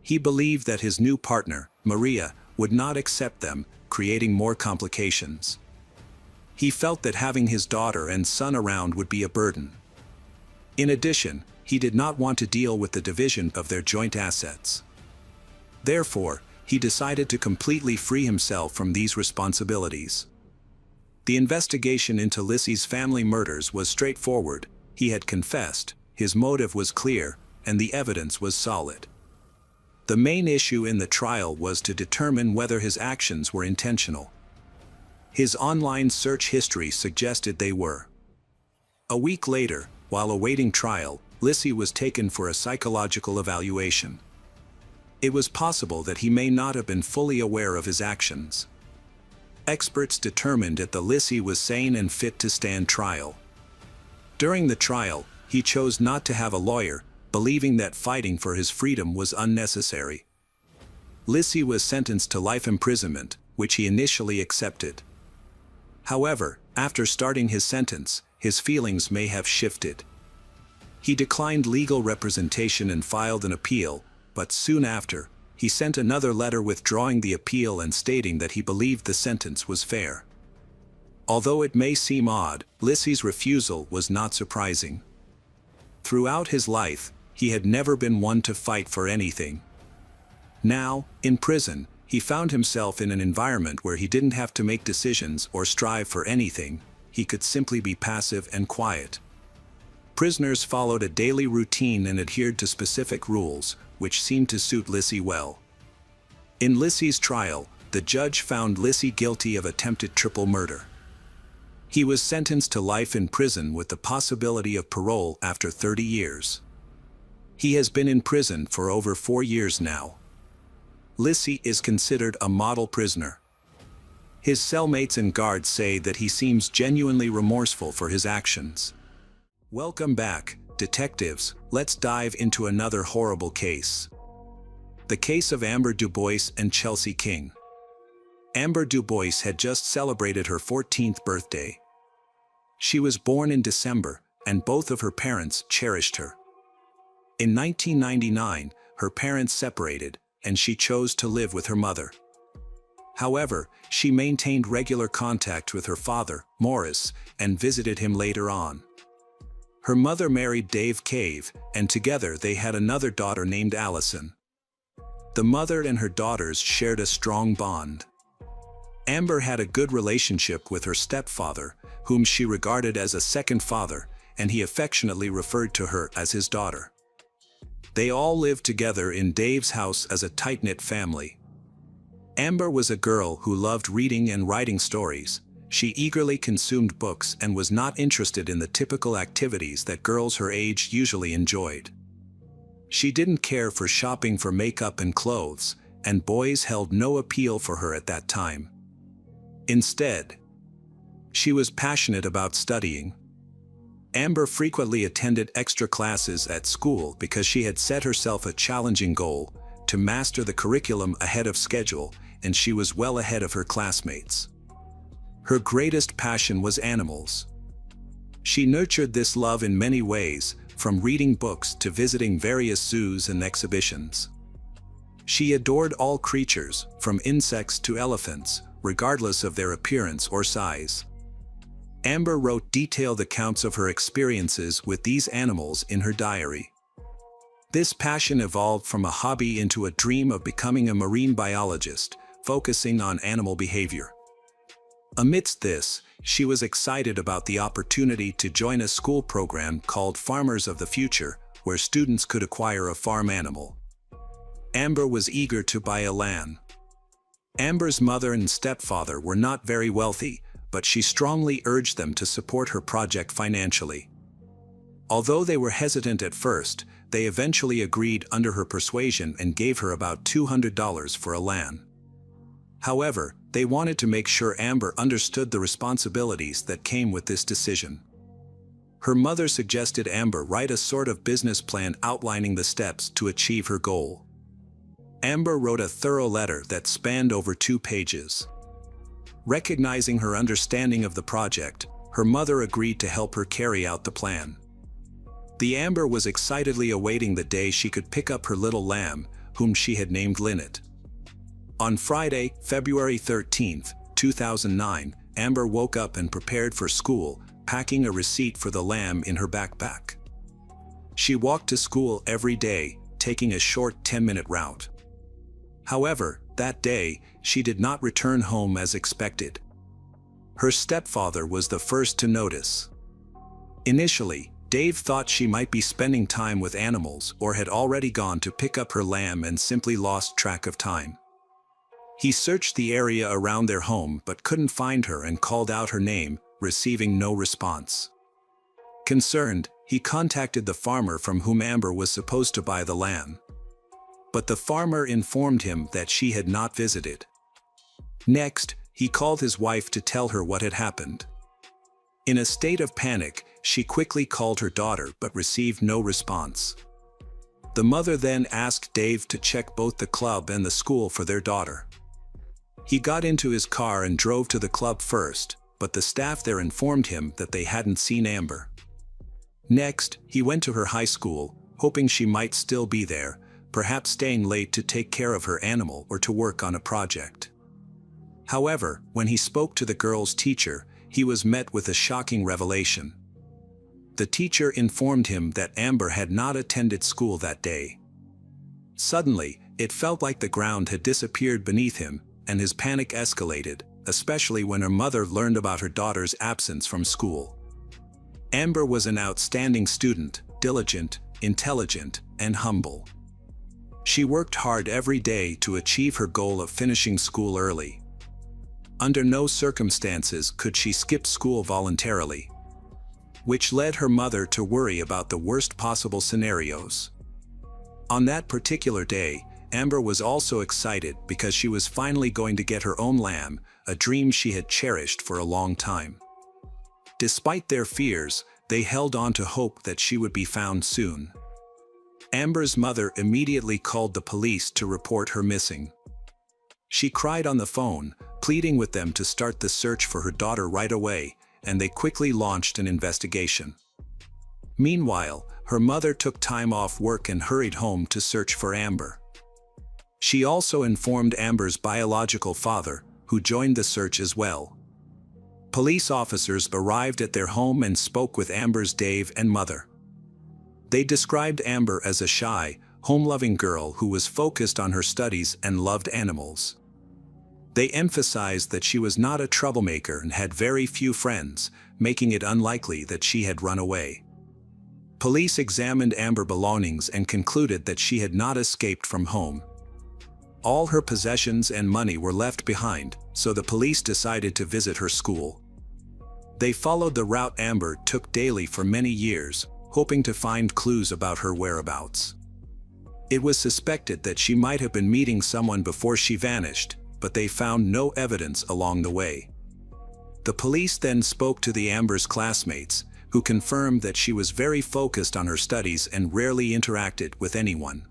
He believed that his new partner, Maria, would not accept them, creating more complications. He felt that having his daughter and son around would be a burden. In addition, he did not want to deal with the division of their joint assets. Therefore, he decided to completely free himself from these responsibilities. The investigation into Lissy's family murders was straightforward. He had confessed, his motive was clear, and the evidence was solid. The main issue in the trial was to determine whether his actions were intentional. His online search history suggested they were. A week later, while awaiting trial, Lissy was taken for a psychological evaluation. It was possible that he may not have been fully aware of his actions. Experts determined that Lissy was sane and fit to stand trial. During the trial, he chose not to have a lawyer, believing that fighting for his freedom was unnecessary. Lissy was sentenced to life imprisonment, which he initially accepted. However, after starting his sentence, his feelings may have shifted. He declined legal representation and filed an appeal, but soon after, he sent another letter withdrawing the appeal and stating that he believed the sentence was fair. Although it may seem odd, Lissy's refusal was not surprising. Throughout his life, he had never been one to fight for anything. Now, in prison, he found himself in an environment where he didn't have to make decisions or strive for anything. He could simply be passive and quiet. Prisoners followed a daily routine and adhered to specific rules, which seemed to suit Lissy well. In Lissy's trial, the judge found Lissy guilty of attempted triple murder. He was sentenced to life in prison with the possibility of parole after 30 years. He has been in prison for over 4 years now. Lissy is considered a model prisoner. His cellmates and guards say that he seems genuinely remorseful for his actions. Welcome back, detectives. Let's dive into another horrible case. The case of Amber Du Bois and Chelsea King. Amber Dubois had just celebrated her 14th birthday. She was born in December, and both of her parents cherished her. In 1999, her parents separated, and she chose to live with her mother. However, she maintained regular contact with her father, Morris, and visited him later on. Her mother married Dave Cave, and together they had another daughter named Allison. The mother and her daughters shared a strong bond. Amber had a good relationship with her stepfather, whom she regarded as a second father, and he affectionately referred to her as his daughter. They all lived together in Dave's house as a tight-knit family. Amber was a girl who loved reading and writing stories. She eagerly consumed books and was not interested in the typical activities that girls her age usually enjoyed. She didn't care for shopping for makeup and clothes, and boys held no appeal for her at that time. Instead, she was passionate about studying. Amber frequently attended extra classes at school because she had set herself a challenging goal to master the curriculum ahead of schedule, and she was well ahead of her classmates. Her greatest passion was animals. She nurtured this love in many ways, from reading books to visiting various zoos and exhibitions. She adored all creatures, from insects to elephants, regardless of their appearance or size. Amber wrote detailed accounts of her experiences with these animals in her diary. This passion evolved from a hobby into a dream of becoming a marine biologist, focusing on animal behavior. Amidst this, she was excited about the opportunity to join a school program called Farmers of the Future, where students could acquire a farm animal. Amber was eager to buy a lamb. Amber's mother and stepfather were not very wealthy, but she strongly urged them to support her project financially. Although they were hesitant at first, they eventually agreed under her persuasion and gave her about $200 for a lamb. However, they wanted to make sure Amber understood the responsibilities that came with this decision. Her mother suggested Amber write a sort of business plan outlining the steps to achieve her goal. Amber wrote a thorough letter that spanned over 2 pages. Recognizing her understanding of the project, her mother agreed to help her carry out the plan. The Amber was excitedly awaiting the day she could pick up her little lamb, whom she had named Lynette. On Friday, February 13, 2009, Amber woke up and prepared for school, packing a receipt for the lamb in her backpack. She walked to school every day, taking a short 10-minute route. However, that day, she did not return home as expected. Her stepfather was the first to notice. Initially, Dave thought she might be spending time with animals or had already gone to pick up her lamb and simply lost track of time. He searched the area around their home but couldn't find her and called out her name, receiving no response. Concerned, he contacted the farmer from whom Amber was supposed to buy the lamb. But the farmer informed him that she had not visited. Next, he called his wife to tell her what had happened. In a state of panic, she quickly called her daughter but received no response. The mother then asked Dave to check both the club and the school for their daughter. He got into his car and drove to the club first, but the staff there informed him that they hadn't seen Amber. Next, he went to her high school, hoping she might still be there, perhaps staying late to take care of her animal or to work on a project. However, when he spoke to the girl's teacher, he was met with a shocking revelation. The teacher informed him that Amber had not attended school that day. Suddenly, it felt like the ground had disappeared beneath him, and his panic escalated, especially when her mother learned about her daughter's absence from school. Amber was an outstanding student, diligent, intelligent, and humble. She worked hard every day to achieve her goal of finishing school early. Under no circumstances could she skip school voluntarily, which led her mother to worry about the worst possible scenarios. On that particular day, Amber was also excited because she was finally going to get her own lamb, a dream she had cherished for a long time. Despite their fears, they held on to hope that she would be found soon. Amber's mother immediately called the police to report her missing. She cried on the phone, pleading with them to start the search for her daughter right away, and they quickly launched an investigation. Meanwhile, her mother took time off work and hurried home to search for Amber. She also informed Amber's biological father, who joined the search as well. Police officers arrived at their home and spoke with Amber's Dave and mother. They described Amber as a shy, home-loving girl who was focused on her studies and loved animals. They emphasized that she was not a troublemaker and had very few friends, making it unlikely that she had run away. Police examined Amber's belongings and concluded that she had not escaped from home. All her possessions and money were left behind, so the police decided to visit her school. They followed the route Amber took daily for many years, hoping to find clues about her whereabouts. It was suspected that she might have been meeting someone before she vanished, but they found no evidence along the way. The police then spoke to the Amber's classmates, who confirmed that she was very focused on her studies and rarely interacted with anyone.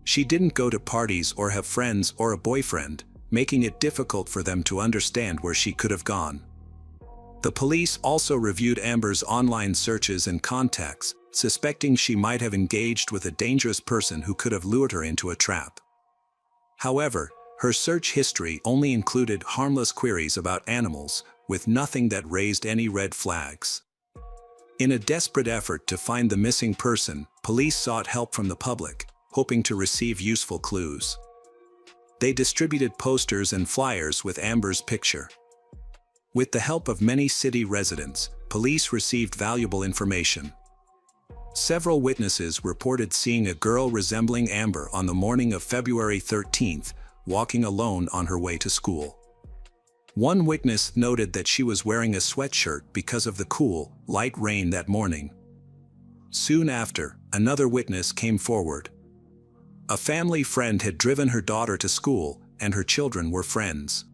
She didn't go to parties or have friends or a boyfriend, making it difficult for them to understand where she could have gone. The police also reviewed Amber's online searches and contacts, suspecting she might have engaged with a dangerous person who could have lured her into a trap. However, her search history only included harmless queries about animals, with nothing that raised any red flags. In a desperate effort to find the missing person, police sought help from the public, hoping to receive useful clues. They distributed posters and flyers with Amber's picture. With the help of many city residents, police received valuable information. Several witnesses reported seeing a girl resembling Amber on the morning of February 13th, walking alone on her way to school. One witness noted that she was wearing a sweatshirt because of the cool, light rain that morning. Soon after, another witness came forward. A family friend had driven her daughter to school, and her children were friends.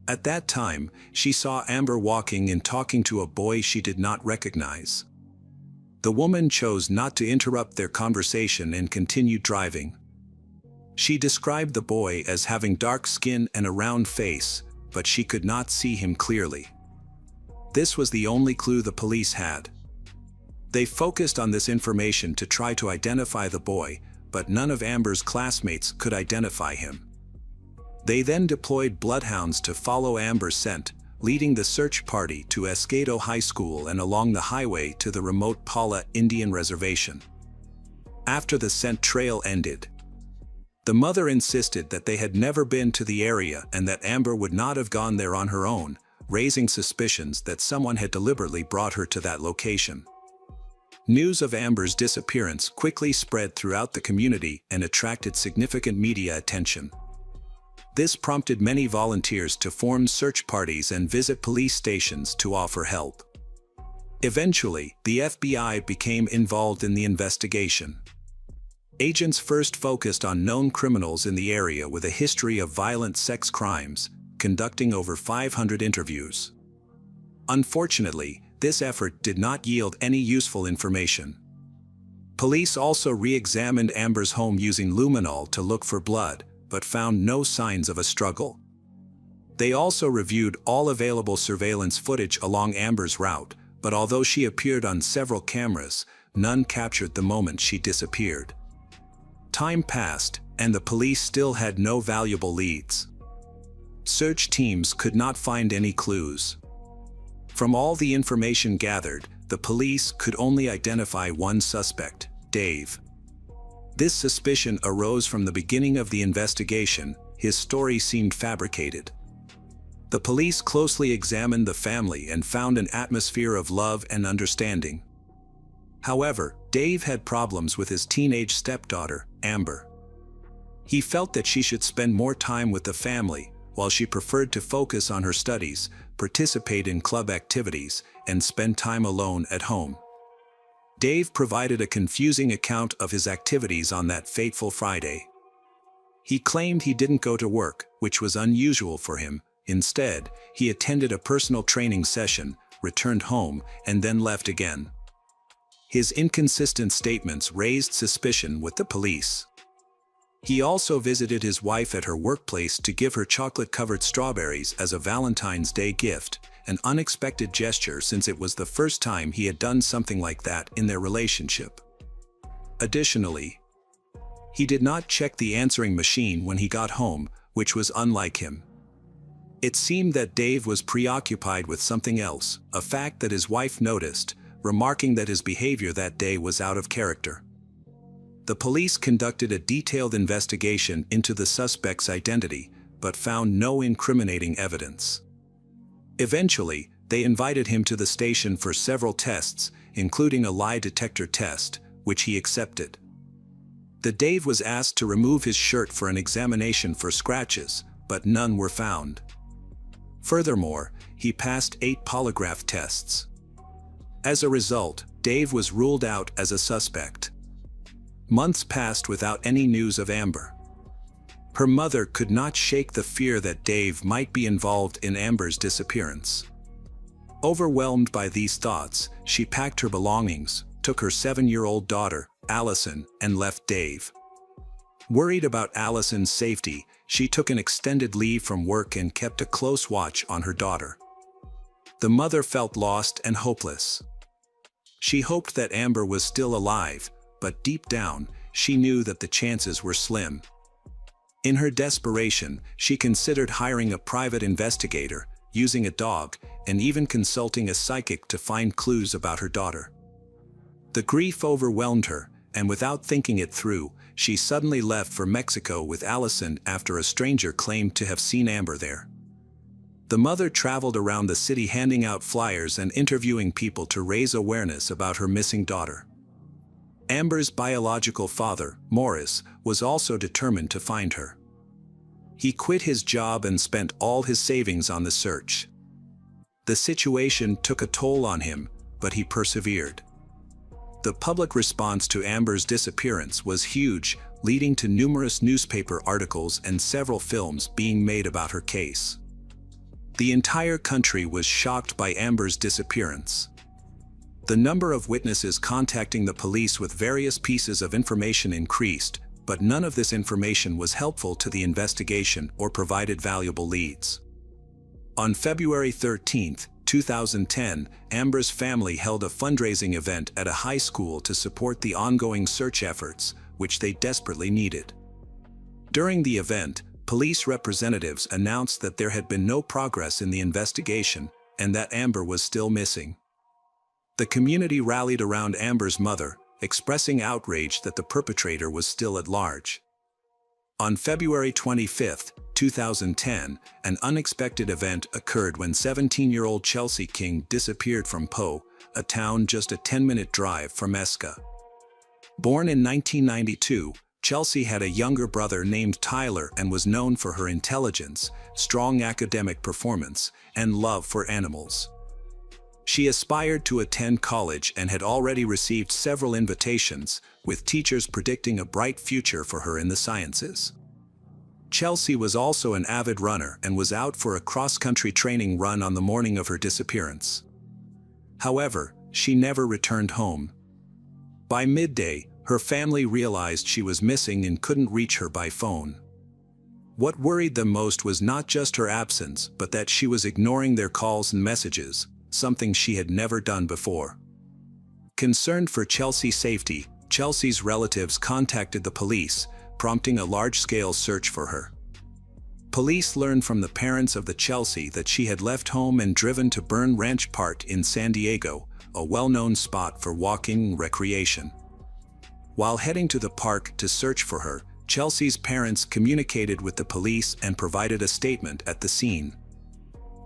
At that time, she saw Amber walking and talking to a boy she did not recognize. The woman chose not to interrupt their conversation and continued driving. She described the boy as having dark skin and a round face, but she could not see him clearly. This was the only clue the police had. They focused on this information to try to identify the boy, but none of Amber's classmates could identify him. They then deployed bloodhounds to follow Amber's scent, leading the search party to Escato High School and along the highway to the remote Pala Indian Reservation. After the scent trail ended, the mother insisted that they had never been to the area and that Amber would not have gone there on her own, raising suspicions that someone had deliberately brought her to that location. News of Amber's disappearance quickly spread throughout the community and attracted significant media attention. This prompted many volunteers to form search parties and visit police stations to offer help. Eventually, the FBI became involved in the investigation. Agents first focused on known criminals in the area with a history of violent sex crimes, conducting over 500 interviews. Unfortunately, this effort did not yield any useful information. Police also re-examined Amber's home using luminol to look for blood, but found no signs of a struggle. They also reviewed all available surveillance footage along Amber's route, but although she appeared on several cameras, none captured the moment she disappeared. Time passed, and the police still had no valuable leads. Search teams could not find any clues. From all the information gathered, the police could only identify one suspect, Dave. This suspicion arose from the beginning of the investigation. His story seemed fabricated. The police closely examined the family and found an atmosphere of love and understanding. However, Dave had problems with his teenage stepdaughter, Amber. He felt that she should spend more time with the family, while she preferred to focus on her studies, participate in club activities, and spend time alone at home. Dave provided a confusing account of his activities on that fateful Friday. He claimed he didn't go to work, which was unusual for him. Instead, he attended a personal training session, returned home, and then left again. His inconsistent statements raised suspicion with the police. He also visited his wife at her workplace to give her chocolate-covered strawberries as a Valentine's Day gift, an unexpected gesture since it was the first time he had done something like that in their relationship. Additionally, he did not check the answering machine when he got home, which was unlike him. It seemed that Dave was preoccupied with something else, a fact that his wife noticed, remarking that his behavior that day was out of character. The police conducted a detailed investigation into the suspect's identity, but found no incriminating evidence. Eventually, they invited him to the station for several tests, including a lie detector test, which he accepted. Dave was asked to remove his shirt for an examination for scratches, but none were found. Furthermore, he passed 8 polygraph tests. As a result, Dave was ruled out as a suspect. Months passed without any news of Amber. Her mother could not shake the fear that Dave might be involved in Amber's disappearance. Overwhelmed by these thoughts, she packed her belongings, took her 7-year-old daughter, Allison, and left Dave. Worried about Allison's safety, she took an extended leave from work and kept a close watch on her daughter. The mother felt lost and hopeless. She hoped that Amber was still alive, but deep down, she knew that the chances were slim. In her desperation, she considered hiring a private investigator, using a dog, and even consulting a psychic to find clues about her daughter. The grief overwhelmed her, and without thinking it through, she suddenly left for Mexico with Allison after a stranger claimed to have seen Amber there. The mother traveled around the city handing out flyers and interviewing people to raise awareness about her missing daughter. Amber's biological father, Morris, was also determined to find her. He quit his job and spent all his savings on the search. The situation took a toll on him, but he persevered. The public response to Amber's disappearance was huge, leading to numerous newspaper articles and several films being made about her case. The entire country was shocked by Amber's disappearance. The number of witnesses contacting the police with various pieces of information increased, but none of this information was helpful to the investigation or provided valuable leads. On February 13, 2010, Amber's family held a fundraising event at a high school to support the ongoing search efforts, which they desperately needed. During the event, police representatives announced that there had been no progress in the investigation and that Amber was still missing. The community rallied around Amber's mother, expressing outrage that the perpetrator was still at large. On February 25, 2010, an unexpected event occurred when 17-year-old Chelsea King disappeared from Poe, a town just a 10-minute drive from Esca. Born in 1992, Chelsea had a younger brother named Tyler and was known for her intelligence, strong academic performance, and love for animals. She aspired to attend college and had already received several invitations, with teachers predicting a bright future for her in the sciences. Chelsea was also an avid runner and was out for a cross-country training run on the morning of her disappearance. However, she never returned home. By midday, her family realized she was missing and couldn't reach her by phone. What worried them most was not just her absence, but that she was ignoring their calls and messages, something she had never done before. Concerned for Chelsea's safety, Chelsea's relatives contacted the police, prompting a large-scale search for her. Police learned from the parents of the Chelsea that she had left home and driven to Burn Ranch Park in San Diego, a well-known spot for walking and recreation. While heading to the park to search for her, Chelsea's parents communicated with the police and provided a statement at the scene.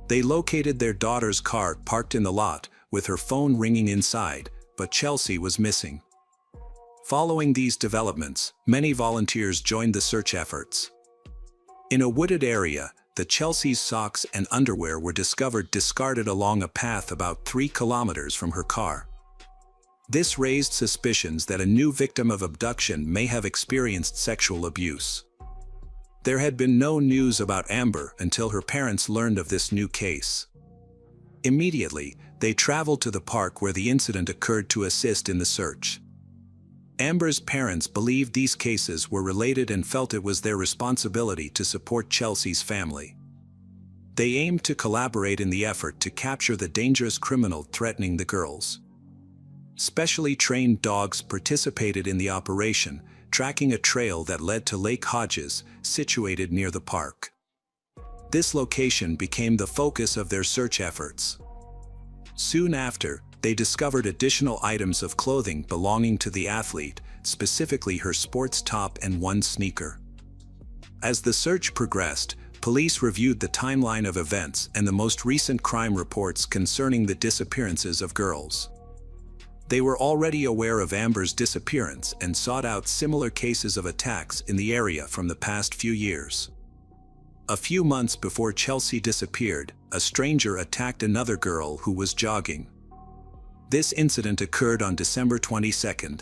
They located their daughter's car parked in the lot, with her phone ringing inside, but Chelsea was missing. Following these developments, many volunteers joined the search efforts. In a wooded area, the Chelsea's socks and underwear were discovered discarded along a path about 3 kilometers from her car. This raised suspicions that a new victim of abduction may have experienced sexual abuse. There had been no news about Amber until her parents learned of this new case. Immediately, they traveled to the park where the incident occurred to assist in the search. Amber's parents believed these cases were related and felt it was their responsibility to support Chelsea's family. They aimed to collaborate in the effort to capture the dangerous criminal threatening the girls. Specially trained dogs participated in the operation, tracking a trail that led to Lake Hodges, situated near the park. This location became the focus of their search efforts. Soon after, they discovered additional items of clothing belonging to the athlete, specifically her sports top and one sneaker. As the search progressed, police reviewed the timeline of events and the most recent crime reports concerning the disappearances of girls. They were already aware of Amber's disappearance and sought out similar cases of attacks in the area from the past few years. A few months before Chelsea disappeared, a stranger attacked another girl who was jogging. This incident occurred on December 22,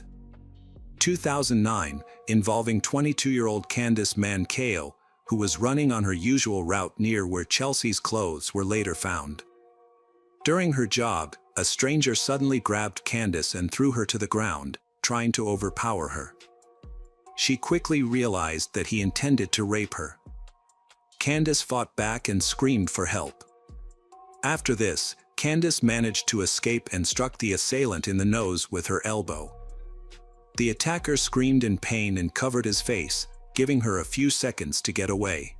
2009, involving 22-year-old Candice Mankeo, who was running on her usual route near where Chelsea's clothes were later found. During her jog, a stranger suddenly grabbed Candice and threw her to the ground, trying to overpower her. She quickly realized that he intended to rape her. Candice fought back and screamed for help. After this, Candice managed to escape and struck the assailant in the nose with her elbow. The attacker screamed in pain and covered his face, giving her a few seconds to get away.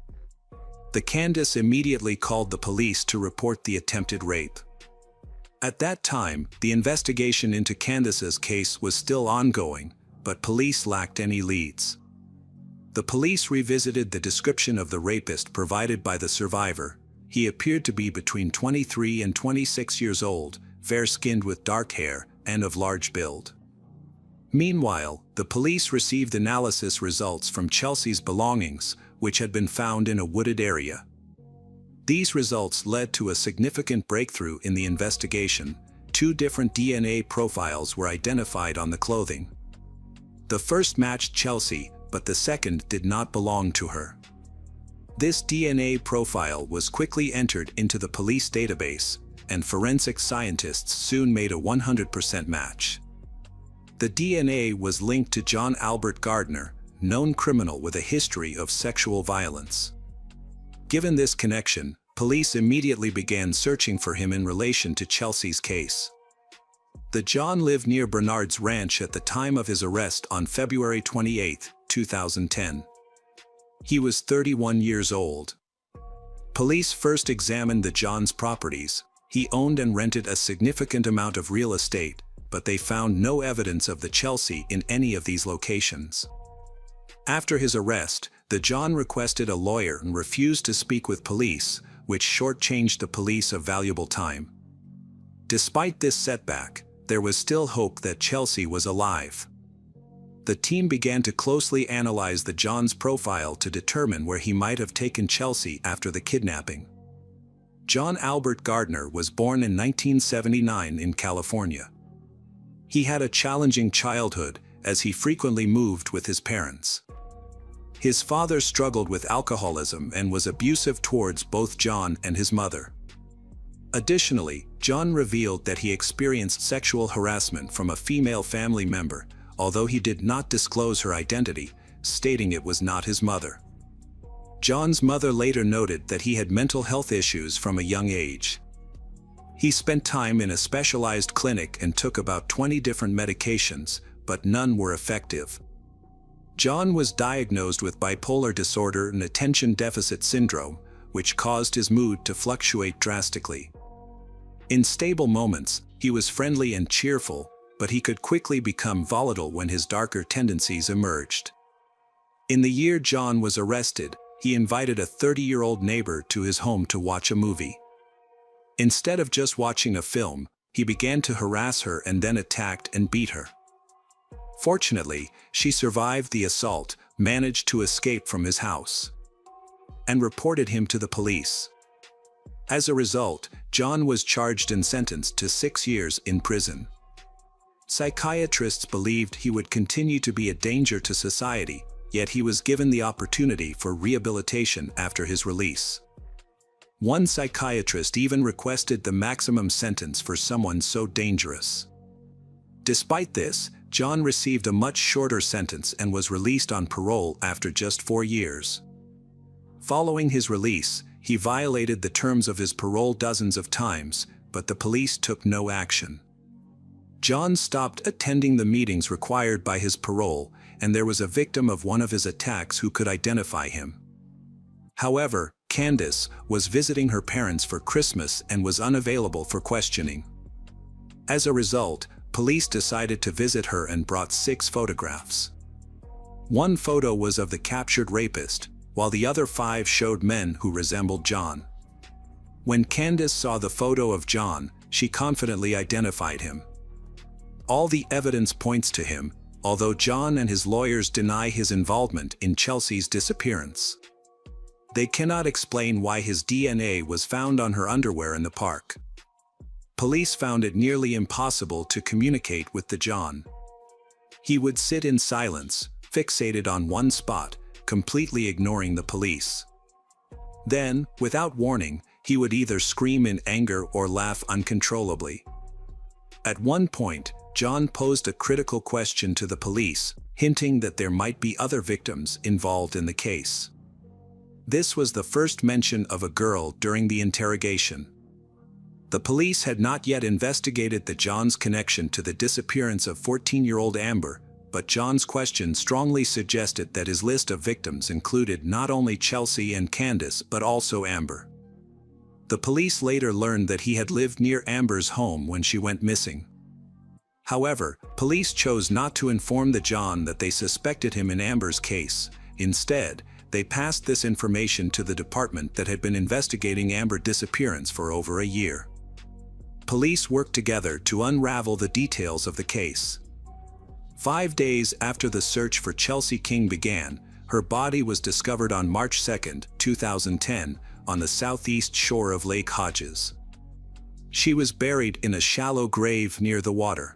The Candice immediately called the police to report the attempted rape. At that time, the investigation into Candice's case was still ongoing, but police lacked any leads. The police revisited the description of the rapist provided by the survivor. He appeared to be between 23 and 26 years old, fair-skinned with dark hair, and of large build. Meanwhile, the police received analysis results from Chelsea's belongings, which had been found in a wooded area. These results led to a significant breakthrough in the investigation. 2 different DNA profiles were identified on the clothing. The first matched Chelsea, but the second did not belong to her. This DNA profile was quickly entered into the police database, and forensic scientists soon made a 100% match. The DNA was linked to John Albert Gardner, known criminal with a history of sexual violence. Given this connection, police immediately began searching for him in relation to Chelsea's case. The John lived near Bernard's Ranch at the time of his arrest on February 28, 2010. He was 31 years old. Police first examined the John's properties. He owned and rented a significant amount of real estate, but they found no evidence of the Chelsea in any of these locations. After his arrest, the John requested a lawyer and refused to speak with police, which shortchanged the police of valuable time. Despite this setback, there was still hope that Chelsea was alive. The team began to closely analyze the John's profile to determine where he might have taken Chelsea after the kidnapping. John Albert Gardner was born in 1979 in California. He had a challenging childhood, as he frequently moved with his parents. His father struggled with alcoholism and was abusive towards both John and his mother. Additionally, John revealed that he experienced sexual harassment from a female family member, although he did not disclose her identity, stating it was not his mother. John's mother later noted that he had mental health issues from a young age. He spent time in a specialized clinic and took about 20 different medications, but none were effective. John was diagnosed with bipolar disorder and attention deficit syndrome, which caused his mood to fluctuate drastically. In stable moments, he was friendly and cheerful, but he could quickly become volatile when his darker tendencies emerged. In the year John was arrested, he invited a 30-year-old neighbor to his home to watch a movie. Instead of just watching a film, he began to harass her and then attacked and beat her. Fortunately, she survived the assault, managed to escape from his house, and reported him to the police. As a result, John was charged and sentenced to 6 years in prison. Psychiatrists believed he would continue to be a danger to society, yet he was given the opportunity for rehabilitation after his release. One psychiatrist even requested the maximum sentence for someone so dangerous. Despite this, John received a much shorter sentence and was released on parole after just 4 years. Following his release, he violated the terms of his parole dozens of times, but the police took no action. John stopped attending the meetings required by his parole, and there was a victim of one of his attacks who could identify him. However, Candace was visiting her parents for Christmas and was unavailable for questioning. As a result, police decided to visit her and brought 6 photographs. One photo was of the captured rapist, while the other 5 showed men who resembled John. When Candace saw the photo of John, she confidently identified him. All the evidence points to him, although John and his lawyers deny his involvement in Chelsea's disappearance. They cannot explain why his DNA was found on her underwear in the park. Police found it nearly impossible to communicate with the John. He would sit in silence, fixated on one spot, completely ignoring the police. Then, without warning, he would either scream in anger or laugh uncontrollably. At one point, John posed a critical question to the police, hinting that there might be other victims involved in the case. This was the first mention of a girl during the interrogation. The police had not yet investigated the John's connection to the disappearance of 14-year-old Amber, but John's question strongly suggested that his list of victims included not only Chelsea and Candace but also Amber. The police later learned that he had lived near Amber's home when she went missing. However, police chose not to inform the John that they suspected him in Amber's case. Instead, they passed this information to the department that had been investigating Amber's disappearance for over a year. Police worked together to unravel the details of the case. 5 days after the search for Chelsea King began, her body was discovered on March 2, 2010, on the southeast shore of Lake Hodges. She was buried in a shallow grave near the water.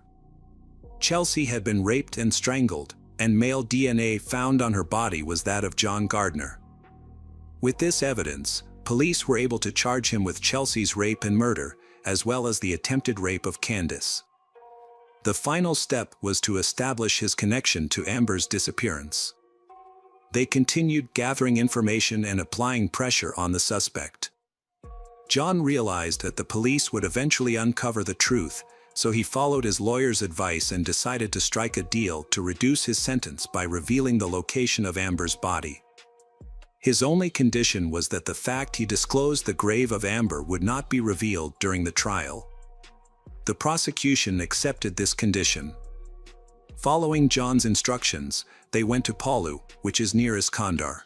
Chelsea had been raped and strangled, and male DNA found on her body was that of John Gardner. With this evidence, police were able to charge him with Chelsea's rape and murder, as well as the attempted rape of Candace. The final step was to establish his connection to Amber's disappearance. They continued gathering information and applying pressure on the suspect. John realized that the police would eventually uncover the truth, so he followed his lawyer's advice and decided to strike a deal to reduce his sentence by revealing the location of Amber's body. His only condition was that the fact he disclosed the grave of Amber would not be revealed during the trial. The prosecution accepted this condition. Following John's instructions, they went to Palu, which is near Iskandar.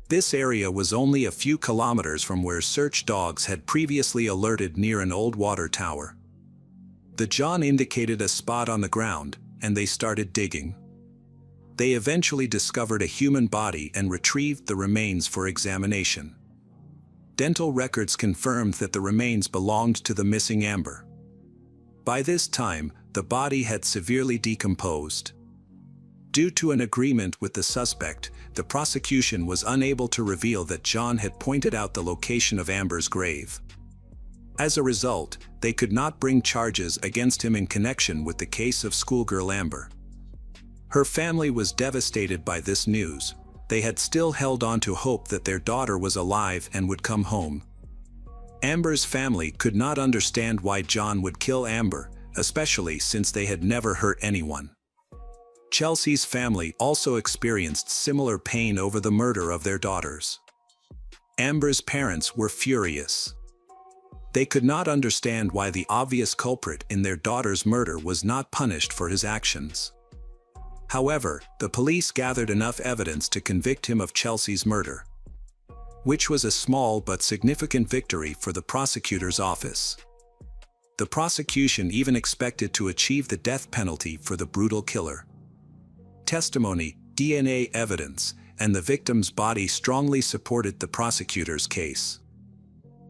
This area was only a few kilometers from where search dogs had previously alerted near an old water tower. The John indicated a spot on the ground, and they started digging. They eventually discovered a human body and retrieved the remains for examination. Dental records confirmed that the remains belonged to the missing Amber. By this time, the body had severely decomposed. Due to an agreement with the suspect, the prosecution was unable to reveal that John had pointed out the location of Amber's grave. As a result, they could not bring charges against him in connection with the case of schoolgirl Amber. Her family was devastated by this news. They had still held on to hope that their daughter was alive and would come home. Amber's family could not understand why John would kill Amber, especially since they had never hurt anyone. Chelsea's family also experienced similar pain over the murder of their daughters. Amber's parents were furious. They could not understand why the obvious culprit in their daughter's murder was not punished for his actions. However, the police gathered enough evidence to convict him of Chelsea's murder, which was a small but significant victory for the prosecutor's office. The prosecution even expected to achieve the death penalty for the brutal killer. Testimony, DNA evidence, and the victim's body strongly supported the prosecutor's case.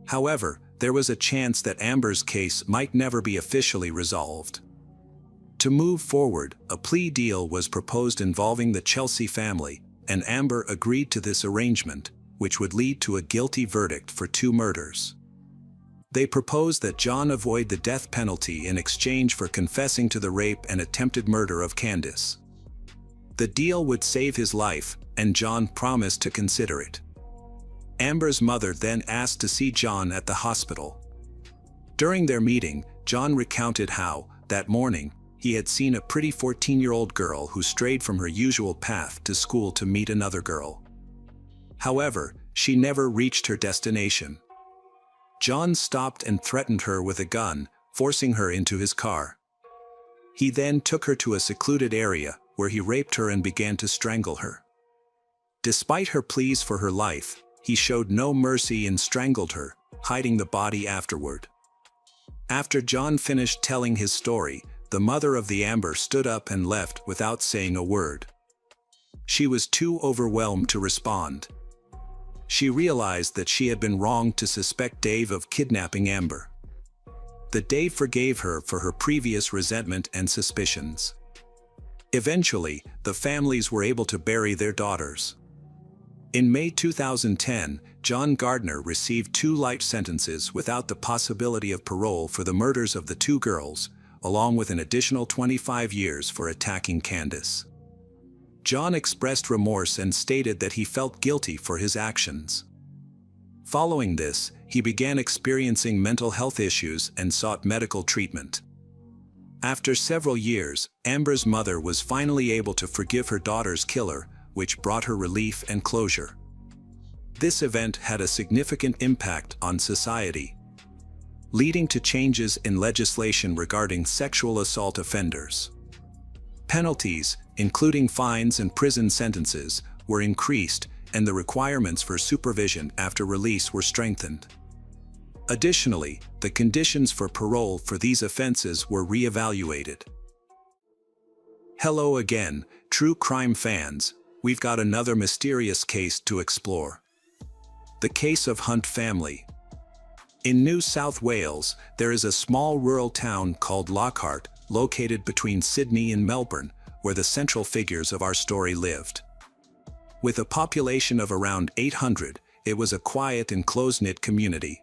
However, there was a chance that Amber's case might never be officially resolved. To move forward, a plea deal was proposed involving the Chelsea family, and Amber agreed to this arrangement, which would lead to a guilty verdict for 2 murders. They proposed that John avoid the death penalty in exchange for confessing to the rape and attempted murder of Candace. The deal would save his life, and John promised to consider it. Amber's mother then asked to see John at the hospital. During their meeting, John recounted how, that morning, he had seen a pretty 14-year-old girl who strayed from her usual path to school to meet another girl. However, she never reached her destination. John stopped and threatened her with a gun, forcing her into his car. He then took her to a secluded area, where he raped her and began to strangle her. Despite her pleas for her life, he showed no mercy and strangled her, hiding the body afterward. After John finished telling his story, the mother of the Amber stood up and left without saying a word. She was too overwhelmed to respond. She realized that she had been wrong to suspect Dave of kidnapping Amber. That Dave forgave her for her previous resentment and suspicions. Eventually, the families were able to bury their daughters. In May 2010, John Gardner received 2 life sentences without the possibility of parole for the murders of the 2 girls, along with an additional 25 years for attacking Candace. John expressed remorse and stated that he felt guilty for his actions. Following this, he began experiencing mental health issues and sought medical treatment. After several years, Amber's mother was finally able to forgive her daughter's killer, which brought her relief and closure. This event had a significant impact on society, leading to changes in legislation regarding sexual assault offenders. Penalties, including fines and prison sentences, were increased, and the requirements for supervision after release were strengthened. Additionally, the conditions for parole for these offenses were re-evaluated. Hello again, true crime fans. We've got another mysterious case to explore. The case of Hunt family. In New South Wales, there is a small rural town called Lockhart, located between Sydney and Melbourne, where the central figures of our story lived. With a population of around 800, it was a quiet and close-knit community.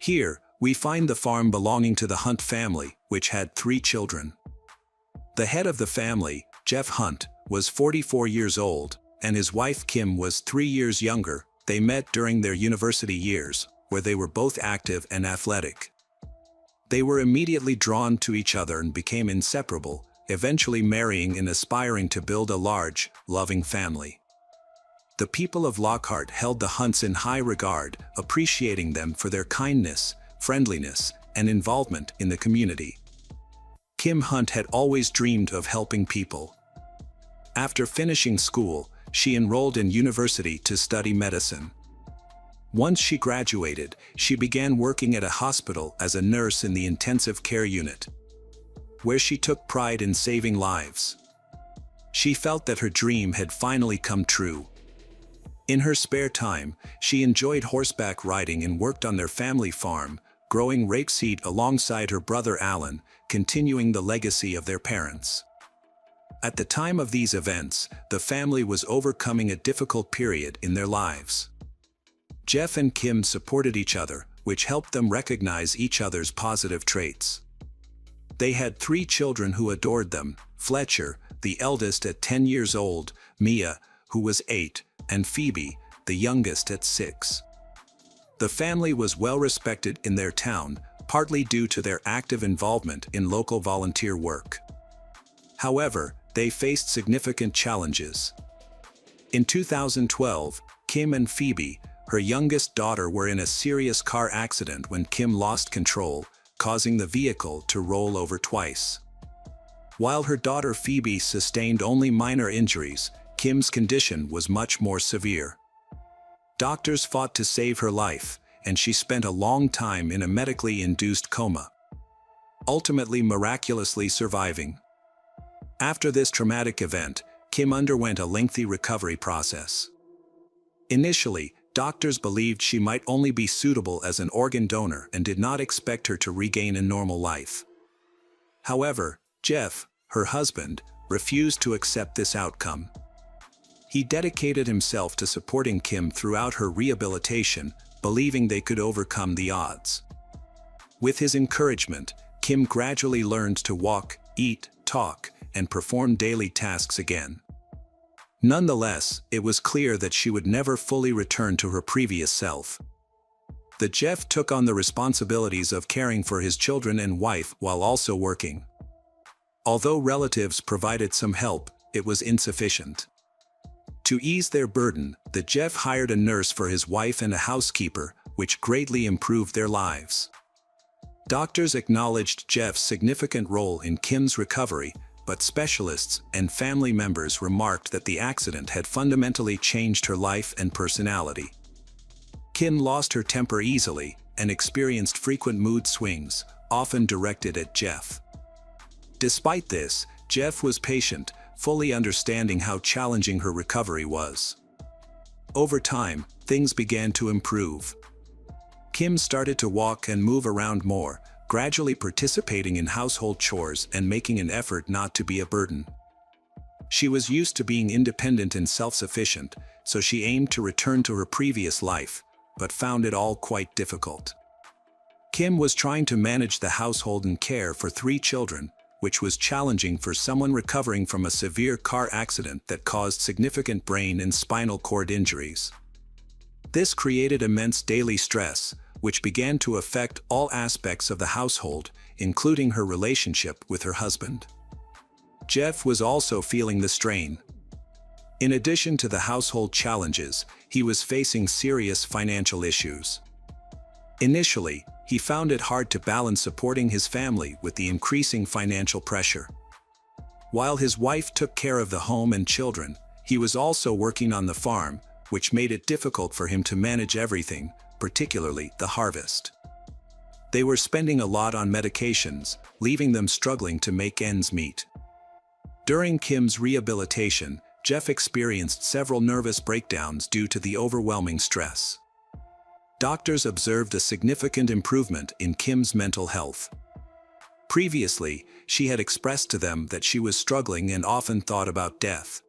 Here, we find the farm belonging to the Hunt family, which had 3 children. The head of the family, Jeff Hunt, was 44 years old, and his wife Kim was 3 years younger. They met during their university years, where they were both active and athletic. They were immediately drawn to each other and became inseparable, eventually marrying and aspiring to build a large, loving family. The people of Lockhart held the Hunts in high regard, appreciating them for their kindness, friendliness, and involvement in the community. Kim Hunt had always dreamed of helping people. After finishing school, she enrolled in university to study medicine. Once she graduated, she began working at a hospital as a nurse in the intensive care unit, where she took pride in saving lives. She felt that her dream had finally come true. In her spare time, she enjoyed horseback riding and worked on their family farm, growing rapeseed alongside her brother Alan, continuing the legacy of their parents. At the time of these events, the family was overcoming a difficult period in their lives. Jeff and Kim supported each other, which helped them recognize each other's positive traits. They had 3 children who adored them: Fletcher, the eldest at 10 years old, Mia, who was 8, and Phoebe, the youngest at 6. The family was well respected in their town, partly due to their active involvement in local volunteer work. However, they faced significant challenges. In 2012, Kim and Phoebe, her youngest daughter, were in a serious car accident when Kim lost control, causing the vehicle to roll over twice. While her daughter Phoebe sustained only minor injuries, Kim's condition was much more severe. Doctors fought to save her life, and she spent a long time in a medically induced coma, ultimately miraculously surviving. After this traumatic event, Kim underwent a lengthy recovery process. Initially, doctors believed she might only be suitable as an organ donor and did not expect her to regain a normal life. However, Jeff, her husband, refused to accept this outcome. He dedicated himself to supporting Kim throughout her rehabilitation, believing they could overcome the odds. With his encouragement, Kim gradually learned to walk, eat, talk, and perform daily tasks again. Nonetheless, it was clear that she would never fully return to her previous self. The Jeff took on the responsibilities of caring for his children and wife while also working. Although relatives provided some help, it was insufficient. To ease their burden, the Jeff hired a nurse for his wife and a housekeeper, which greatly improved their lives. Doctors acknowledged Jeff's significant role in Kim's recovery, but specialists and family members remarked that the accident had fundamentally changed her life and personality. Kim lost her temper easily and experienced frequent mood swings, often directed at Jeff. Despite this, Jeff was patient, fully understanding how challenging her recovery was. Over time, things began to improve. Kim started to walk and move around more, gradually participating in household chores and making an effort not to be a burden. She was used to being independent and self-sufficient, so she aimed to return to her previous life, but found it all quite difficult. Kim was trying to manage the household and care for 3 children, which was challenging for someone recovering from a severe car accident that caused significant brain and spinal cord injuries. This created immense daily stress, which began to affect all aspects of the household, including her relationship with her husband. Jeff was also feeling the strain. In addition to the household challenges, he was facing serious financial issues. Initially, he found it hard to balance supporting his family with the increasing financial pressure. While his wife took care of the home and children, he was also working on the farm, which made it difficult for him to manage everything, particularly the harvest. They were spending a lot on medications, leaving them struggling to make ends meet. During Kim's rehabilitation, Jeff experienced several nervous breakdowns due to the overwhelming stress. Doctors observed a significant improvement in Kim's mental health. Previously, she had expressed to them that she was struggling and often thought about death.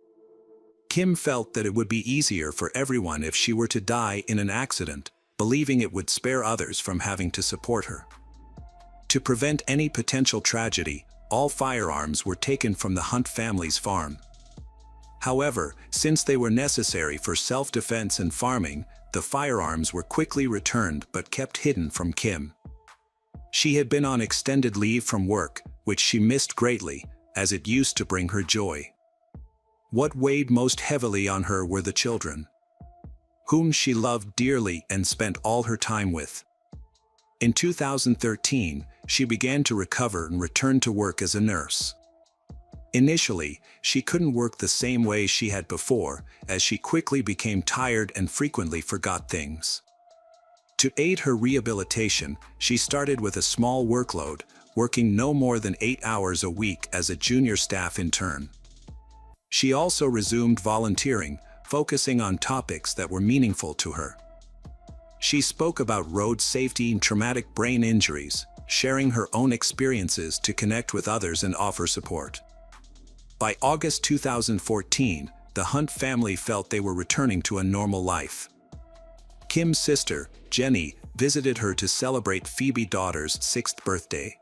Kim felt that it would be easier for everyone if she were to die in an accident, believing it would spare others from having to support her. To prevent any potential tragedy, all firearms were taken from the Hunt family's farm. However, since they were necessary for self-defense and farming, the firearms were quickly returned but kept hidden from Kim. She had been on extended leave from work, which she missed greatly, as it used to bring her joy. What weighed most heavily on her were the children, whom she loved dearly and spent all her time with. In 2013, she began to recover and returned to work as a nurse. Initially, she couldn't work the same way she had before, as she quickly became tired and frequently forgot things. To aid her rehabilitation, she started with a small workload, working no more than 8 hours a week as a junior staff intern. She also resumed volunteering, focusing on topics that were meaningful to her. She spoke about road safety and traumatic brain injuries, sharing her own experiences to connect with others and offer support. By August 2014, the Hunt family felt they were returning to a normal life. Kim's sister, Jenny, visited her to celebrate Phoebe's daughter's 6th birthday.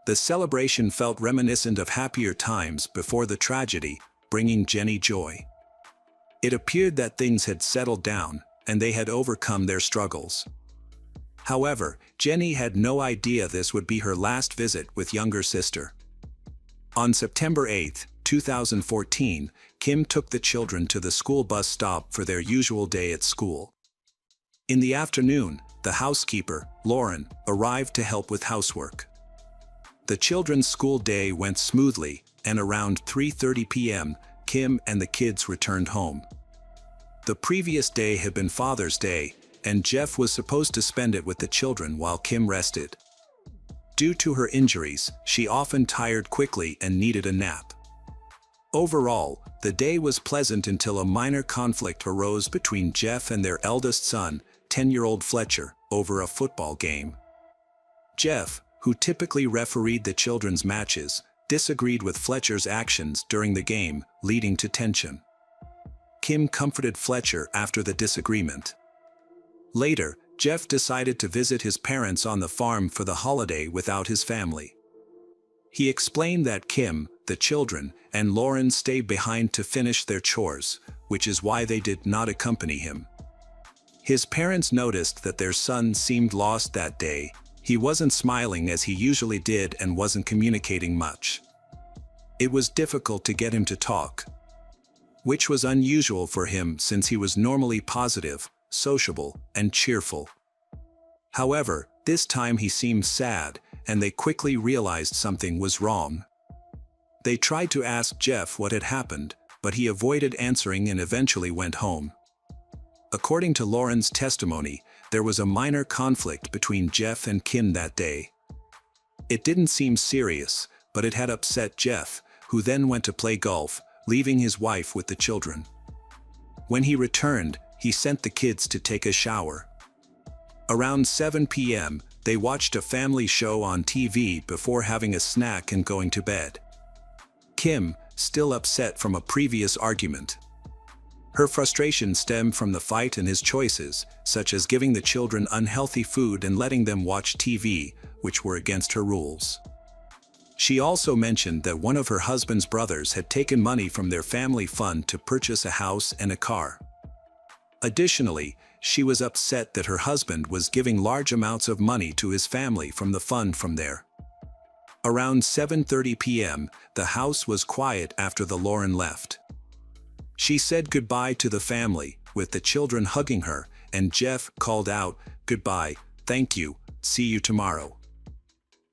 The celebration felt reminiscent of happier times before the tragedy, bringing Jenny joy. It appeared that things had settled down, and they had overcome their struggles. However, Jenny had no idea this would be her last visit with younger sister. On September 8, 2014, Kim took the children to the school bus stop for their usual day at school. In the afternoon, the housekeeper, Lauren, arrived to help with housework. The children's school day went smoothly, and around 3:30 p.m., Kim and the kids returned home. The previous day had been Father's Day, and Jeff was supposed to spend it with the children while Kim rested. Due to her injuries, she often tired quickly and needed a nap. Overall, the day was pleasant until a minor conflict arose between Jeff and their eldest son, 10-year-old Fletcher, over a football game. Jeff, who typically refereed the children's matches, disagreed with Fletcher's actions during the game, leading to tension. Kim comforted Fletcher after the disagreement. Later, Jeff decided to visit his parents on the farm for the holiday without his family. He explained that Kim, the children, and Lauren stayed behind to finish their chores, which is why they did not accompany him. His parents noticed that their son seemed lost that day. He wasn't smiling as he usually did and wasn't communicating much. It was difficult to get him to talk, which was unusual for him since he was normally positive, sociable, and cheerful. However, this time he seemed sad, and they quickly realized something was wrong. They tried to ask Jeff what had happened, but he avoided answering and eventually went home. According to Lauren's testimony, there was a minor conflict between Jeff and Kim that day. It didn't seem serious, but it had upset Jeff, who then went to play golf, leaving his wife with the children. When he returned, he sent the kids to take a shower. Around 7 p.m., they watched a family show on TV before having a snack and going to bed. Kim, still upset from a previous argument. Her frustration stemmed from the fight and his choices, such as giving the children unhealthy food and letting them watch TV, which were against her rules. She also mentioned that one of her husband's brothers had taken money from their family fund to purchase a house and a car. Additionally, she was upset that her husband was giving large amounts of money to his family from the fund from there. Around 7:30 p.m., the house was quiet after the Lauren left. She said goodbye to the family, with the children hugging her, and Jeff called out, "Goodbye, thank you, see you tomorrow."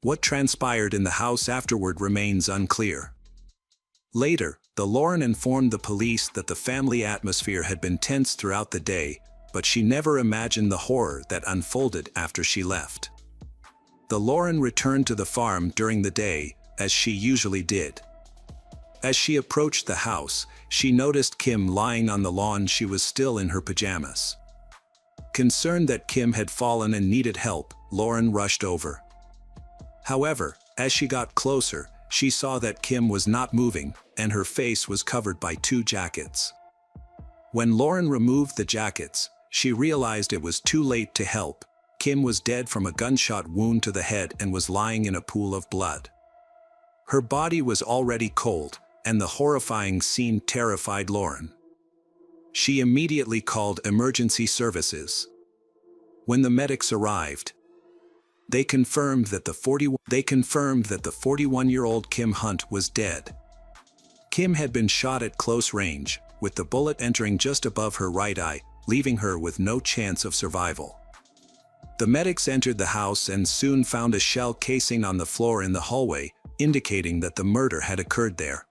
What transpired in the house afterward remains unclear. Later, the Lauren informed the police that the family atmosphere had been tense throughout the day, but she never imagined the horror that unfolded after she left. The Lauren returned to the farm during the day, as she usually did. As she approached the house, she noticed Kim lying on the lawn. She was still in her pajamas. Concerned that Kim had fallen and needed help, Lauren rushed over. However, as she got closer, she saw that Kim was not moving, and her face was covered by 2 jackets. When Lauren removed the jackets, she realized it was too late to help. Kim was dead from a gunshot wound to the head and was lying in a pool of blood. Her body was already cold, and the horrifying scene terrified Lauren. She immediately called emergency services. When the medics arrived, they confirmed that the 41-year-old Kim Hunt was dead. Kim had been shot at close range, with the bullet entering just above her right eye, leaving her with no chance of survival. The medics entered the house and soon found a shell casing on the floor in the hallway, indicating that the murder had occurred there.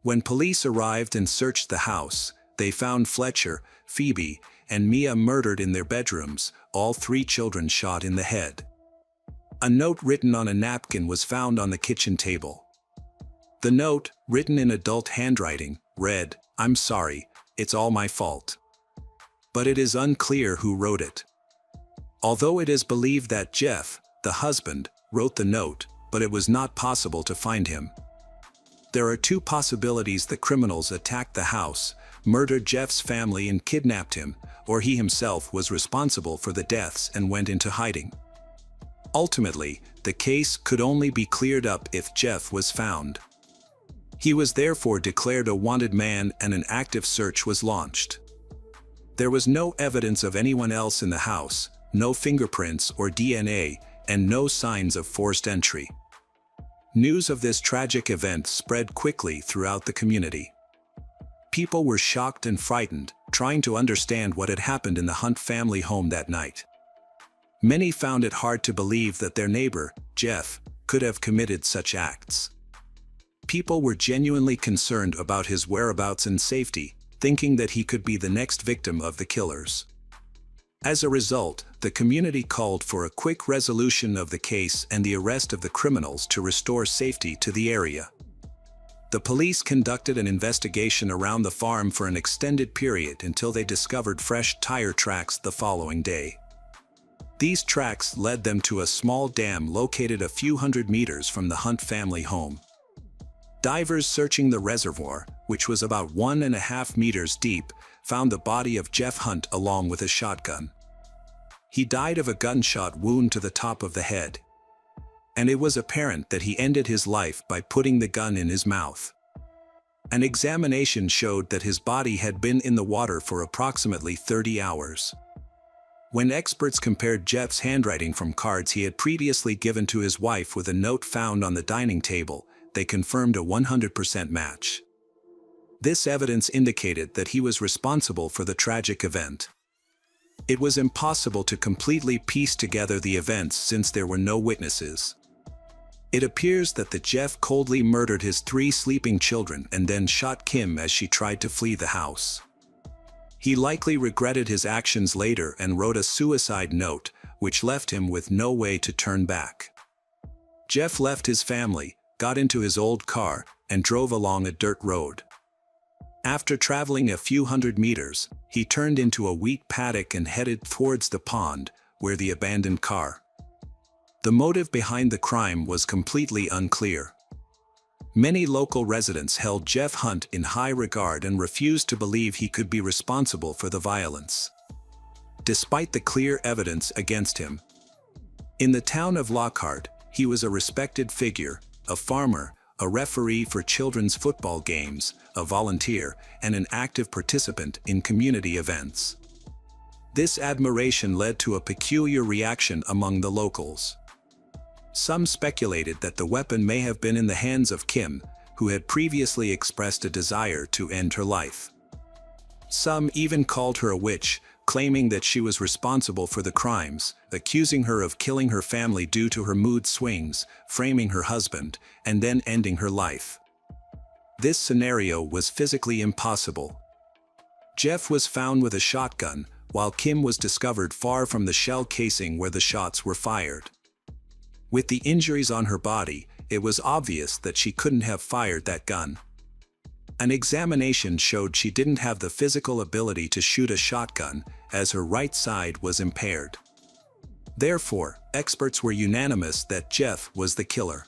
When police arrived and searched the house, they found Fletcher, Phoebe, and Mia murdered in their bedrooms, all 3 children shot in the head. A note written on a napkin was found on the kitchen table. The note, written in adult handwriting, read, "I'm sorry, it's all my fault." But it is unclear who wrote it. Although it is believed that Jeff, the husband, wrote the note, but it was not possible to find him. There are 2 possibilities: the criminals attacked the house, murdered Jeff's family and kidnapped him, or he himself was responsible for the deaths and went into hiding. Ultimately, the case could only be cleared up if Jeff was found. He was therefore declared a wanted man and an active search was launched. There was no evidence of anyone else in the house, no fingerprints or DNA, and no signs of forced entry. News of this tragic event spread quickly throughout the community. People were shocked and frightened, trying to understand what had happened in the Hunt family home that night. Many found it hard to believe that their neighbor, Jeff, could have committed such acts. People were genuinely concerned about his whereabouts and safety, thinking that he could be the next victim of the killers. As a result, the community called for a quick resolution of the case and the arrest of the criminals to restore safety to the area. The police conducted an investigation around the farm for an extended period until they discovered fresh tire tracks the following day. These tracks led them to a small dam located a few hundred meters from the Hunt family home. Divers searching the reservoir, which was about 1.5 meters deep, found the body of Jeff Hunt along with a shotgun. He died of a gunshot wound to the top of the head. And it was apparent that he ended his life by putting the gun in his mouth. An examination showed that his body had been in the water for approximately 30 hours. When experts compared Jeff's handwriting from cards he had previously given to his wife with a note found on the dining table, they confirmed a 100% match. This evidence indicated that he was responsible for the tragic event. It was impossible to completely piece together the events since there were no witnesses. It appears that Jeff coldly murdered his 3 sleeping children and then shot Kim as she tried to flee the house. He likely regretted his actions later and wrote a suicide note, which left him with no way to turn back. Jeff left his family, got into his old car, and drove along a dirt road. After traveling a few hundred meters, he turned into a wheat paddock and headed towards the pond, where the abandoned car. The motive behind the crime was completely unclear. Many local residents held Jeff Hunt in high regard and refused to believe he could be responsible for the violence, despite the clear evidence against him. In the town of Lockhart, he was a respected figure, a farmer, a referee for children's football games, a volunteer, and an active participant in community events. This admiration led to a peculiar reaction among the locals. Some speculated that the weapon may have been in the hands of Kim, who had previously expressed a desire to end her life. Some even called her a witch, claiming that she was responsible for the crimes, accusing her of killing her family due to her mood swings, framing her husband, and then ending her life. This scenario was physically impossible. Jeff was found with a shotgun, while Kim was discovered far from the shell casing where the shots were fired. With the injuries on her body, it was obvious that she couldn't have fired that gun. An examination showed she didn't have the physical ability to shoot a shotgun, as her right side was impaired. Therefore, experts were unanimous that Jeff was the killer.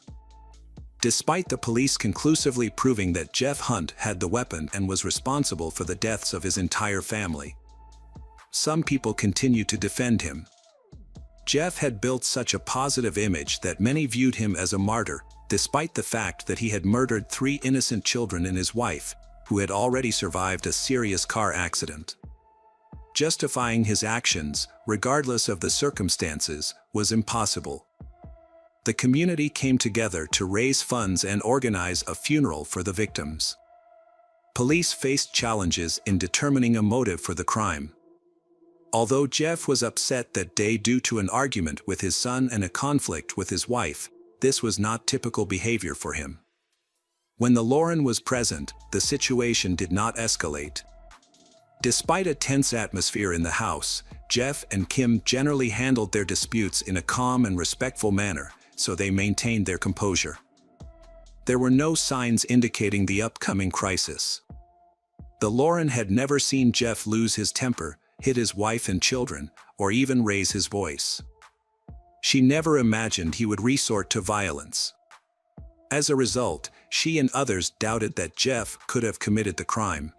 Despite the police conclusively proving that Jeff Hunt had the weapon and was responsible for the deaths of his entire family, some people continue to defend him. Jeff had built such a positive image that many viewed him as a martyr, despite the fact that he had murdered 3 innocent children and his wife, who had already survived a serious car accident. Justifying his actions, regardless of the circumstances, was impossible. The community came together to raise funds and organize a funeral for the victims. Police faced challenges in determining a motive for the crime. Although Jeff was upset that day due to an argument with his son and a conflict with his wife, this was not typical behavior for him. When the Lauren was present, the situation did not escalate. Despite a tense atmosphere in the house, Jeff and Kim generally handled their disputes in a calm and respectful manner, so they maintained their composure. There were no signs indicating the upcoming crisis. The Lauren had never seen Jeff lose his temper, hit his wife and children, or even raise his voice. She never imagined he would resort to violence. As a result, she and others doubted that Jeff could have committed the crime.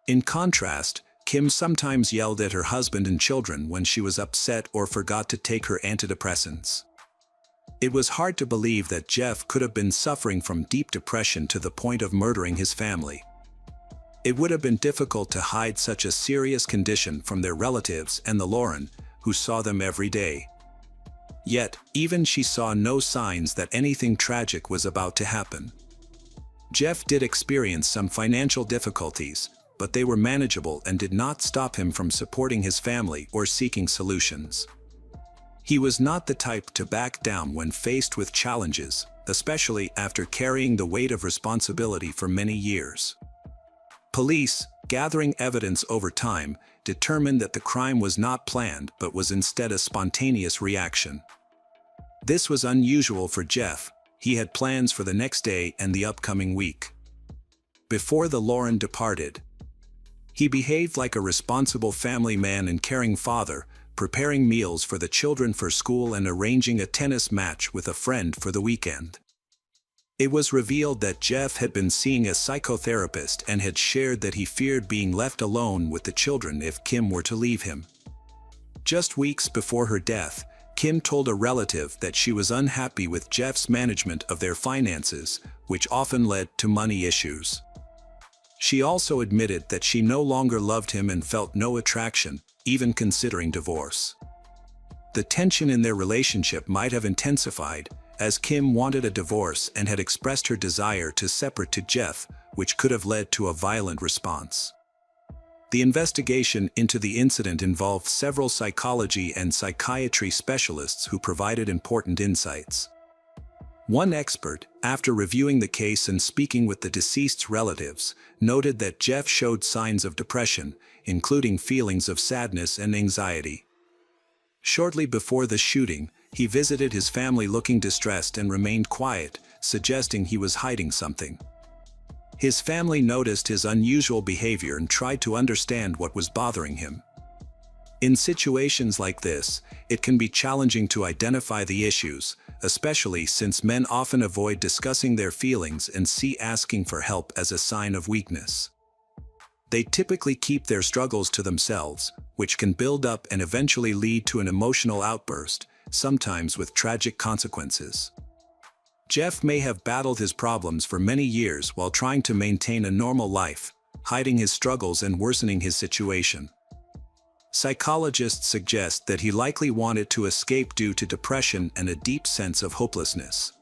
In contrast, Kim sometimes yelled at her husband and children when she was upset or forgot to take her antidepressants. It was hard to believe that Jeff could have been suffering from deep depression to the point of murdering his family. It would have been difficult to hide such a serious condition from their relatives and the Lauren, who saw them every day. Yet, even she saw no signs that anything tragic was about to happen. Jeff did experience some financial difficulties, but they were manageable and did not stop him from supporting his family or seeking solutions. He was not the type to back down when faced with challenges, especially after carrying the weight of responsibility for many years. Police, gathering evidence over time, determined that the crime was not planned but was instead a spontaneous reaction. This was unusual for Jeff. He had plans for the next day and the upcoming week. Before the Lauren departed, he behaved like a responsible family man and caring father, preparing meals for the children for school and arranging a tennis match with a friend for the weekend. It was revealed that Jeff had been seeing a psychotherapist and had shared that he feared being left alone with the children if Kim were to leave him. Just weeks before her death, Kim told a relative that she was unhappy with Jeff's management of their finances, which often led to money issues. She also admitted that she no longer loved him and felt no attraction, even considering divorce. The tension in their relationship might have intensified, as Kim wanted a divorce and had expressed her desire to separate to Jeff, which could have led to a violent response. The investigation into the incident involved several psychology and psychiatry specialists who provided important insights. One expert, after reviewing the case and speaking with the deceased's relatives, noted that Jeff showed signs of depression, including feelings of sadness and anxiety. Shortly before the shooting, he visited his family looking distressed and remained quiet, suggesting he was hiding something. His family noticed his unusual behavior and tried to understand what was bothering him. In situations like this, it can be challenging to identify the issues, especially since men often avoid discussing their feelings and see asking for help as a sign of weakness. They typically keep their struggles to themselves, which can build up and eventually lead to an emotional outburst, sometimes with tragic consequences. Jeff may have battled his problems for many years while trying to maintain a normal life, hiding his struggles and worsening his situation. Psychologists suggest that he likely wanted to escape due to depression and a deep sense of hopelessness.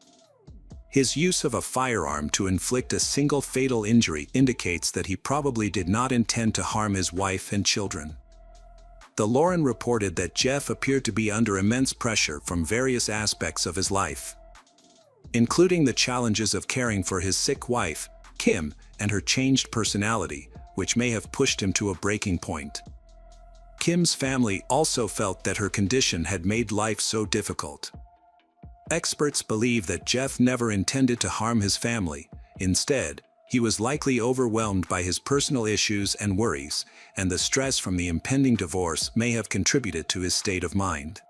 His use of a firearm to inflict a single fatal injury indicates that he probably did not intend to harm his wife and children. The Lauren reported that Jeff appeared to be under immense pressure from various aspects of his life, including the challenges of caring for his sick wife, Kim, and her changed personality, which may have pushed him to a breaking point. Kim's family also felt that her condition had made life so difficult. Experts believe that Jeff never intended to harm his family. Instead, he was likely overwhelmed by his personal issues and worries, and the stress from the impending divorce may have contributed to his state of mind.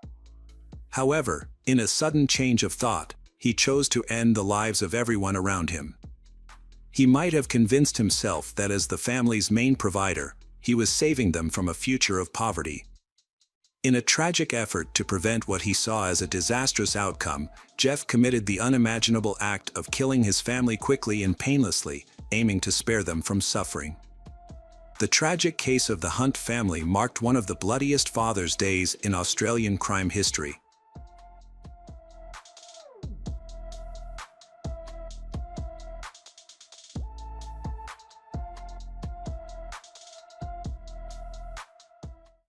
However, in a sudden change of thought, he chose to end the lives of everyone around him. He might have convinced himself that as the family's main provider, he was saving them from a future of poverty. In a tragic effort to prevent what he saw as a disastrous outcome, Jeff committed the unimaginable act of killing his family quickly and painlessly, aiming to spare them from suffering. The tragic case of the Hunt family marked one of the bloodiest Father's Days in Australian crime history.